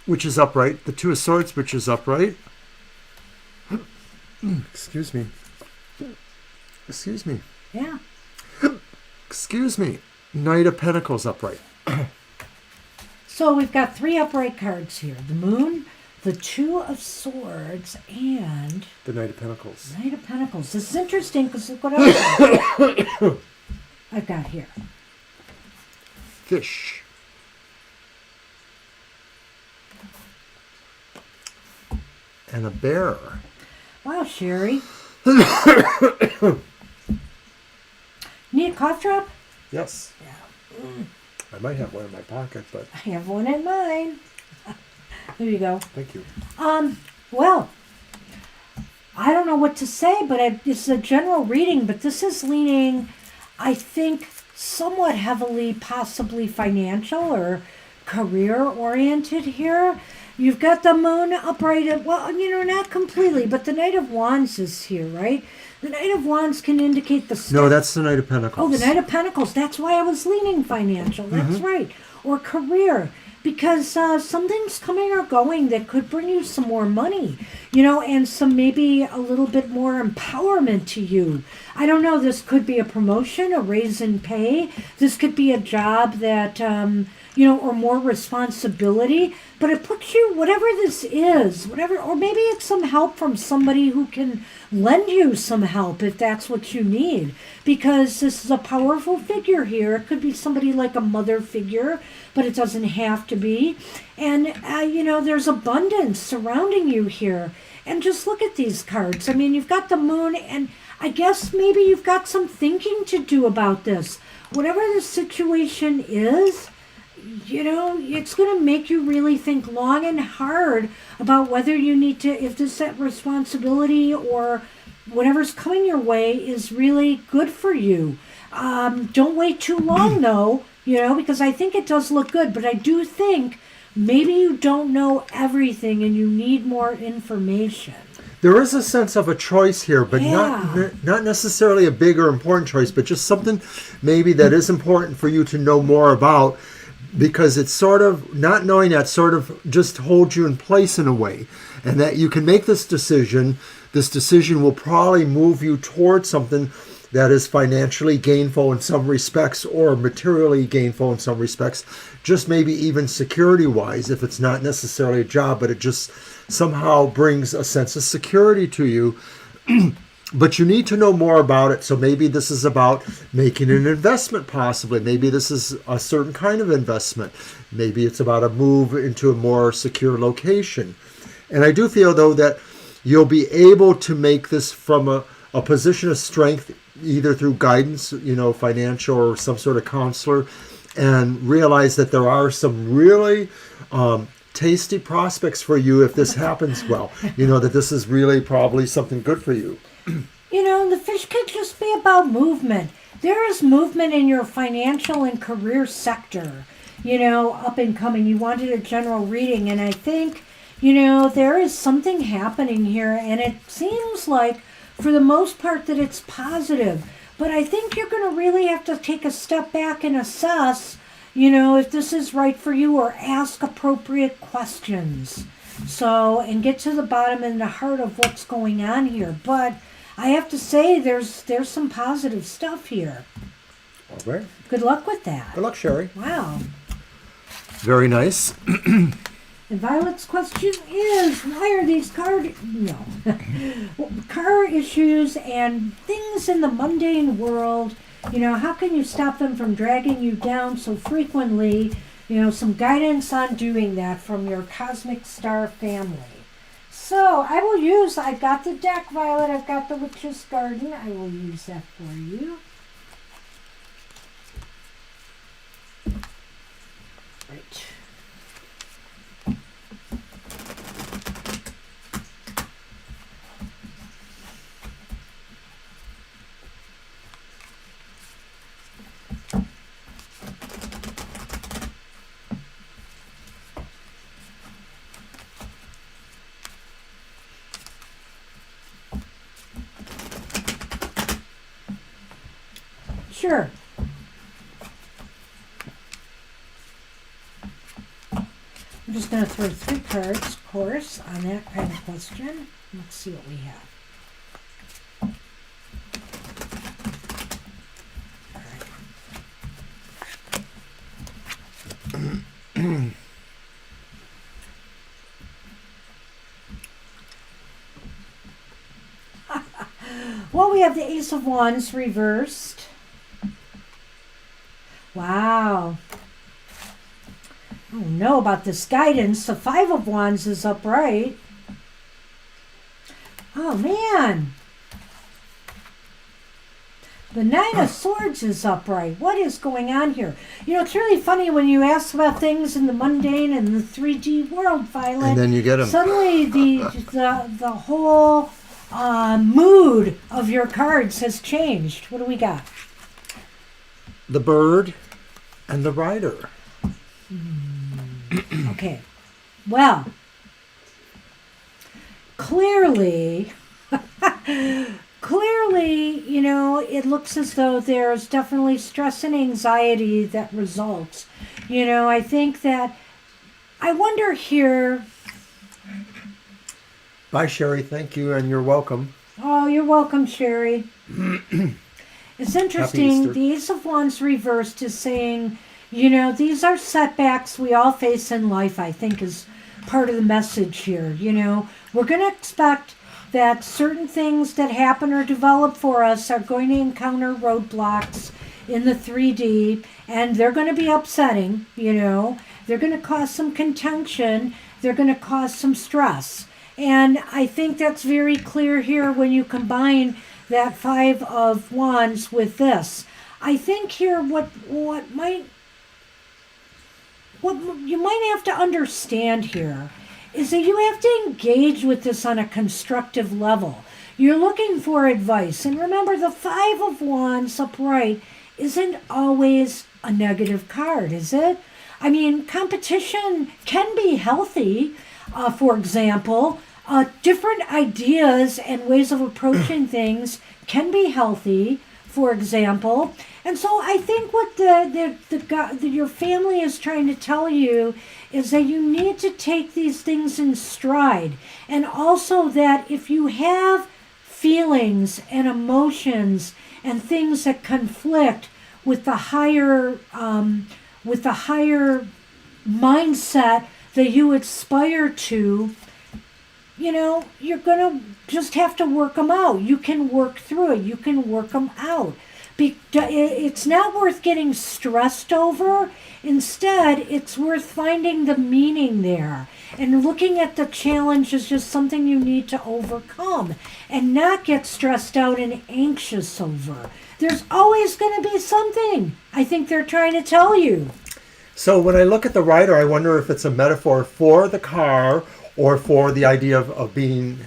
Which is upright. The Two of Swords, which is upright. Excuse me. Excuse me. Yeah. Excuse me. Knight of Pentacles upright. So we've got 3 upright cards here. The moon, the Two of Swords, and... The Knight of Pentacles. Knight of Pentacles. This is interesting because look what else I've got here. Fish. And a bear. Wow, Sherry. Need a cough drop? Yes. Yeah. I might have one in my pocket, but I have one in mine. There you go. thank you. Well, I don't know what to say, but this is a general reading, but this is leaning, I think, somewhat heavily, possibly financial or career-oriented here. You've got the moon upright, well, not completely, but the Knight of Wands is here, right? The Knight of Wands can indicate the... No, that's the Knight of Pentacles. Oh, the Knight of Pentacles. That's why I was leaning financial. That's right. Or career. Because something's coming or going that could bring you some more money, and some maybe a little bit more empowerment to you. I don't know. This could be a promotion, a raise in pay. This could be a job that, or more responsibility. But it puts you, whatever this is, or maybe it's some help from somebody who can lend you some help if that's what you need. Because this is a powerful figure here. It could be somebody like a mother figure, but it doesn't have to be. And, there's abundance surrounding you here. And just look at these cards. I mean, you've got the moon, and I guess maybe you've got some thinking to do about this. Whatever the situation is, it's going to make you really think long and hard about whether you need to, if this responsibility or whatever's coming your way is really good for you. Don't wait too long, though, because I think it does look good, but I do think maybe you don't know everything and you need more information. There is a sense of a choice here, but not necessarily a big or important choice, but just something maybe that is important for you to know more about, because it's sort of, not knowing that sort of just holds you in place in a way, and that you can make this decision. This decision will probably move you towards something that is financially gainful in some respects or materially gainful in some respects, just maybe even security-wise, if it's not necessarily a job, but it just somehow brings a sense of security to you. But you need to know more about it. So maybe this is about making an investment, possibly. Maybe this is a certain kind of investment. Maybe it's about a move into a more secure location. And I do feel, though, that you'll be able to make this from a position of strength, either through guidance, financial or some sort of counselor, and realize that there are some really tasty prospects for you if this happens well. That this is really probably something good for you. The fish could just be about movement. There is movement in your financial and career sector, up and coming. You wanted a general reading, and I think, there is something happening here, and it seems like, for the most part, that it's positive. But I think you're going to really have to take a step back and assess, if this is right for you, or ask appropriate questions. And get to the bottom and the heart of what's going on here. But I have to say, there's some positive stuff here. All right. Good luck with that. Good luck, Sherry. Wow. Very nice. And Violet's question is, why are these car issues and things in the mundane world, how can you stop them from dragging you down so frequently? Some guidance on doing that from your cosmic star family. So I've got the deck, Violet, I've got the Witch's Garden. I will use that for you. Right. Sure. I'm just going to throw 3 cards, of course, on that kind of question. Let's see what we have. Well, we have the Ace of Wands reversed. Wow. I don't know about this guidance. The 5 of Wands is upright. Oh, man. The 9 of Swords is upright. What is going on here? It's really funny when you ask about things in the mundane and the 3D world, Violet. And then you get them. Suddenly the whole mood of your cards has changed. What do we got? The Bird and the Rider. Okay. Well, clearly, it looks as though there's definitely stress and anxiety that results. I think that, I wonder here. Bye, Sherry. Thank you, and you're welcome. Oh, you're welcome, Sherry. It's interesting. The Ace of Wands reversed is saying, these are setbacks we all face in life, I think is part of the message here. We're going to expect that certain things that happen or develop for us are going to encounter roadblocks in the 3D, and they're going to be upsetting, They're going to cause some contention. They're going to cause some stress. And I think that's very clear here when you combine that 5 of Wands with this. I think here what you might have to understand here is that you have to engage with this on a constructive level. You're looking for advice. And remember, the 5 of Wands upright isn't always a negative card, is it? I mean, competition can be healthy. For example, different ideas and ways of approaching things can be healthy, for example. And so I think what your family is trying to tell you is that you need to take these things in stride. And also that if you have feelings and emotions and things that conflict with the higher mindset that you aspire to, you're going to just have to work them out. You can work through it. You can work them out. It's not worth getting stressed over. Instead, it's worth finding the meaning there. And looking at the challenge is just something you need to overcome and not get stressed out and anxious over. There's always going to be something, I think they're trying to tell you. So when I look at the Rider, I wonder if it's a metaphor for the car or for the idea of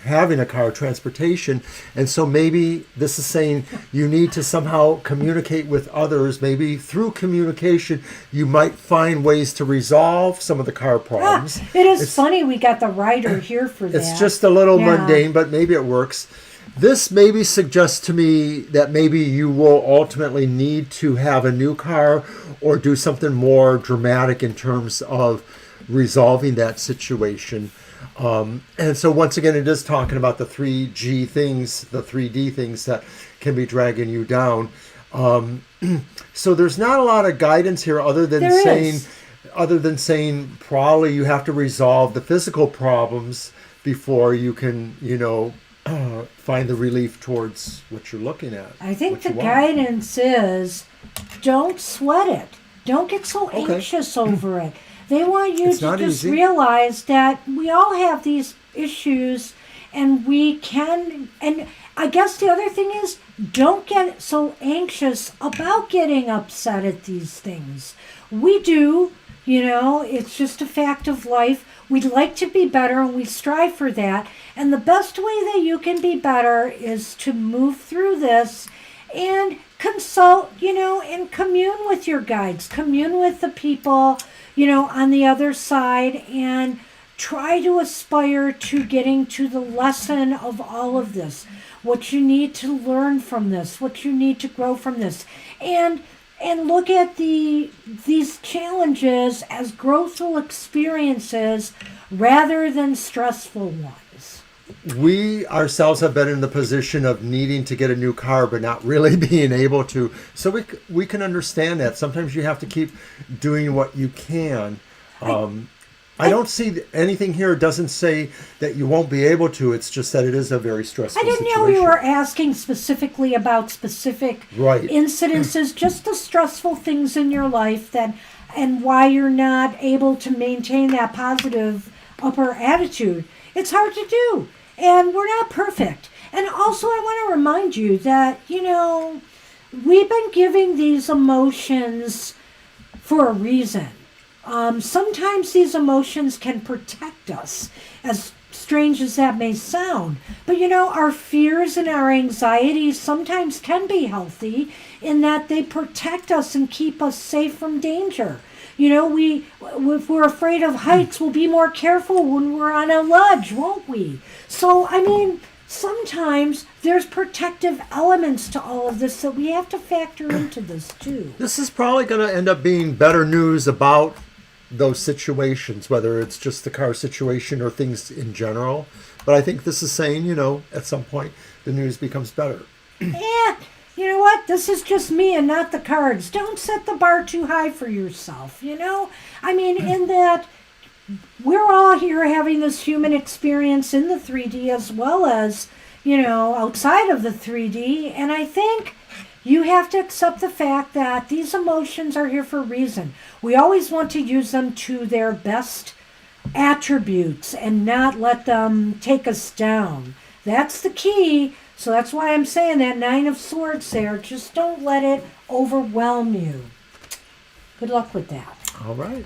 having a car, transportation. And so maybe this is saying you need to somehow communicate with others. Maybe through communication, you might find ways to resolve some of the car problems. It's funny we got the Rider here for that. It's just a little mundane, but maybe it works. This maybe suggests to me that maybe you will ultimately need to have a new car or do something more dramatic in terms of resolving that situation. And so once again, it is talking about the 3G things, the 3D things that can be dragging you down. So there's not a lot of guidance here other than There saying is. probably you have to resolve the physical problems before you can, find the relief towards what you're looking at. I think what the you want. guidance is don't sweat it. Don't get so Okay. anxious over it. They want you It's to not just easy. realize that we all have these issues and we can. And I guess the other thing is don't get so anxious about getting upset at these things. We do, it's just a fact of life. We'd like to be better and we strive for that. And the best way that you can be better is to move through this and consult, and commune with your guides, commune with the people, on the other side, and try to aspire to getting to the lesson of all of this, what you need to learn from this, what you need to grow from this, and look at these challenges as growthful experiences rather than stressful ones. We ourselves have been in the position of needing to get a new car, but not really being able to. So we can understand that. Sometimes you have to keep doing what you can. I don't see anything here. It doesn't say that you won't be able to. It's just that it is a very stressful I didn't situation. know you were asking specifically about specific Right. incidences, just the stressful things in your life and why you're not able to maintain that positive upper attitude. It's hard to do, and we're not perfect. And also, I want to remind you that, we've been giving these emotions for a reason. Sometimes these emotions can protect us, as strange as that may sound. But our fears and our anxieties sometimes can be healthy in that they protect us and keep us safe from danger. If we're afraid of heights, we'll be more careful when we're on a ledge, won't we? So, sometimes there's protective elements to all of this that we have to factor into this too. This is probably going to end up being better news about those situations, whether it's just the car situation or things in general. But I think this is saying, at some point the news becomes better. You know what? This is just me and not the cards. Don't set the bar too high for yourself, in that we're all here having this human experience in the 3D as well as, outside of the 3D. And I think you have to accept the fact that these emotions are here for a reason. We always want to use them to their best attributes and not let them take us down. That's the key. So that's why I'm saying that 9 of Swords there. Just don't let it overwhelm you. Good luck with that. All right.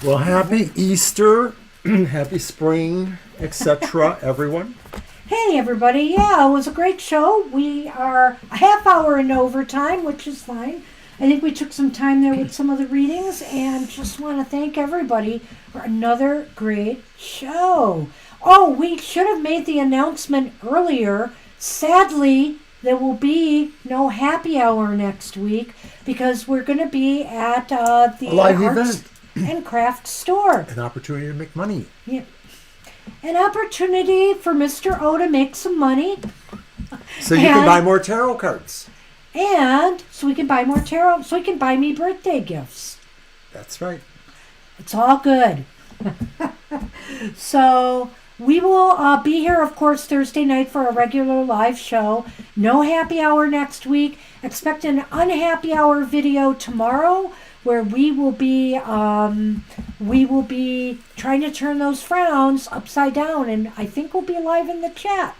Well, happy Easter, happy spring, etc., everyone. Hey, everybody. Yeah, it was a great show. We are a half hour in overtime, which is fine. I think we took some time there with some of the readings and just want to thank everybody for another great show. Oh, we should have made the announcement earlier. Sadly, there will be no happy hour next week because we're going to be at the live Arts event and Craft store. An opportunity to make money. Yeah. An opportunity for Mr. O to make some money. So you can buy more tarot cards. And so we can buy more tarot, so we can buy me birthday gifts. That's right. It's all good. So we will be here, of course, Thursday night for a regular live show. No happy hour next week. Expect an unhappy hour video tomorrow where we will be trying to turn those frowns upside down, and I think we'll be live in the chat.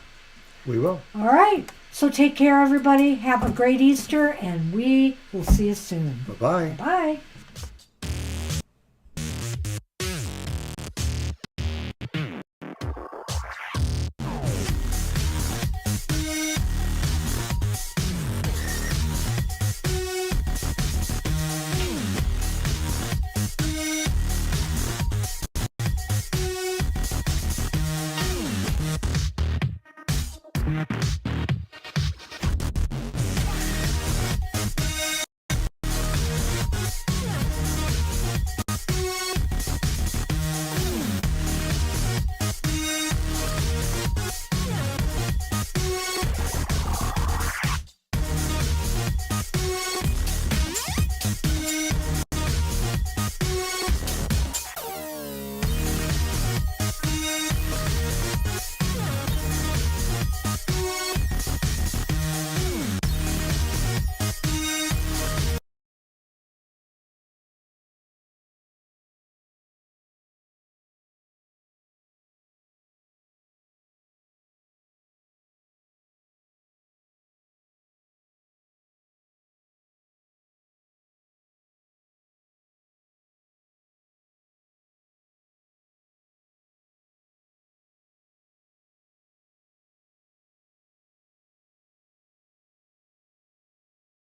We will. All right. So take care, everybody. Have a great Easter, and we will see you soon. Bye-bye. Bye.